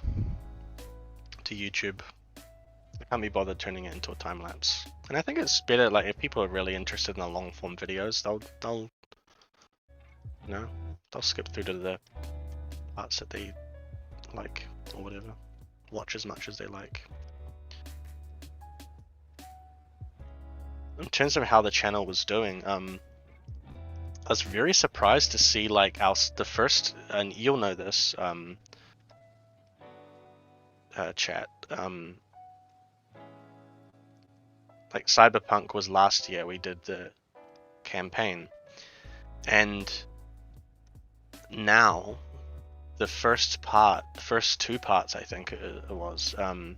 to YouTube. I can't be bothered turning it into a time lapse. And I think it's better, like, if people are really interested in the long form videos, they'll skip through to the parts that they like or whatever. Watch as much as they like. In terms of how the channel was doing, I was very surprised to see like the first, and you'll know this, chat. Like Cyberpunk was last year. We did the campaign, and now the first two parts, I think it was. The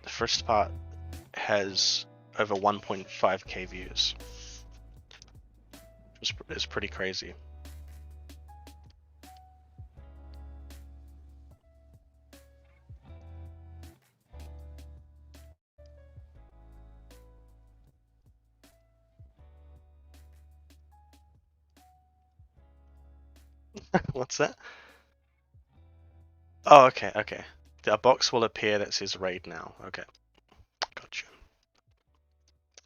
first part has over 1.5k views. It's pretty crazy. What's that? Oh, okay. A box will appear that says raid now. Okay, gotcha.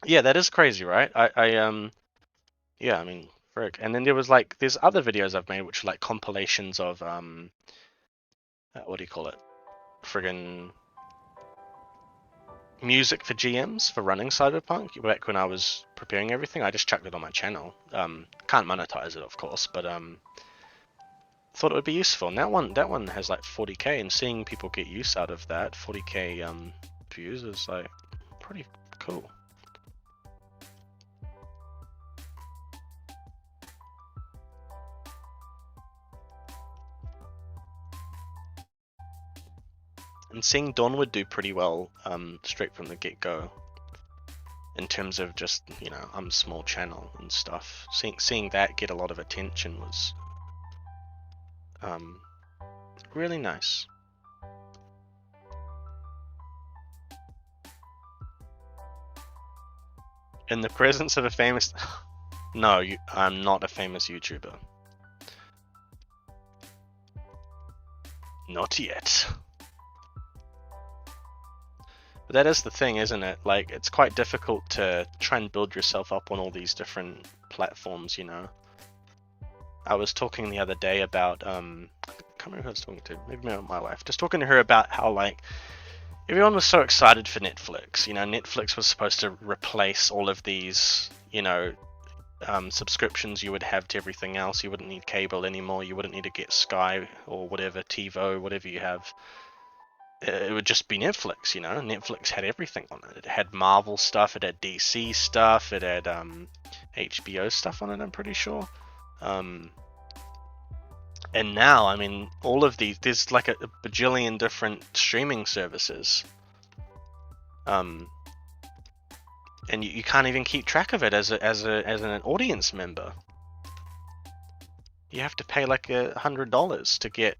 Yeah, that is crazy, right? Yeah, I mean, frick. And then there's other videos I've made which are like compilations of what do you call it? Friggin' music for GMs for running Cyberpunk. Back when I was preparing everything, I just chucked it on my channel. Can't monetize it, of course, but thought it would be useful. And that one has like 40k, and seeing people get use out of that 40k views is like pretty cool. And seeing Dawnward do pretty well straight from the get-go, in terms of just, you know, I'm a small channel and stuff. Seeing that get a lot of attention was really nice. In the presence of a famous... No, I'm not a famous YouTuber. Not yet. But that is the thing, isn't it? Like, it's quite difficult to try and build yourself up on all these different platforms, you know? I was talking the other day about, I can't remember who I was talking to, maybe my wife, just talking to her about how, like, everyone was so excited for Netflix. You know, Netflix was supposed to replace all of these, you know, subscriptions you would have to everything else. You wouldn't need cable anymore, you wouldn't need to get Sky or whatever, TiVo, whatever you have. It would just be Netflix, you know. Netflix had everything on it. It had Marvel stuff, it had DC stuff, it had HBO stuff on it, I'm pretty sure. And now, I mean, all of these, there's like a bajillion different streaming services. And you can't even keep track of it as an audience member. You have to pay like $100 to get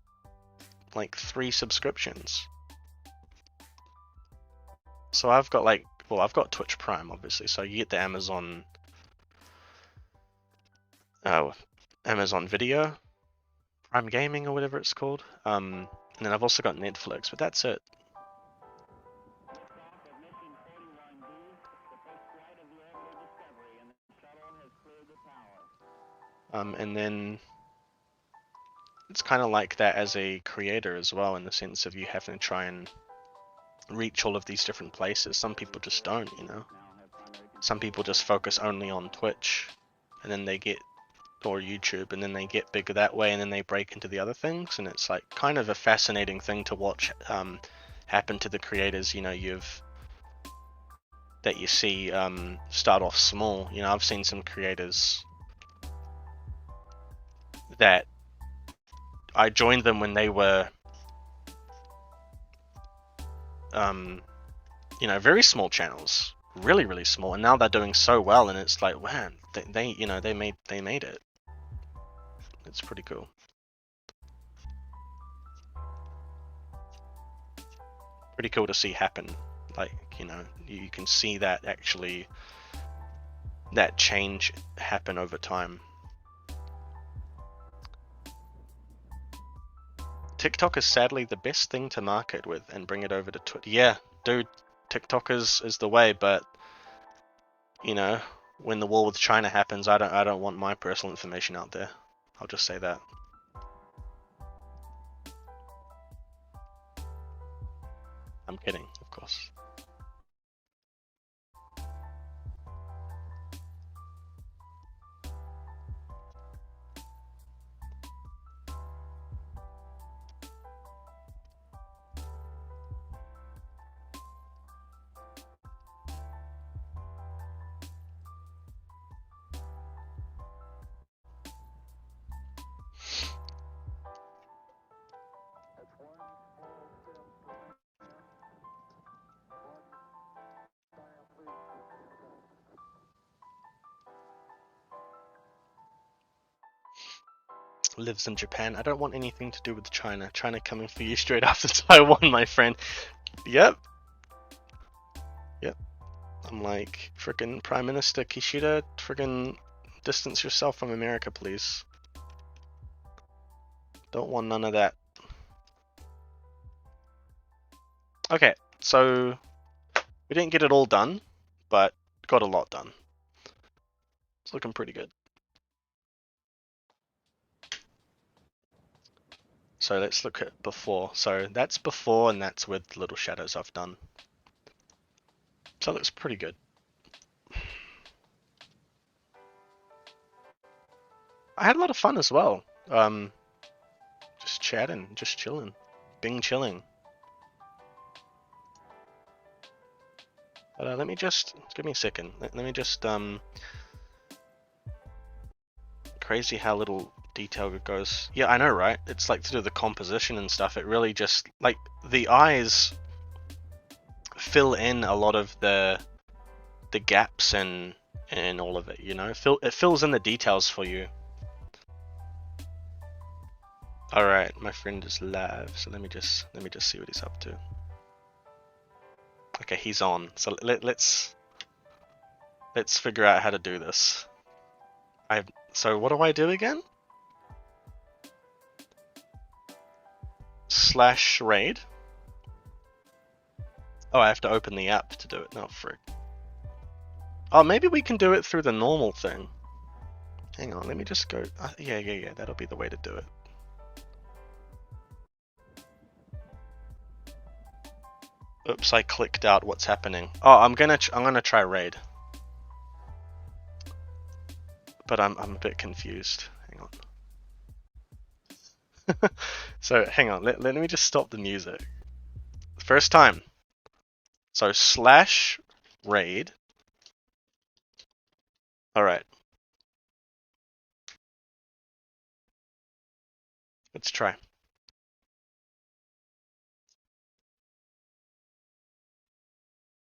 like 3 subscriptions. So I've got I've got Twitch Prime, obviously, so you get the Amazon Video, Prime Gaming or whatever it's called. And then I've also got Netflix, but that's it. And then it's kind of like that as a creator as well, in the sense of you having to try and reach all of these different places. Some people just don't, you know. Some people just focus only on Twitch, and then they get, or YouTube, and then they get bigger that way, and then they break into the other things. And it's like kind of a fascinating thing to watch happen to the creators, you know, that you see start off small. You know, I've seen some creators that I joined them when they were you know, very small channels, really small, and now they're doing so well, and it's like, man, they you know, they made it. It's pretty cool. Pretty cool to see happen. Like, you know, you can see that actually, that change happen over time. TikTok is sadly the best thing to market with and bring it over to Twitter. Yeah, dude, TikTok is the way, but you know, when the war with China happens, I don't want my personal information out there. I'll just say that. I'm kidding, of course. Lives in Japan. I don't want anything to do with China. China coming for you straight after Taiwan, my friend. Yep. I'm like, frickin' Prime Minister Kishida, frickin' distance yourself from America, please. Don't want none of that. Okay, so we didn't get it all done, but got a lot done. It's looking pretty good. So let's look at before. So that's before, and that's with little shadows I've done. So it looks pretty good. I had a lot of fun as well. Just chatting, just chilling. Bing chilling. But let me just, give me a second. Let me just, crazy how little detail it goes. Yeah, I know, right? It's like to do the composition and stuff. It really just, like, the eyes fill in a lot of the gaps and all of it, you know? It fills in the details for you. Alright, my friend is live, so let me just see what he's up to. Okay, he's on. So let's figure out how to do this. So what do I do again? / raid. Oh, I have to open the app to do it. No, frick. Oh, maybe we can do it through the normal thing. Hang on, let me just go. Yeah. That'll be the way to do it. Oops, I clicked out what's happening. Oh, I'm gonna try raid. But I'm a bit confused. Hang on. So hang on, let me just stop the music. First time. So / raid. Alright. Let's try.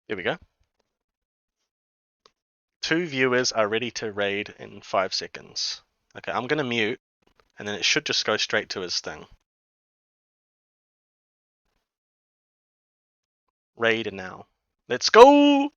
Here we go. 2 viewers are ready to raid in 5 seconds. Okay, I'm gonna mute, and then it should just go straight to his thing. Raid now. Let's go!